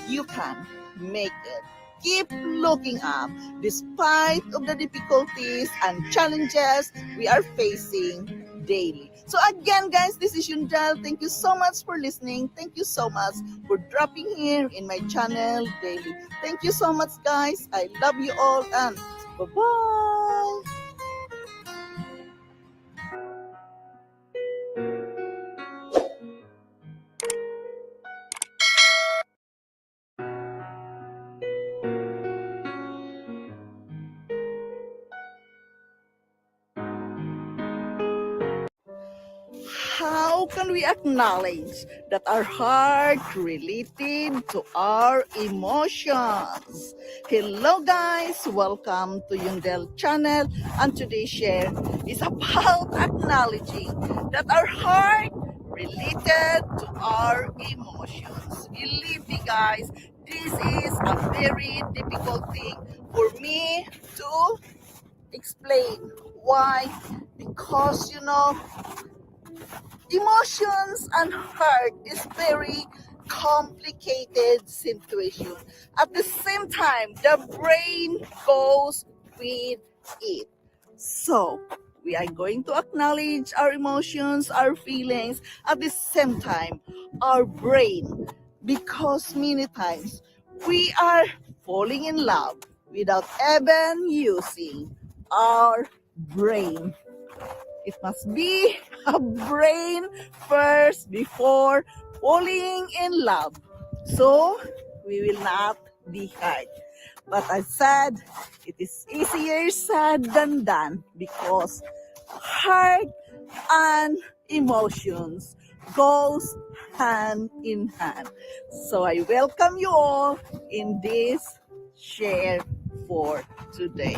You can make it. Keep looking up despite of the difficulties and challenges we are facing daily. So again, guys, this is Yundel. Thank you so much for listening. Thank you so much for dropping here in my channel daily. Thank you so much, guys. I love you all, and bye-bye. How can we acknowledge that our heart related to our emotions? Hello guys, welcome to Yundel channel, and today's share is about acknowledging that our heart related to our emotions. Believe me guys, this is a very difficult thing for me to explain. Why? Because emotions and heart is very complicated situation. At the same time, the brain goes with it. So, we are going to acknowledge our emotions, our feelings, at the same time, our brain. Because many times, we are falling in love without even using our brain. It must be a brain first before falling in love. So, we will not be hurt. But I said, it is easier said than done because heart and emotions goes hand in hand. So I welcome you all in this share for today.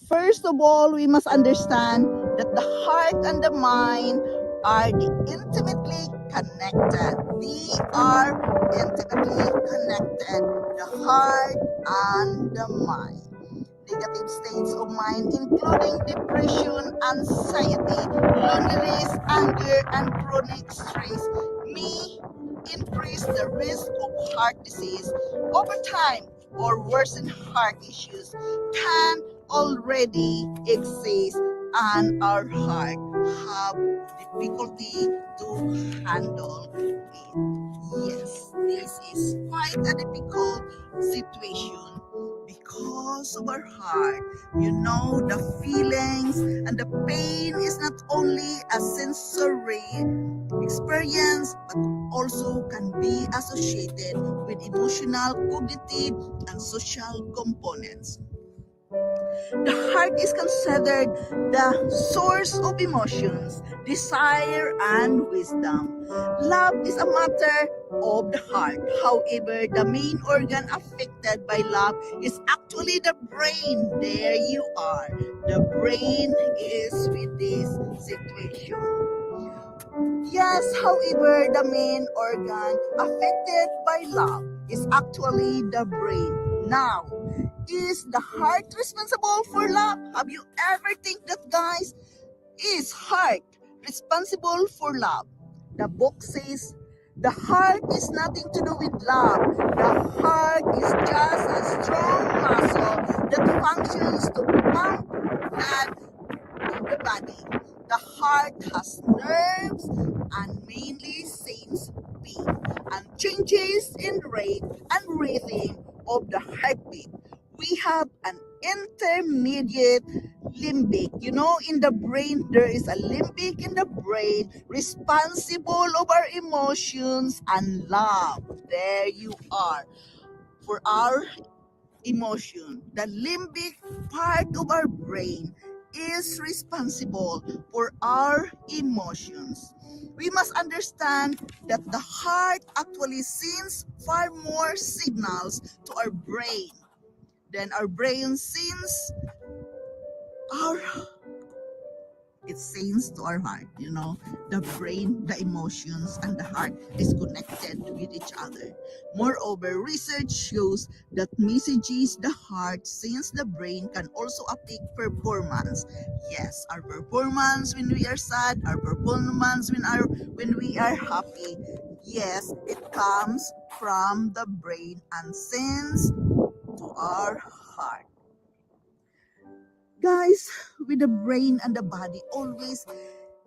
First of all, we must understand that the heart and the mind are intimately connected. We are intimately connected, the heart and the mind. Negative states of mind, including depression, anxiety, loneliness, anger, and chronic stress, may increase the risk of heart disease over time, or worsen heart issues can already exist and our heart have difficulty to handle it. Yes, this is quite a difficult situation because of our heart. You know, the feelings and the pain is not only a sensory experience but also can be associated with emotional, cognitive, and social components. The heart is considered the source of emotions, desire, and wisdom. Love is a matter of the heart. However, the main organ affected by love is actually the brain. There you are. The brain is with this situation. Yes, however, the main organ affected by love is actually the brain. Now, is the heart responsible for love? Have you ever think that, guys? Is heart responsible for love? The book says the heart is nothing to do with love. The heart is just a strong muscle that functions to pump blood in the body. The heart has nerves and mainly sends beat and changes in rate and rhythm of the heartbeat. We have an intermediate limbic. You know, in the brain, there is a limbic in the brain responsible of our emotions and love. There you are. For our emotion, the limbic part of our brain is responsible for our emotions. We must understand that the heart actually sends far more signals to our brain than our brain sends our it sends to our heart. You know, the brain, the emotions, and the heart is connected with each other. Moreover, research shows that messages the heart sends the brain can also affect performance. Yes, our performance when we are sad, our performance when we are happy. Yes, it comes from the brain and sends to our heart. Guys, with the brain and the body always,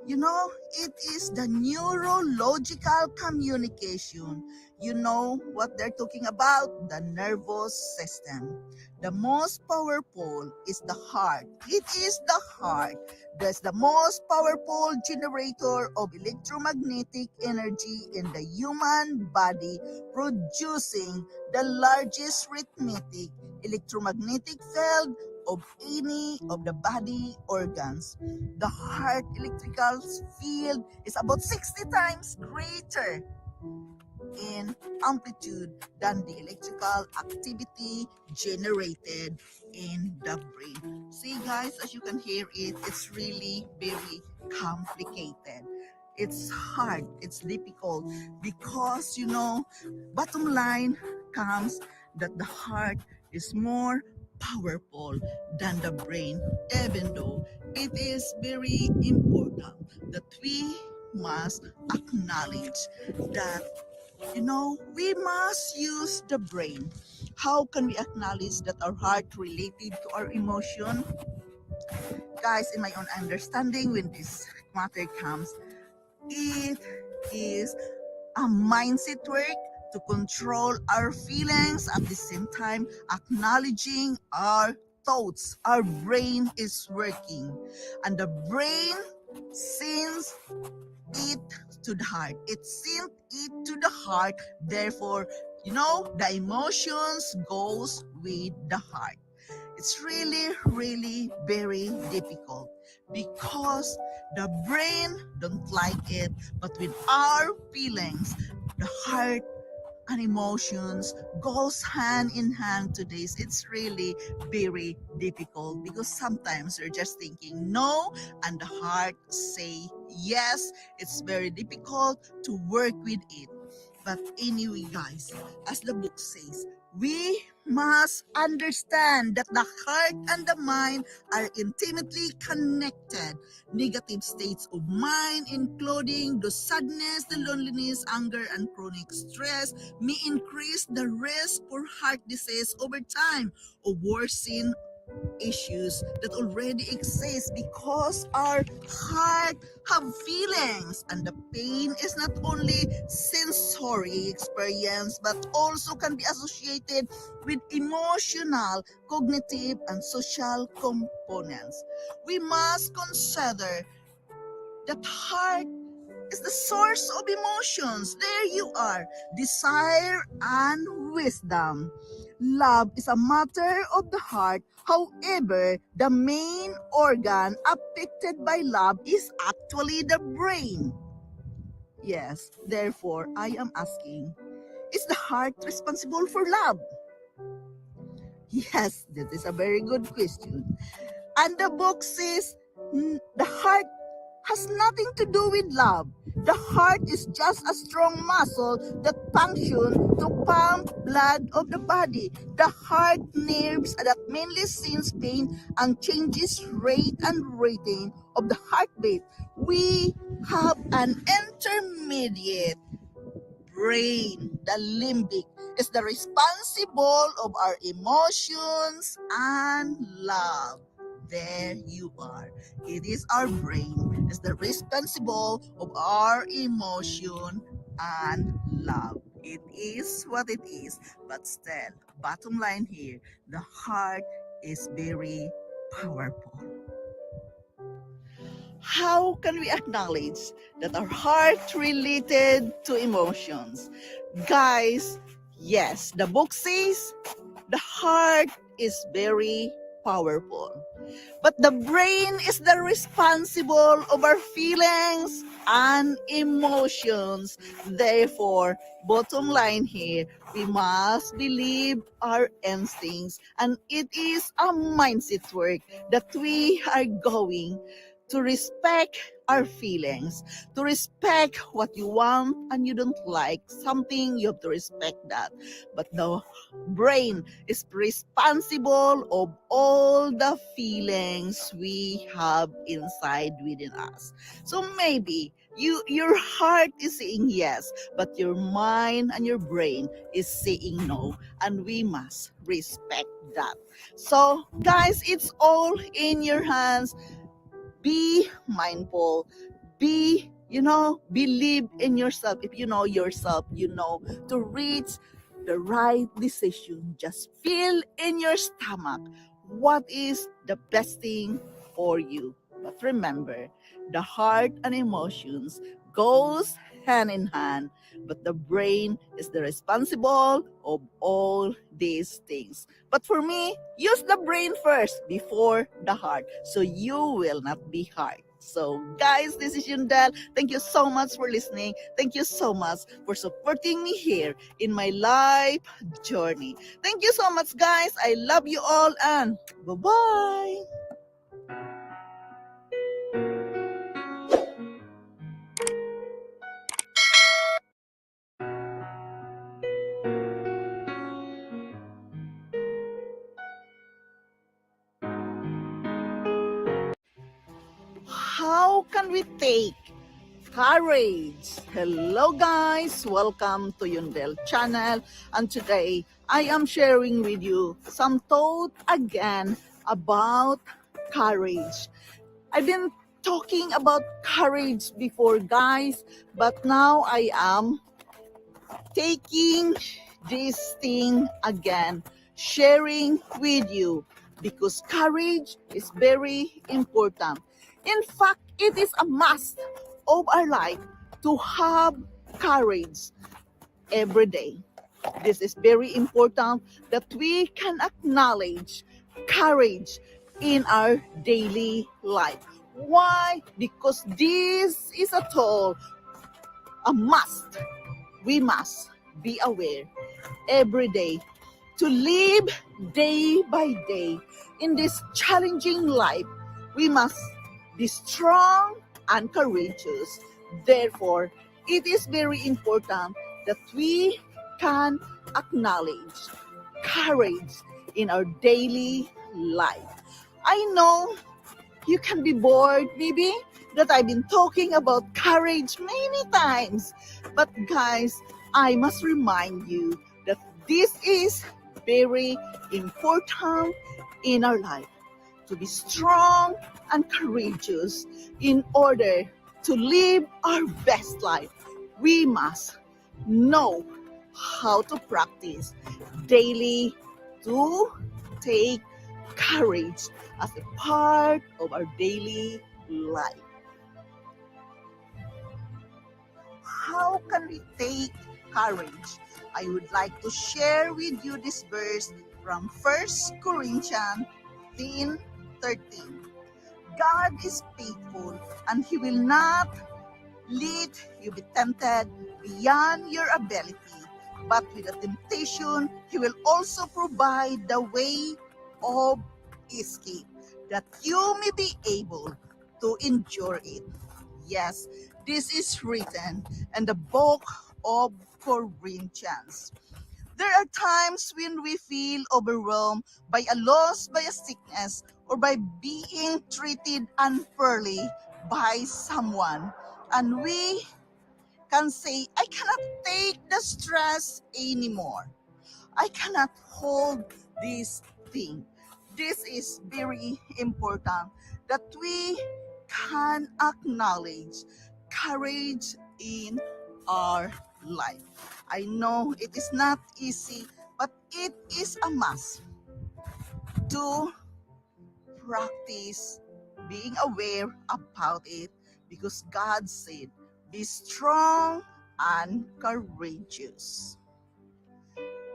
you know, it is the neurological communication. You know what they're talking about? The nervous system. The most powerful is the heart. It is the heart that's the most powerful generator of electromagnetic energy in the human body, producing the largest rhythmic electromagnetic field of any of the body organs. The heart electrical field is about 60 times greater in amplitude than the electrical activity generated in the brain. See, guys, as you can hear it, it's really very complicated. It's hard, it's difficult because, you know, bottom line comes that the heart is more powerful than the brain, even though it is very important that we must acknowledge that, we must use the brain. How can we acknowledge that our heart related to our emotion? Guys, in my own understanding, when this matter comes, it is a mindset work to control our feelings at the same time acknowledging our thoughts. Our brain is working, and the brain sends it to the heart. It sent it to the heart. Therefore, the emotions goes with the heart. It's really, really very difficult because the brain don't like it, but with our feelings, the heart and emotions goes hand in hand to this. It's really very difficult because sometimes you're just thinking no and the heart say yes. It's very difficult to work with it. But anyway, guys, as the book says, we must understand that the heart and the mind are intimately connected. Negative states of mind, including the sadness, the loneliness, anger, and chronic stress, may increase the risk for heart disease over time or worsen issues that already exist because our heart have feelings, and the pain is not only sensory experience but also can be associated with emotional, cognitive, and social components. We must consider that heart is the source of emotions. There you are. Desire and wisdom. Love is a matter of the heart. However, the main organ affected by love is actually the brain. Yes, therefore, I am asking, is the heart responsible for love? Yes, that is a very good question. And the book says the heart has nothing to do with love. The heart is just a strong muscle that functions to pump blood of the body. The heart nerves that mainly sense pain and changes rate and rating of the heartbeat. We have an intermediate brain, the limbic, is the responsible of our emotions and love. There you are. It is our brain is the responsible of our emotion and love. It is what it is, but still, bottom line here, the heart is very powerful. How can we acknowledge that our heart related to emotions? Guys, yes, the book says the heart is very powerful. But the brain is the responsible of our feelings and emotions. Therefore, bottom line here, we must believe our instincts, and it is a mindset work that we are going to respect our feelings, to respect what you want and you don't like something, you have to respect that. But the brain is responsible of all the feelings we have inside within us. So maybe your heart is saying yes, but your mind and your brain is saying no, and we must respect that. So guys, it's all in your hands. Be mindful, believe in yourself. If you know yourself, to reach the right decision. Just feel in your stomach what is the best thing for you. But remember, the heart and emotions goes hand in hand, but the brain is the responsible of all these things. But for me, use the brain first before the heart so you will not be hurt. So guys, this is Yundel. Thank you so much for listening. Thank you so much for supporting me here in my life journey. Thank you so much, guys. I love you all, and bye-bye. How can we take courage. Hello guys, welcome to Yundel channel, and today I am sharing with you some thought again about courage. I've been talking about courage before guys, but now I am taking this thing again, sharing with you, because courage is very important. In fact, it is a must of our life to have courage every day. This is very important that we can acknowledge courage in our daily life. Why? Because this is a tool, a must. We must be aware every day to live day by day in this challenging life. We must be strong and courageous. Therefore, it is very important that we can acknowledge courage in our daily life. I know you can be bored, maybe, that I've been talking about courage many times. But guys, I must remind you that this is very important in our life, to be strong and courageous in order to live our best life. We must know how to practice daily to take courage as a part of our daily life. How can we take courage? I would like to share with you this verse from 1 Corinthians 10:13. God is faithful, and He will not let you be tempted beyond your ability, but with the temptation, He will also provide the way of escape, that you may be able to endure it. Yes, this is written in the book of Corinthians. There are times when we feel overwhelmed by a loss, by a sickness, or by being treated unfairly by someone. And we can say, I cannot take the stress anymore. I cannot hold this thing. This is very important that we can acknowledge courage in our life. I know it is not easy, but it is a must to practice being aware about it, because God said, be strong and courageous.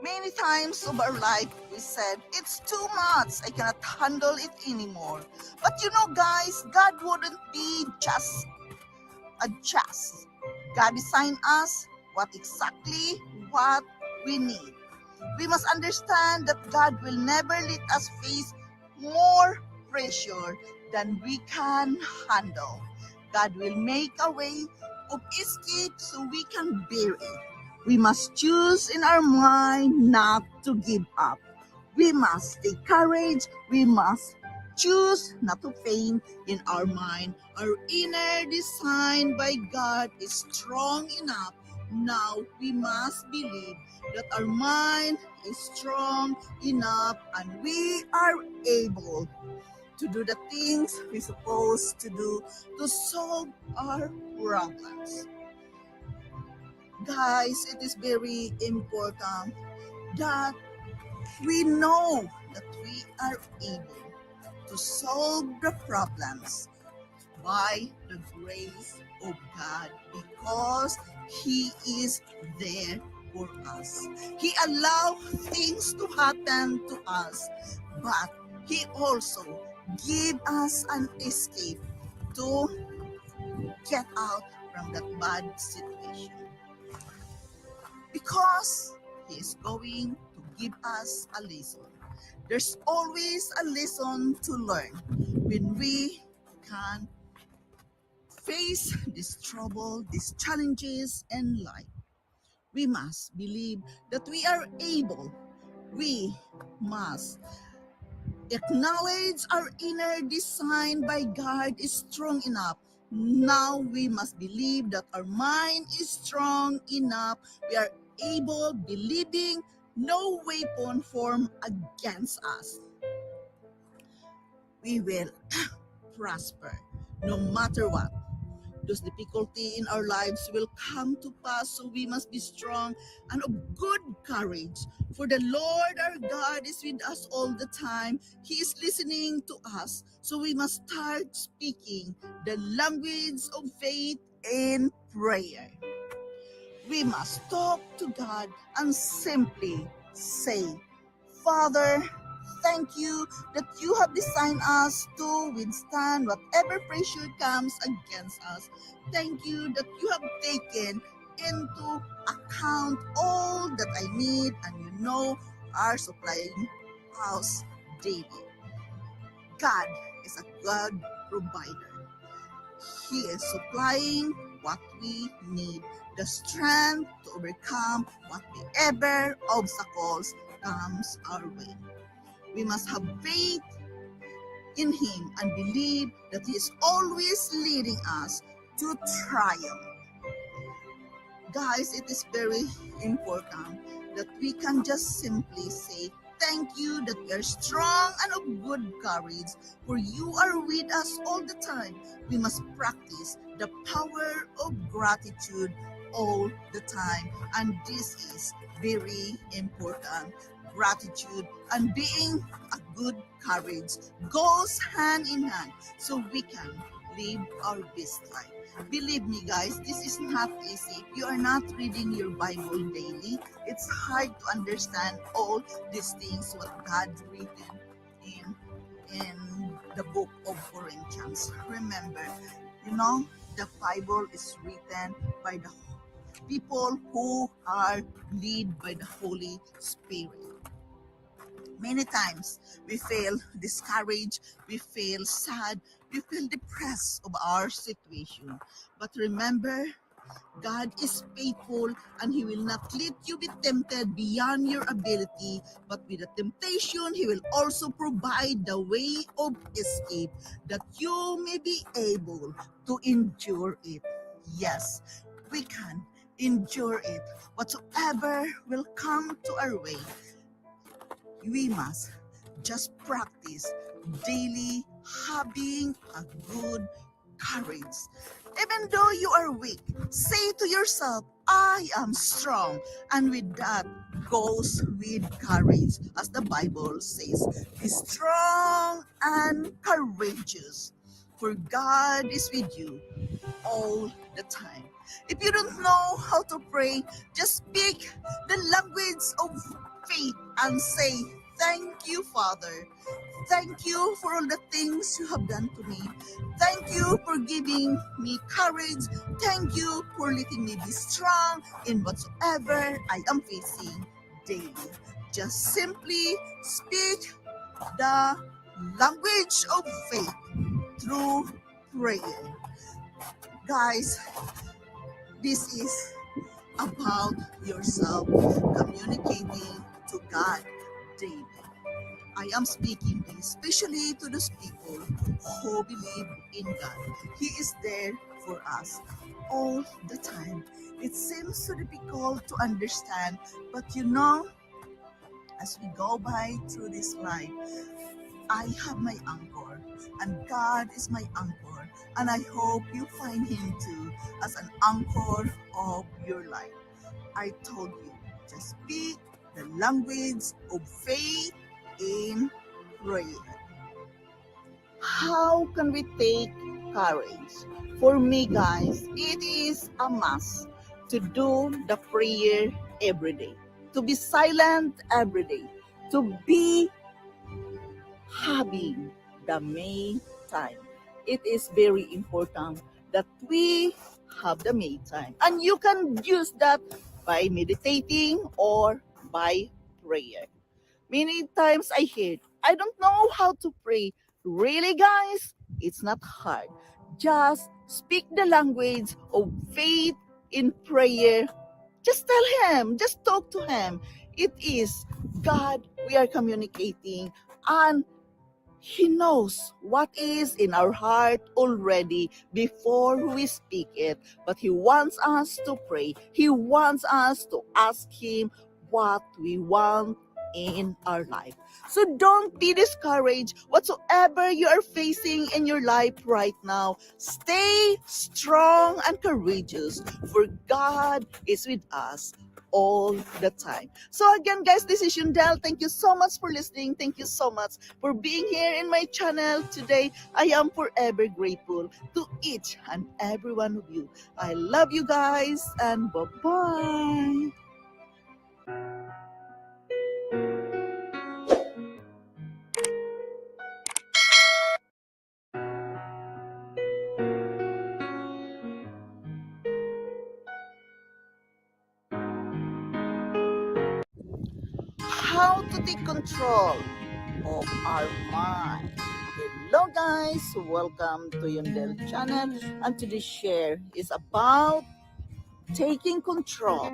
Many times of our life, we said, it's too much, I cannot handle it anymore. But you know, guys, God wouldn't be just adjust. God designed us exactly what we need. We must understand that God will never let us face more pressure than we can handle. God will make a way of escape so we can bear it. We must choose in our mind not to give up. We must take courage. We must choose not to faint in our mind. Our inner design by God is strong enough. Now we must believe that our mind is strong enough and we are able to do the things we're supposed to do to solve our problems. Guys, it is very important that we know that we are able to solve the problems by the grace of God, because He is there for us. He allows things to happen to us, but He also gives us an escape to get out from that bad situation, because He is going to give us a lesson. There's always a lesson to learn when we can face this trouble, these challenges in life. We must believe that we are able. We must acknowledge our inner design by God is strong enough. Now we must believe that our mind is strong enough. We are able, believing no weapon formed against us. We will prosper no matter what. Those difficulty in our lives will come to pass, so we must be strong and of good courage. For the Lord our God is with us all the time. He is listening to us, so we must start speaking the language of faith and prayer. We must talk to God and simply say, Father, thank you that you have designed us to withstand whatever pressure comes against us. Thank you that you have taken into account all that I need, and you know are supplying us daily. God is a good provider. He is supplying what we need, the strength to overcome whatever obstacles comes our way. We must have faith in Him and believe that He is always leading us to triumph. Guys, it is very important that we can just simply say, thank you that we are strong and of good courage, for you are with us all the time. We must practice the power of gratitude all the time. And this is very important. Gratitude and being a good courage goes hand in hand, so we can live our best life. Believe me, guys, this is not easy. If you are not reading your Bible daily, it's hard to understand all these things what God written in the book of Corinthians. Remember, the Bible is written by the people who are led by the Holy Spirit. Many times we feel discouraged, we feel sad, we feel depressed of our situation. But remember, God is faithful and He will not let you be tempted beyond your ability, but with the temptation, He will also provide the way of escape that you may be able to endure it. Yes, we can endure it. Whatsoever will come to our way, we must just practice daily having a good courage. Even though you are weak, say to yourself, I am strong. And with that goes with courage. As the Bible says, be strong and courageous, for God is with you all the time. If you don't know how to pray, just speak the language of faith and say, thank you, Father. Thank you for all the things you have done to me. Thank you for giving me courage. Thank you for letting me be strong in whatsoever I am facing daily. Just simply speak the language of faith through prayer. Guys, this is about yourself communicating to God daily. I am speaking especially to those people who believe in God. He is there for us all the time. It seems so difficult to understand, but as we go by through this life, I have my anchor, and God is my anchor, and I hope you find Him too as an anchor of your life. I told you, just speak the language of faith in prayer. How can we take courage? For me, guys, it is a must to do the prayer every day, to be silent every day, to be having the me time. It is very important that we have the me time. And you can use that by meditating or by prayer. Many times I hear, I don't know how to pray. Really, guys? It's not hard. Just speak the language of faith in prayer. Just tell Him, just talk to Him. It is God we are communicating, and He knows what is in our heart already before we speak it. But He wants us to pray. He wants us to ask Him what we want in our life. So don't be discouraged whatsoever you are facing in your life right now. Stay strong and courageous, for God is with us all the time. So again, guys, this is Yundel. Thank you so much for listening. Thank you so much for being here in my channel today. I am forever grateful to each and every one of you. I love you guys, and bye-bye. How to take control of our mind. Hello guys, welcome to Yundel channel, and today's share is about taking control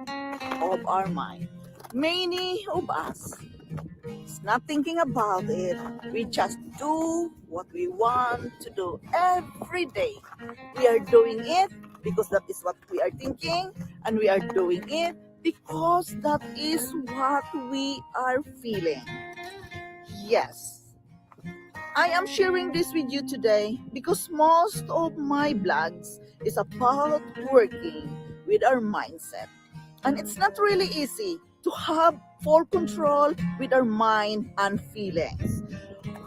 of our mind. Many of us is not thinking about it. We just do what we want to do every day. We are doing it because that is what we are thinking, and we are doing it because that is what we are feeling. Yes, I am sharing this with you today because most of my blogs is about working with our mindset. And it's not really easy to have full control with our mind and feelings.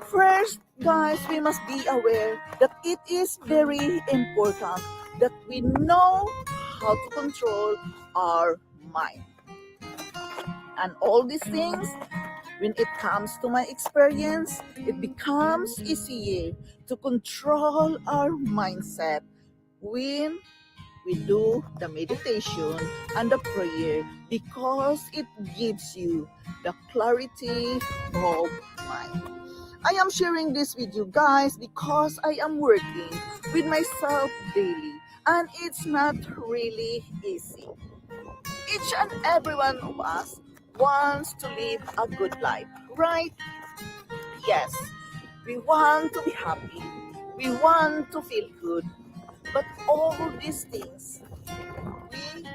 First, guys, we must be aware that it is very important that we know how to control our mind. And all these things, when it comes to my experience, it becomes easier to control our mindset when we do the meditation and the prayer, because it gives you the clarity of mind. I am sharing this with you guys because I am working with myself daily, and it's not really easy. Each and every one of us wants to live a good life, right? Yes, we want to be happy. We want to feel good. But all these things, we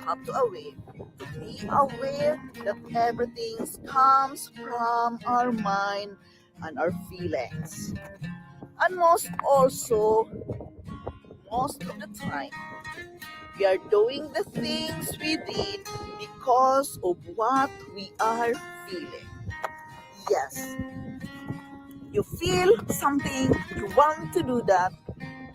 have to be aware that everything comes from our mind and our feelings. And most of the time, we are doing the things we did because of what we are feeling. Yes, you feel something, you want to do that,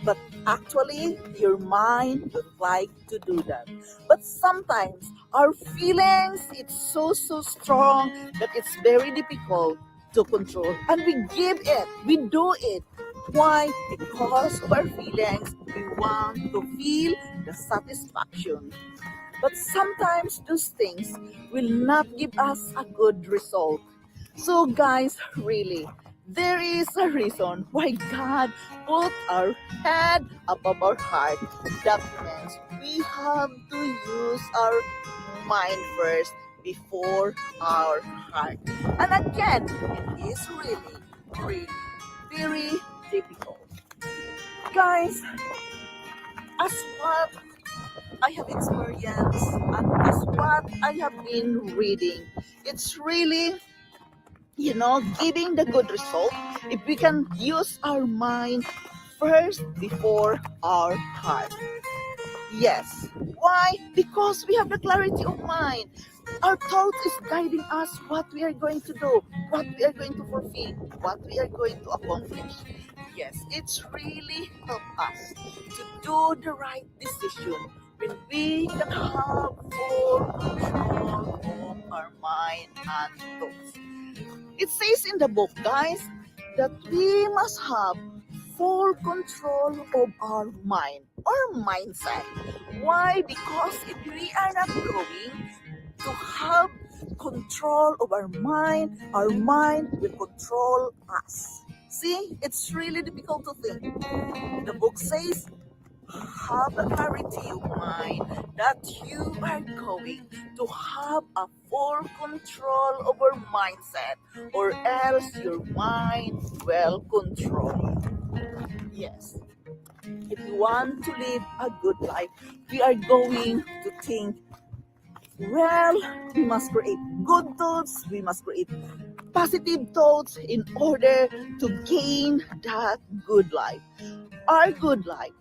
but actually your mind would like to do that. But sometimes our feelings, it's so strong that it's very difficult to control, and we do it. Why? Because of our feelings, we want to feel the satisfaction. But sometimes those things will not give us a good result. So guys, really, there is a reason why God put our head above our heart. That means we have to use our mind first before our heart. And again, it is really very difficult. Guys, as what I have experienced and as what I have been reading, it's really, giving the good result if we can use our mind first before our heart. Yes. Why? Because we have the clarity of mind. Our thoughts is guiding us what we are going to do, what we are going to fulfill, what we are going to accomplish. Yes, it's really help us to do the right decision when we can have full control of our mind and thoughts. It says in the book, guys, that we must have full control of our mind or mindset. Why? Because if we are not going to have control of our mind will control us. See, it's really difficult to think. The book says, have a clarity of mind. that you are going to have a full control over mindset, or else your mind will control you. Yes, if we want to live a good life, we are going to think, well, we must create good thoughts, we must create positive thoughts in order to gain that good life. Our good life,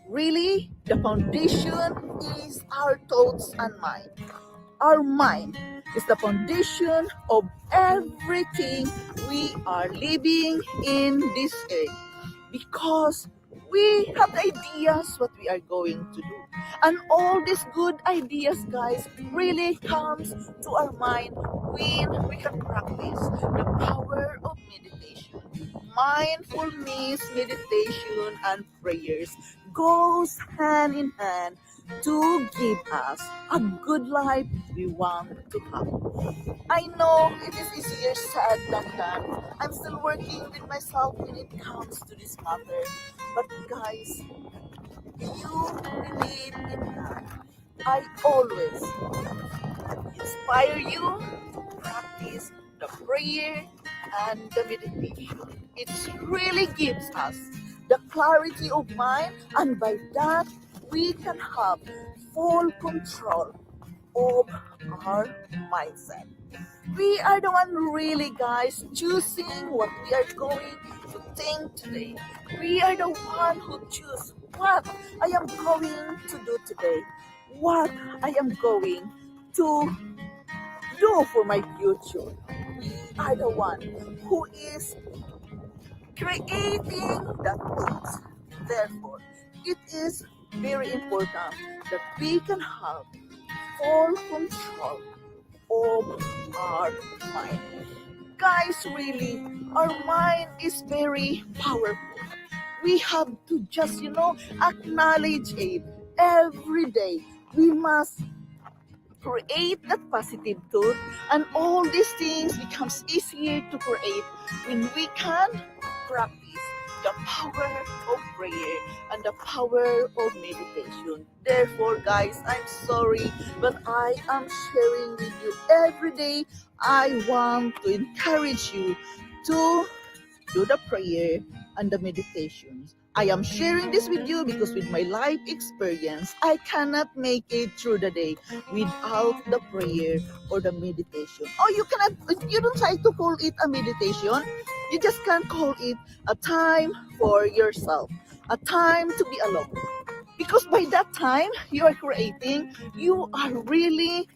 really, the foundation is our thoughts and mind. Our mind is the foundation of everything we are living in this earth, because we have the ideas what we are going to do. And all these good ideas, guys, really comes to our mind when we can practice the power of meditation. Mindfulness, meditation, and prayers goes hand in hand to give us a good life we want to have. I know it is easier said than done. I'm still working with myself when it comes to this matter. But guys, you believe in God. I always inspire you to practice the prayer and the meditation. It really gives us the clarity of mind, and by that we can have full control of our mindset. We are the one really, guys, choosing what we are going to think today. We are the one who choose what I am going to do today, what I am going to do for my future. We are the one who is creating the things. Therefore, it is very important that we can have full control of our mind. Guys, really, our mind is very powerful. We have to just, acknowledge it every day. We must create that positive thought, and all these things becomes easier to create when we can practice the power of prayer and the power of meditation. Therefore, guys, I'm sorry, but I am sharing with you every day. I want to encourage you to do the prayer and the meditations. I am sharing this with you because with my life experience, I cannot make it through the day without the prayer or the meditation. Or you don't try to call it a meditation. You just can't call it a time for yourself, a time to be alone. Because by that time you are creating, you are really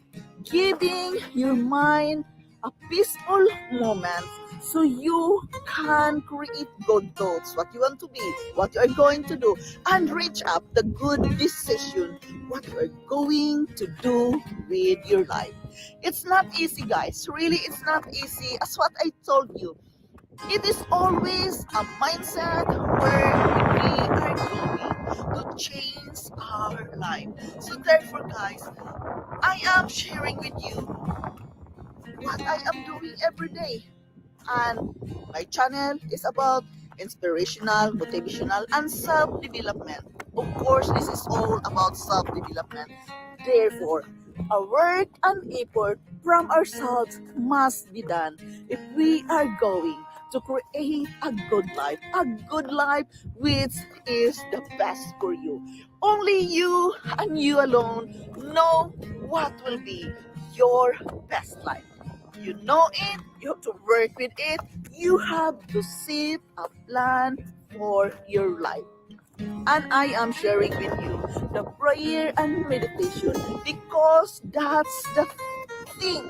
giving your mind a peaceful moment, so you can create good thoughts, what you want to be, what you are going to do, and reach up the good decision, what you are going to do with your life. It's not easy, guys. Really, it's not easy. As what I told you, it is always a mindset where we are going to change our life. So therefore, guys, I am sharing with you what I am doing every day. And my channel is about inspirational, motivational, and self-development. Of course, this is all about self-development. Therefore, our work and effort from ourselves must be done if we are going to create a good life which is the best for you. Only you and you alone know what will be your best life. You know it, you have to work with it, you have to set a plan for your life. And I am sharing with you the prayer and meditation because that's the thing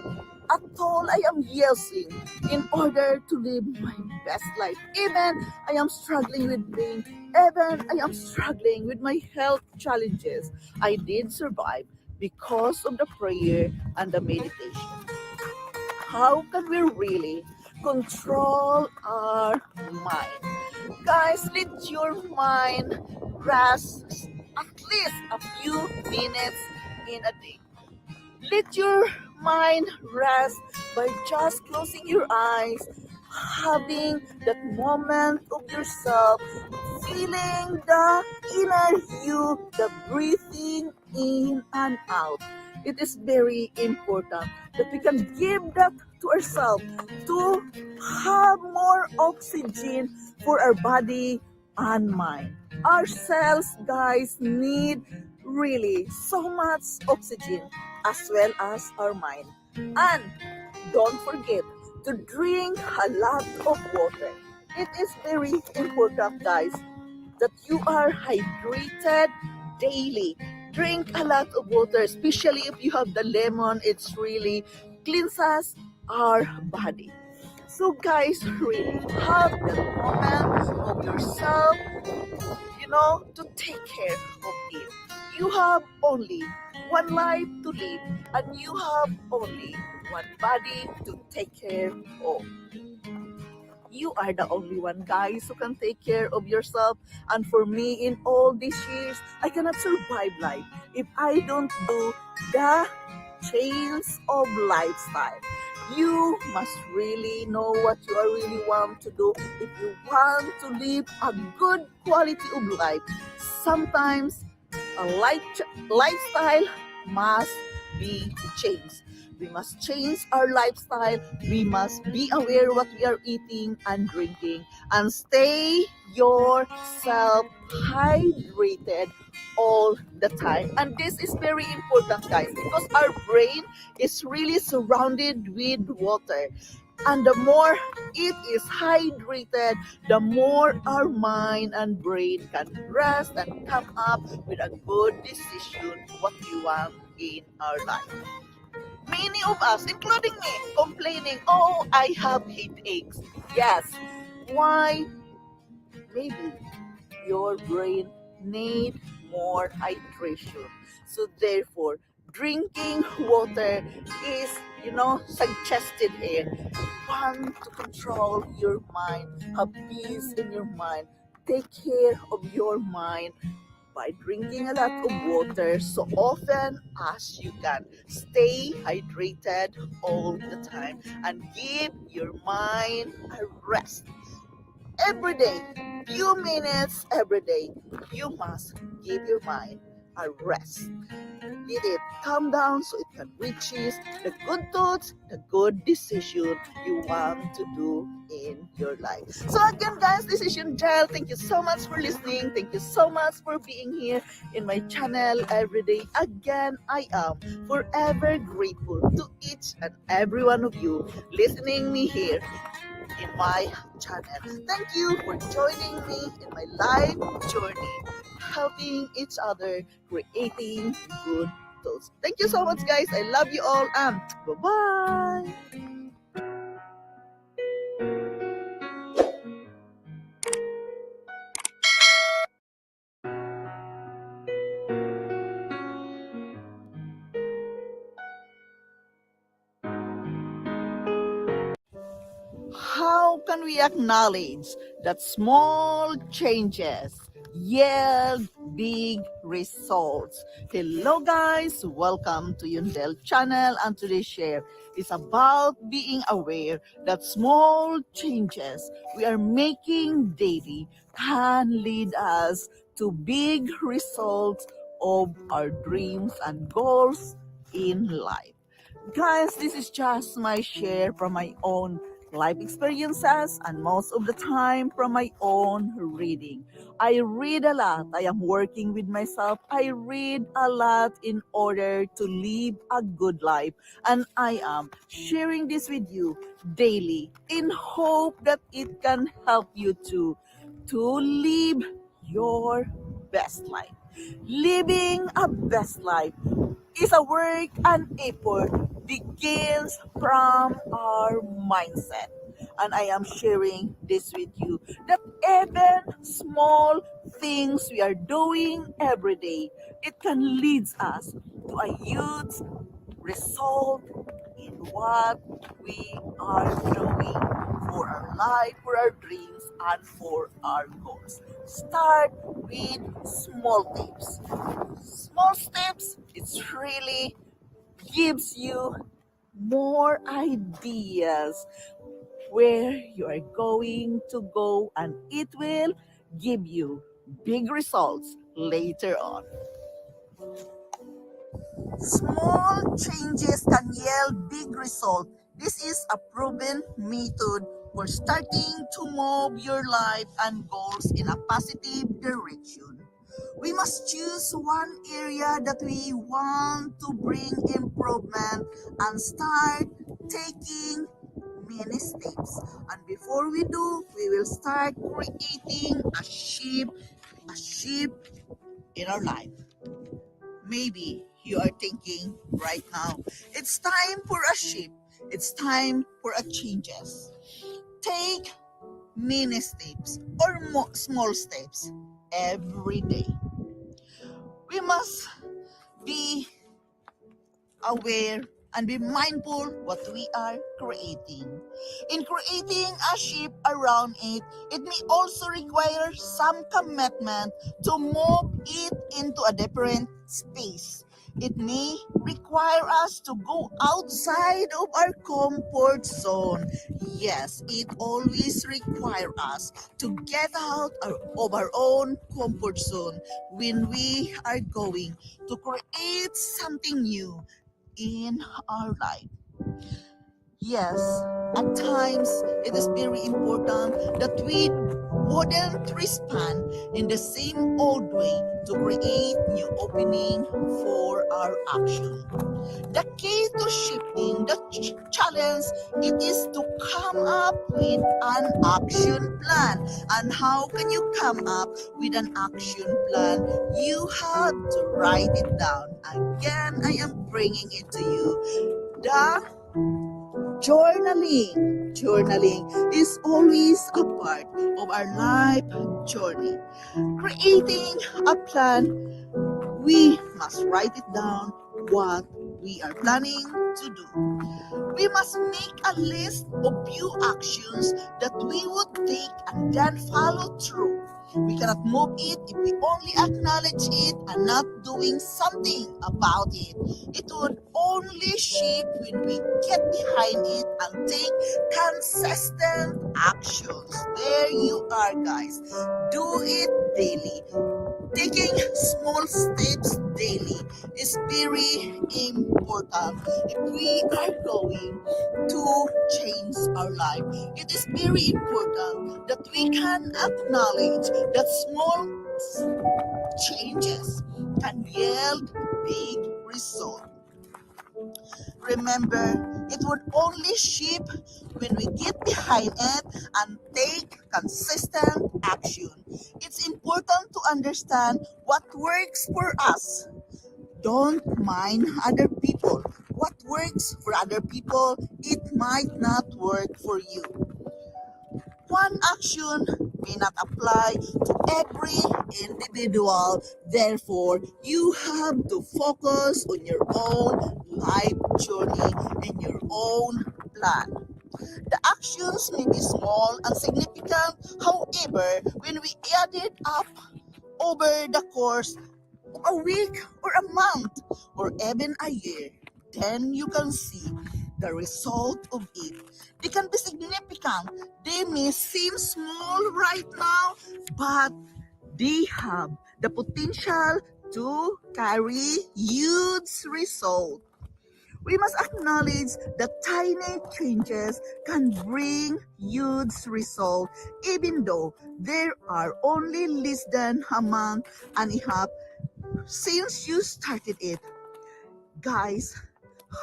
at all I am using in order to live my best life. Even I am struggling with pain, even I am struggling with my health challenges, I did survive because of the prayer and the meditation. How can we really control our mind? Guys, let your mind rest at least a few minutes in a day. Let your mind rest by just closing your eyes, having that moment of yourself, feeling the inner you, the breathing in and out. It is very important that we can give that to ourselves to have more oxygen for our body and mind. Our cells, guys, need really so much oxygen as well as our mind. And don't forget to drink a lot of water. It is very important, guys, that you are hydrated daily. Drink a lot of water, especially if you have the lemon. It's really cleanses our body. So, guys, really have the moment of yourself, to take care of it. You have only one life to live, and you have only one body to take care of. You are the only one, guys, who can take care of yourself. And for me, in all these years, I cannot survive life if I don't do the change of lifestyle. You must really know what you are really want to do if you want to live a good quality of life. Sometimes a lifestyle must be changed. We must change our lifestyle. We must be aware what we are eating and drinking, and stay yourself hydrated all the time. And this is very important, guys, because our brain is really surrounded with water. And the more it is hydrated, the more our mind and brain can rest and come up with a good decision what we want in our life. Many of us, including me, complaining, oh, I have headaches. Yes. Why? Maybe your brain need more hydration. So therefore, drinking water is, suggested here. Want to control your mind, have peace in your mind, take care of your mind by drinking a lot of water so often as you can. Stay hydrated all the time and give your mind a rest. Every day, few minutes every day, you must give your mind a rest. Let it calm down so it can reach the good thoughts, the good decision you want to do in your life. So again, guys, this is Yungel. Thank you so much for listening. Thank you so much for being here in my channel every day. Again, I am forever grateful to each and every one of you listening me here in my channel. Thank you for joining me in my life journey, helping each other, creating good thoughts. Thank you so much, guys. I love you all, and bye-bye. How can we acknowledge that small changes yield big results? Hello, guys, welcome to Yundel channel, and today's share is about being aware that small changes we are making daily can lead us to big results of our dreams and goals in life. Guys, this is just my share from my own life experiences, and most of the time from my own reading. I read a lot. I am working with myself. I read a lot in order to live a good life, and I am sharing this with you daily in hope that it can help you to live your best life. Living a best life is a work and effort begins from our mindset. And I am sharing this with you that even small things we are doing every day, it can lead us to a huge result in what we are doing for our life, for our dreams, and for our goals. Start with small tips. Small steps, it's really gives you more ideas where you are going to go, and it will give you big results later on. Small changes can yield big results. This is a proven method for starting to move your life and goals in a positive direction. We must choose one area that we want to bring improvement and start taking many steps. And before we do, we will start creating a sheep in our life. Maybe you are thinking right now, it's time for a shift. It's time for a changes. Take mini steps or small steps every day. We must be aware and be mindful what we are creating. In creating a ship around it, it may also require some commitment to move it into a different space. It may require us to go outside of our comfort zone. Yes, it always requires us to get out of our own comfort zone when we are going to create something new in our life. Yes, at times it is very important that we wouldn't respond in the same old way to create new opening for our action. The key to shifting the challenge it is to come up with an action plan. And how can you come up with an action plan? You have to write it down. Again, I am bringing it to you. The journaling. Journaling is always a part of our life journey. Creating a plan, we must write it down what we are planning to do. We must make a list of few actions that we would take and then follow through. We cannot move it if we only acknowledge it and not doing something about it. It would only shift when we get behind it and take consistent actions. There you are, guys. Do it daily. Taking small steps daily is very important if we are going to change our life. It is very important that we can acknowledge that small changes can yield big results. Remember, it would only shift when we get behind it and take consistent action. It's important to understand what works for us. Don't mind other people. What works for other people, it might not work for you. One action may not apply to every individual. Therefore, you have to focus on your own life journey and your own plan. The actions may be small and significant. However, when we add it up over the course of a week or a month or even a year, then you can see the result of it. They can be significant. They may seem small right now, but they have the potential to carry huge results. We must acknowledge that tiny changes can bring huge results, even though there are only less than a month and a half since you started it. Guys,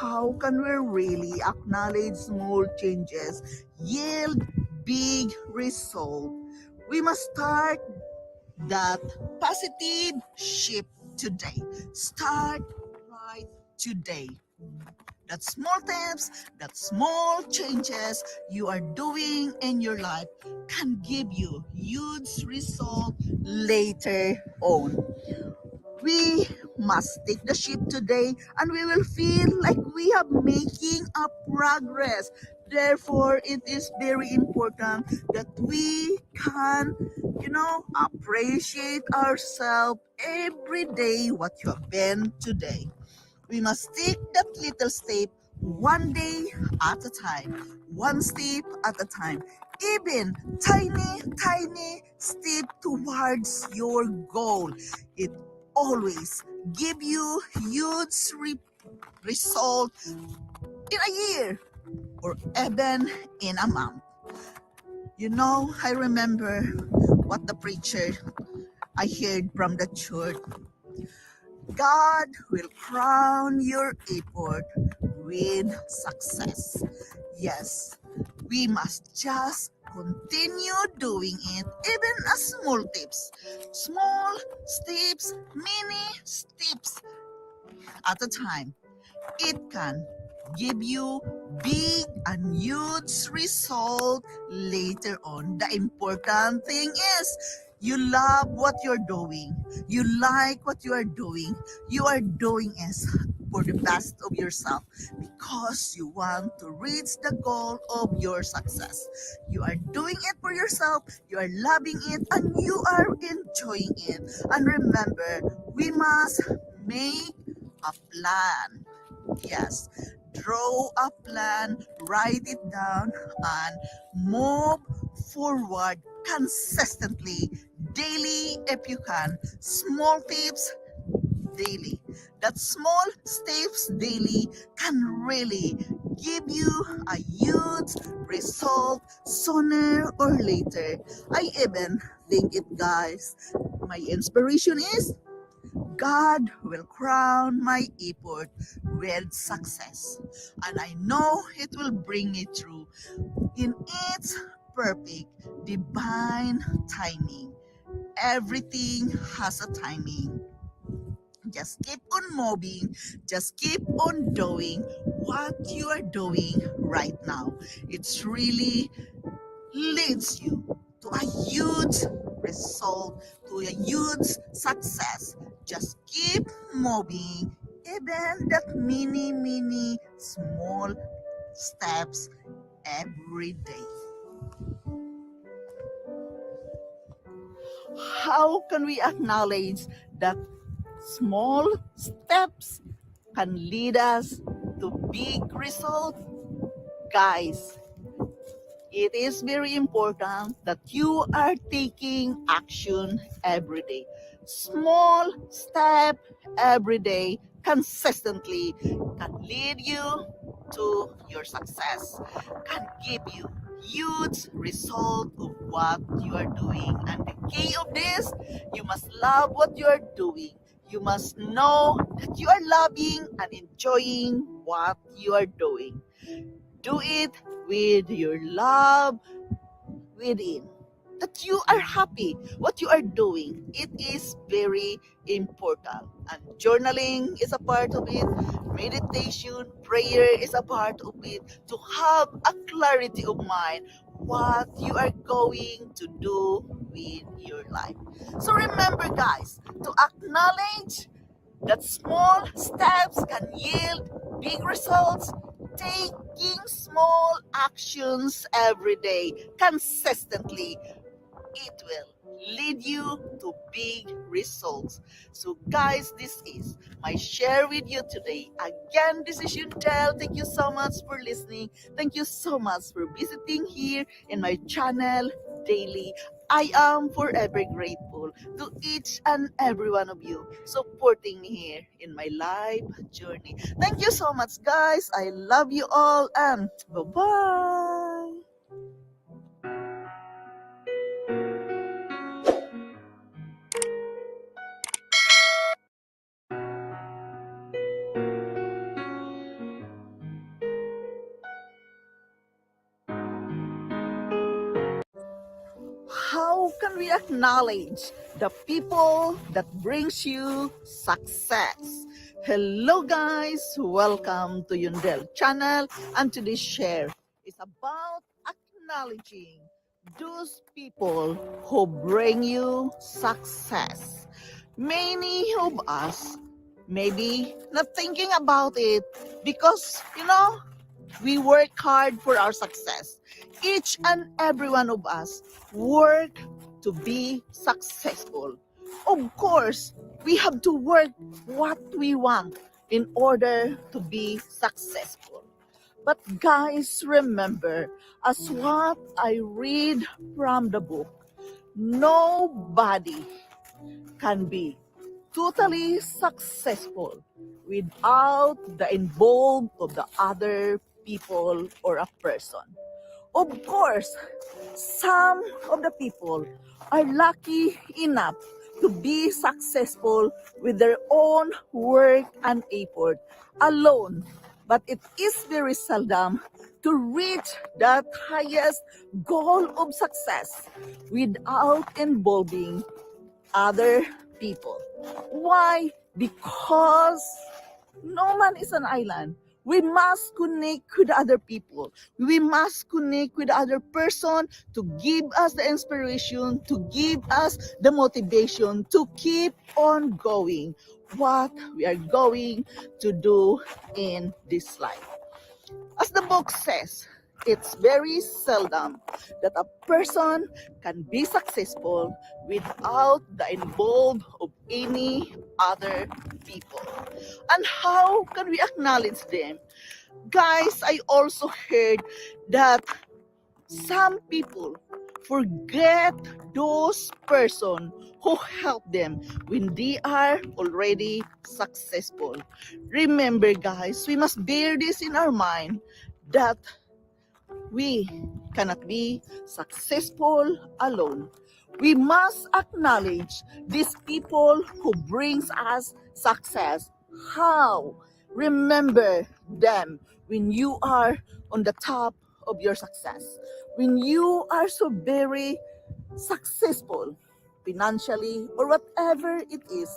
how can we really acknowledge small changes yield big result? We must start that positive shift today. Start right today. That small steps, that small changes you are doing in your life can give you huge result later on. We must take the ship today and we will feel like we are making a progress. Therefore, it is very important that we can, appreciate ourselves every day what you have been today. We must take that little step one day at a time, one step at a time, even tiny step towards your goal. It always give you huge result in a year or even in a month. You know, I remember what the preacher I heard from the church. God will crown your effort with success. Yes, we must just continue doing it, even as small steps, many steps at a time. It can give you big and huge result later on. The important thing is you love what you're doing. You like what you are doing. You are doing it for the best of yourself because you want to reach the goal of your success. You are doing it for yourself. You are loving it and you are enjoying it. And remember, we must make a plan. Yes, draw a plan, write it down, and move forward consistently, daily if you can. Small tips daily. That small steps daily can really give you a huge result sooner or later. I even think it, guys. My inspiration is God will crown my effort with success. And I know it will bring me through in its perfect divine timing. Everything has a timing. Just keep on moving. Just keep on doing what you are doing right now. It's really leads you to a huge result, to a huge success. Just keep moving, even that mini, small steps every day. How can we acknowledge that small steps can lead us to big results? Guys, it is very important that you are taking action every day. Small step every day consistently can lead you to your success, can give you huge result of what you are doing. And the key of this, you must love what you are doing. You must know that you are loving and enjoying what you are doing. Do it with your love within. That you are happy what you are doing. It is very important. And journaling is a part of it. Meditation, prayer is a part of it. To have a clarity of mind what you are going to do with your life. So remember, guys, to acknowledge that small steps can yield big results. Taking small actions every day consistently, it will lead you to big results. So guys, this is my share with you today. Again, this is Yundel. Thank you so much for listening. Thank you so much for visiting here in my channel daily. I am forever grateful to each and every one of you supporting me here in my life journey. Thank you so much, guys. I love you all and bye-bye. How can we acknowledge the people that brings you success? Hello guys, welcome to Yundel channel, and today's share is about acknowledging those people who bring you success. Many of us maybe not thinking about it because we work hard for our success. Each and every one of us work to be successful. Of course, we have to work what we want in order to be successful. But guys, remember, as what I read from the book, nobody can be totally successful without the involvement of the other people or a person. Of course, some of the people are lucky enough to be successful with their own work and effort alone, but it is very seldom to reach that highest goal of success without involving other people. Why? Because no man is an island. We must connect with other people. We must connect with other person to give us the inspiration, to give us the motivation to keep on going what we are going to do in this life. As the book says, it's very seldom that a person can be successful without the involvement of any other people. And how can we acknowledge them? Guys, I also heard that some people forget those person who help them when they are already successful. Remember guys, we must bear this in our mind that we cannot be successful alone. We must acknowledge these people who brings us success. How? Remember them when you are on the top of your success. When you are so very successful financially or whatever it is,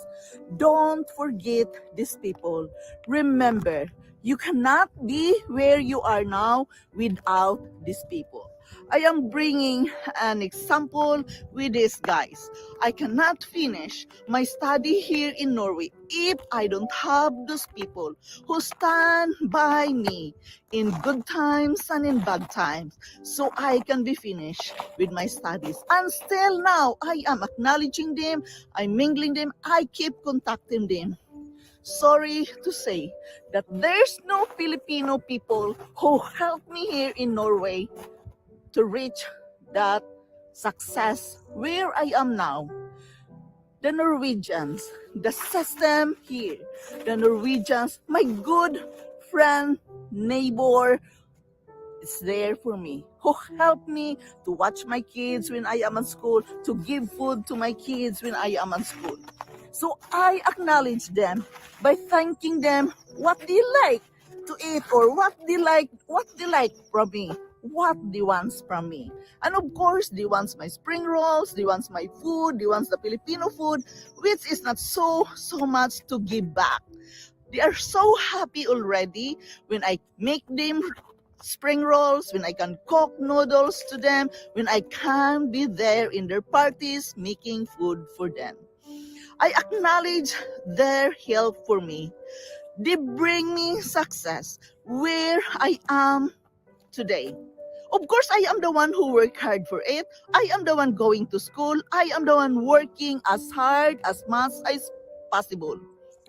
don't forget these people. Remember, you cannot be where you are now without these people. I am bringing an example with these guys. I cannot finish my study here in Norway if I don't have those people who stand by me in good times and in bad times so I can be finished with my studies. And still now, I am acknowledging them, I'm mingling them, I keep contacting them. Sorry to say that there's no Filipino people who helped me here in Norway to reach that success where I am now. The Norwegians, the system here, the Norwegians, my good friend, neighbor, it's there for me, who help me to watch my kids when I am at school, to give food to my kids when I am at school. So I acknowledge them by thanking them what they like to eat or what they like from me, what they want from me. And of course, they want my spring rolls, they want my food, they want the Filipino food, which is not so much to give back. They are so happy already when I make them spring rolls, when I can cook noodles to them, when I can be there in their parties making food for them. I acknowledge their help for me. They bring me success where I am today. Of course, I am the one who worked hard for it. I am the one going to school. I am the one working as hard as much as possible.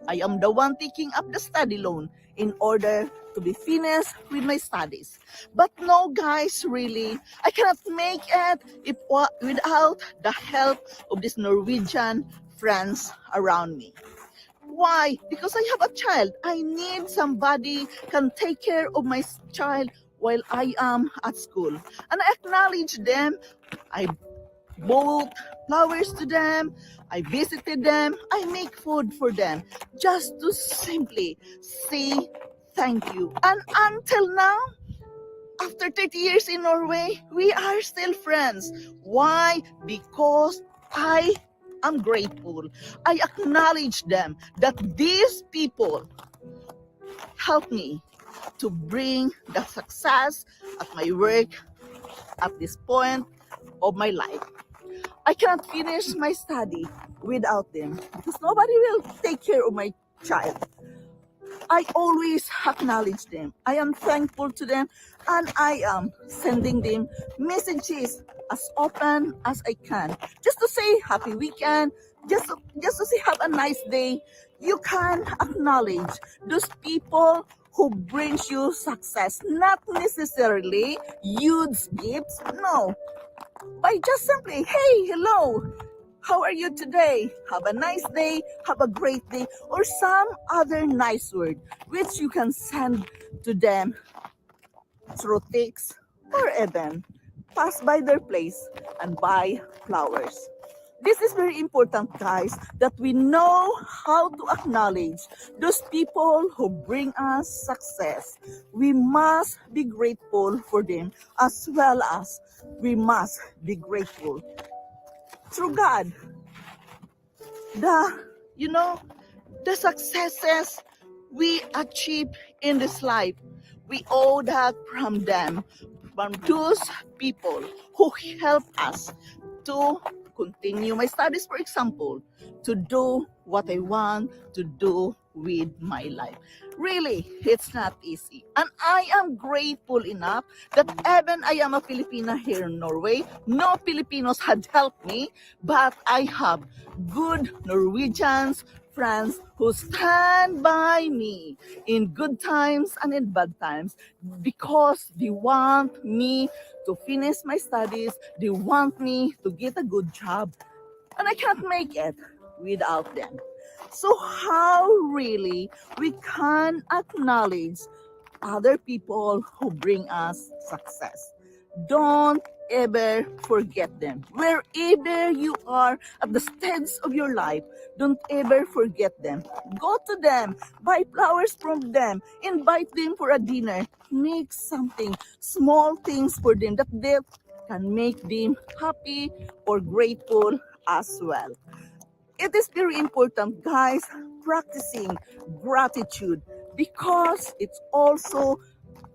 I am the one taking up the study loan in order to be finished with my studies. But no, guys, really, I cannot make it without the help of these Norwegian friends around me. Why? Because I have a child. I need somebody can take care of my child while I am at school. And I acknowledge them. I bought flowers to them. I visited them. I make food for them just to simply say thank you. And until now, after 30 years in Norway, we are still friends. Why? Because I am grateful. I acknowledge them that these people help me to bring the success at my work at this point of my life. I cannot finish my study without them because nobody will take care of my child. I always acknowledge them. I am thankful to them and I am sending them messages as often as I can. Just to say happy weekend, just to say have a nice day. You can acknowledge those people who brings you success. Not necessarily huge gifts, no. By just simply, hey, hello, how are you today? Have a nice day, have a great day, or some other nice word which you can send to them through text or even pass by their place and buy flowers. This is very important, guys, that we know how to acknowledge those people who bring us success. We must be grateful for them as well as we must be grateful through God. The, you know, the successes we achieve in this life, we owe that from them, from those people who help us to continue my studies, for example, to do what I want to do with my life. Really, it's not easy. And I am grateful enough that even I am a Filipina here in Norway, no Filipinos had helped me, but I have good Norwegians, friends who stand by me in good times and in bad times because they want me to finish my studies, they want me to get a good job, and I can't make it without them. So how really we can acknowledge other people who bring us success? Don't ever forget them. Wherever you are at the stage of your life, don't ever forget them. Go to them, buy flowers from them, invite them for a dinner, make something, small things for them that they can make them happy or grateful as well. It is very important, guys, practicing gratitude because it also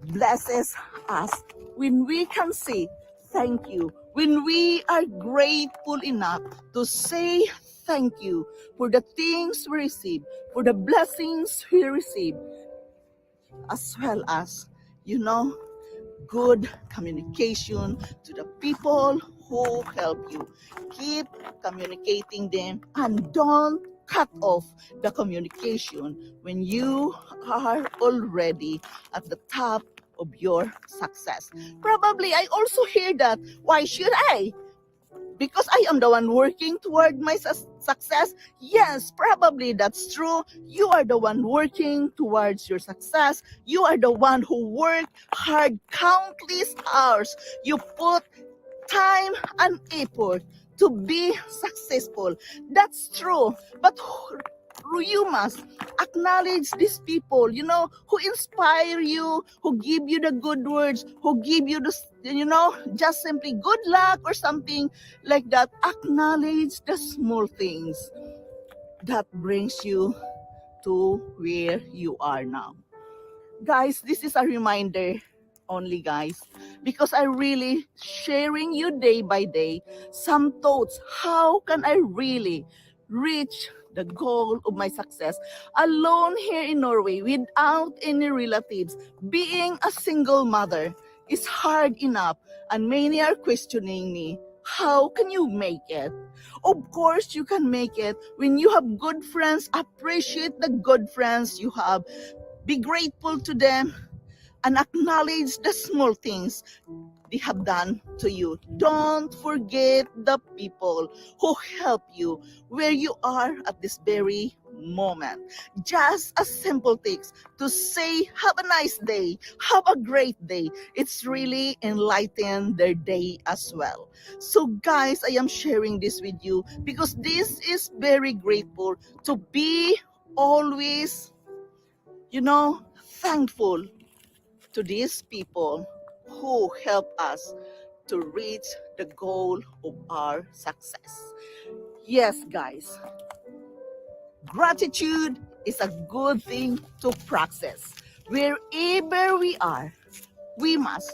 blesses us when we can say thank you, when we are grateful enough to say thank you for the things we receive, for the blessings we receive, as well as, good communication to the people who help you. Keep communicating them and don't cut off the communication when you are already at the top of your success. Probably I also hear that, why should I? Because I am the one working toward my success. Yes, probably that's true. You are the one working towards your success. You are the one who worked hard countless hours. You put time and effort to be successful. That's true. But you must acknowledge these people, who inspire you, who give you the good words, who give you the, just simply good luck or something like that. Acknowledge the small things that brings you to where you are now. Guys, this is a reminder only, guys, because I really sharing you day by day some thoughts. How can I really reach the goal of my success alone here in Norway without any relatives? Being a single mother is hard enough, and many are questioning me. How can you make it? Of course, you can make it when you have good friends. Appreciate the good friends you have. Be grateful to them and acknowledge the small things they have done to you. Don't forget the people who help you where you are at this very moment. Just a simple text to say, have a nice day, have a great day. It's really enlighten their day as well. So guys, I am sharing this with you because this is very grateful to be always, thankful to these people who help us to reach the goal of our success. Yes, guys, gratitude is a good thing to practice. Wherever we are, we must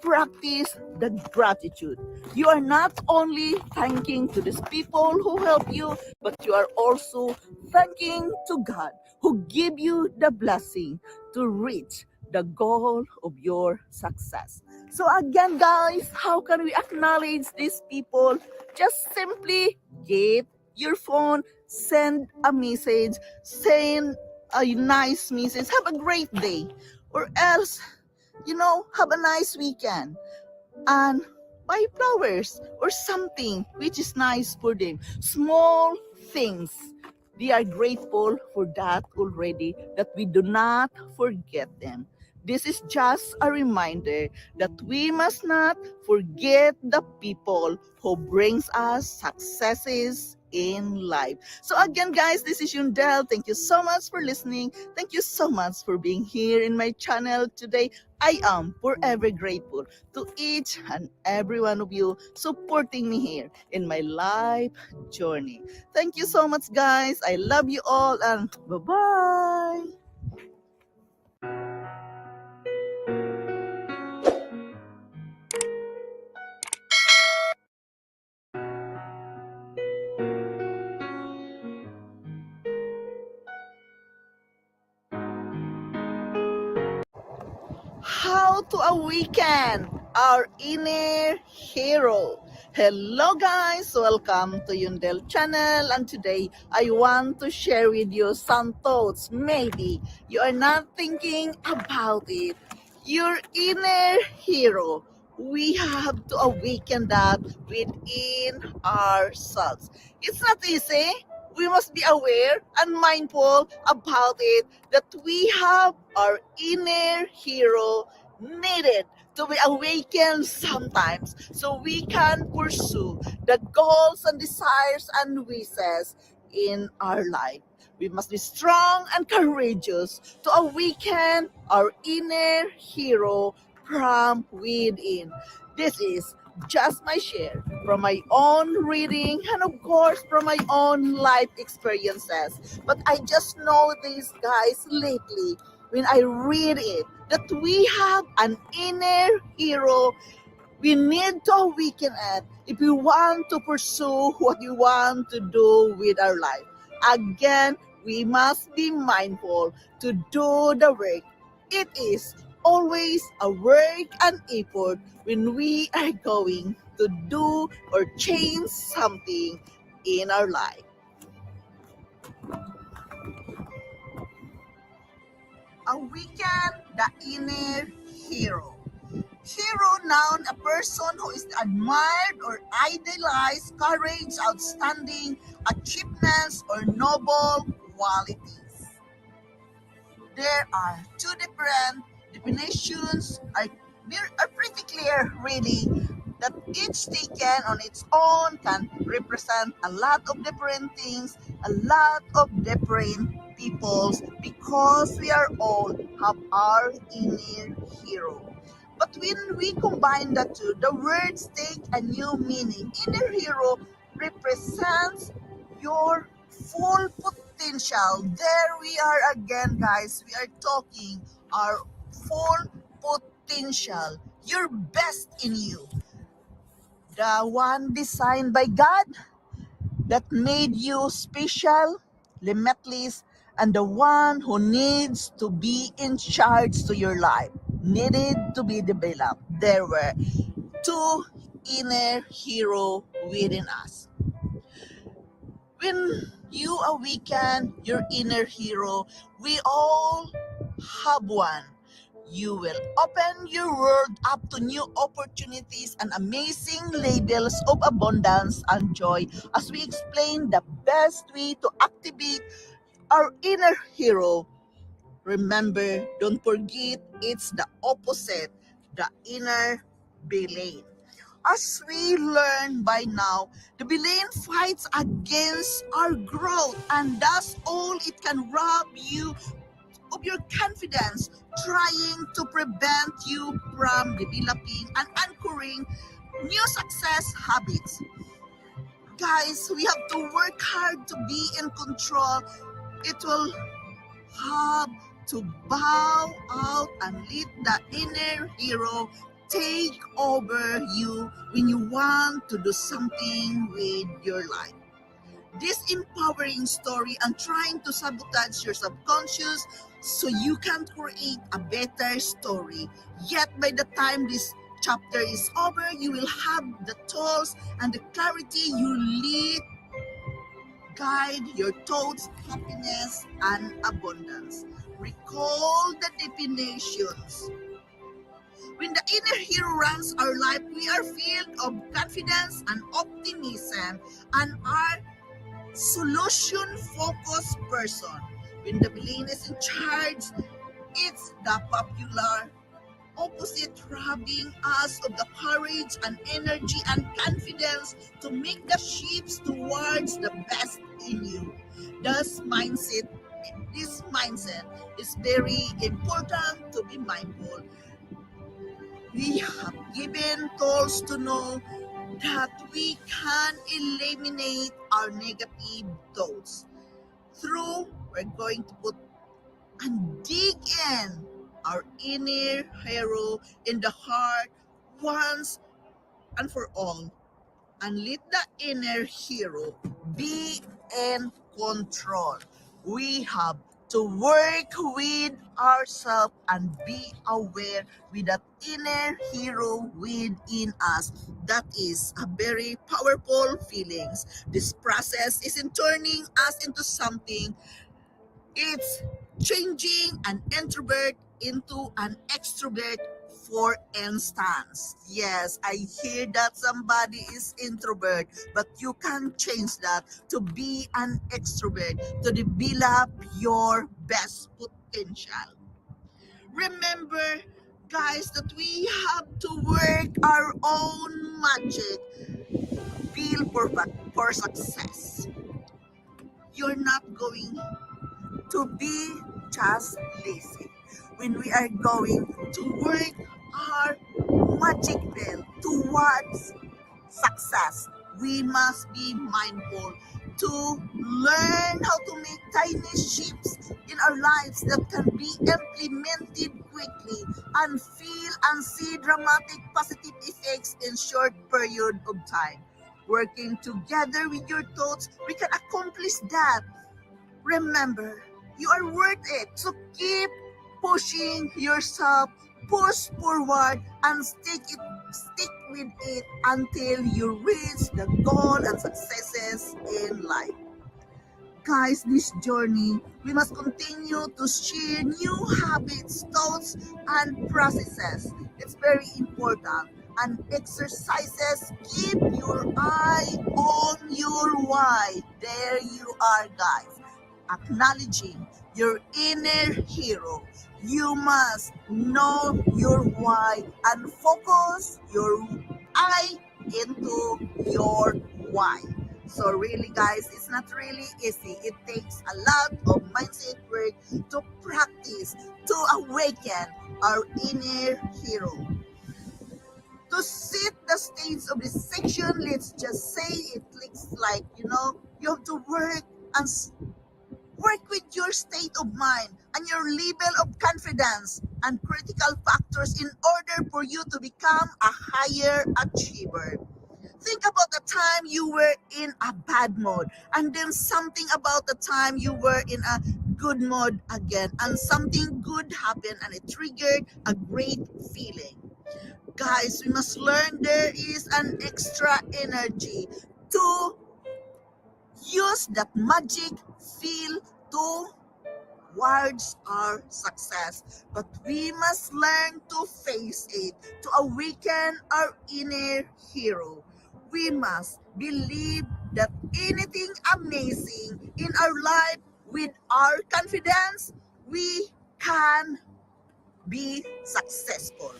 practice the gratitude. You are not only thanking to these people who help you, but you are also thanking to God who give you the blessing to reach the goal of your success. So again, guys, how can we acknowledge these people? Just simply get your phone, send a message, send a nice message, have a great day, or else, have a nice weekend and buy flowers or something which is nice for them. Small things. They are grateful for that already, that we do not forget them. This is just a reminder that we must not forget the people who brings us successes in life. So again, guys, this is Yundel. Thank you so much for listening. Thank you so much for being here in my channel today. I am forever grateful to each and every one of you supporting me here in my life journey. Thank you so much, guys. I love you all, and bye-bye. How to awaken our inner hero. Hello guys, welcome to Yundel channel, and today I want to share with you some thoughts. Maybe you are not thinking about it. Your inner hero. We have to awaken that within ourselves. It's not easy. We must be aware and mindful about it, that we have our inner hero needed to be awakened sometimes, so we can pursue the goals and desires and wishes in our life. We must be strong and courageous to awaken our inner hero from within. This is just my share from my own reading and of course from my own life experiences. But I just know these guys lately when I read it, that we have an inner hero we need to awaken it if we want to pursue what we want to do with our life. Again, we must be mindful to do the work. It is always a work and effort when we are going to do or change something in our life. Awaken the inner hero. Hero noun, a person who is admired or idolized, courage, outstanding achievements, or noble qualities. There are two different definitions are pretty clear really, that each taken on its own can represent a lot of different things, a lot of different peoples, because we are all have our inner hero. But when we combine the two, the words take a new meaning. Inner hero represents your full potential. There we are again, guys. We are talking our full potential, your best in you, the one designed by God that made you special, limitless, and the one who needs to be in charge to your life, needed to be developed. There were two inner hero within us. When you awaken your inner hero, we all have one. You will open your world up to new opportunities and amazing levels of abundance and joy, as we explain the best way to activate our inner hero. Remember, don't forget, it's the opposite, the inner villain. As we learn by now, the villain fights against our growth, and that's all it can rob you of your confidence, trying to prevent you from developing and anchoring new success habits. Guys, we have to work hard to be in control. It will have to bow out and let the inner hero take over you when you want to do something with your life. This empowering story and trying to sabotage your subconscious so you can create a better story. Yet by the time this chapter is over, you will have the tools and the clarity you need guide your thoughts, happiness, and abundance. Recall the definitions. When the inner hero runs our life, we are filled of confidence and optimism and are solution-focused person. When the villain is in charge, it's the popular opposite, robbing us of the courage and energy and confidence to make the shifts towards the best in you. This mindset is very important to be mindful. We have given tools to know that we can eliminate our negative thoughts. Through, we're going to put and dig in our inner hero in the heart once and for all, and let the inner hero be in control. We have to work with ourselves and be aware with that inner hero within us. That is a very powerful feelings. This process is in turning us into something. It's changing an introvert into an extrovert, for instance. Yes, I hear that somebody is introvert, but you can change that to be an extrovert, to develop your best potential. Remember, guys, that we have to work our own magic, feel for success. You're not going to be just lazy. When we are going to work our magic bell towards success, we must be mindful to learn how to make tiny shifts in our lives that can be implemented quickly and feel and see dramatic positive effects in short period of time. Working together with your thoughts, we can accomplish that. Remember, you are worth it. So keep pushing yourself, push forward, and stick with it until you reach the goal and successes in life. Guys, this journey, we must continue to share new habits, thoughts, and processes. It's very important. And exercises, keep your eye on your why. There you are, guys. Acknowledging your inner hero. You must know your why and focus your eye into your why. So really, guys, it's not really easy. It takes a lot of mindset work to practice, to awaken our inner hero. To set the stage of this section, let's just say it looks like, you have to work with your state of mind and your level of confidence and critical factors in order for you to become a higher achiever. Think about the time you were in a bad mood, and then something about the time you were in a good mood again, and something good happened and it triggered a great feeling. Guys, we must learn there is an extra energy to use that magic feel towards our success. But we must learn to face it, to awaken our inner hero. We must believe that anything amazing in our life, with our confidence, we can be successful.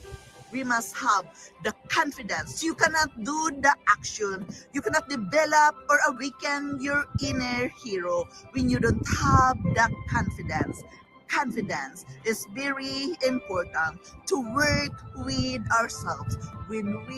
We must have the confidence. You cannot do the action. You cannot develop or awaken your inner hero when you don't have the confidence. Confidence is very important to work with ourselves. When we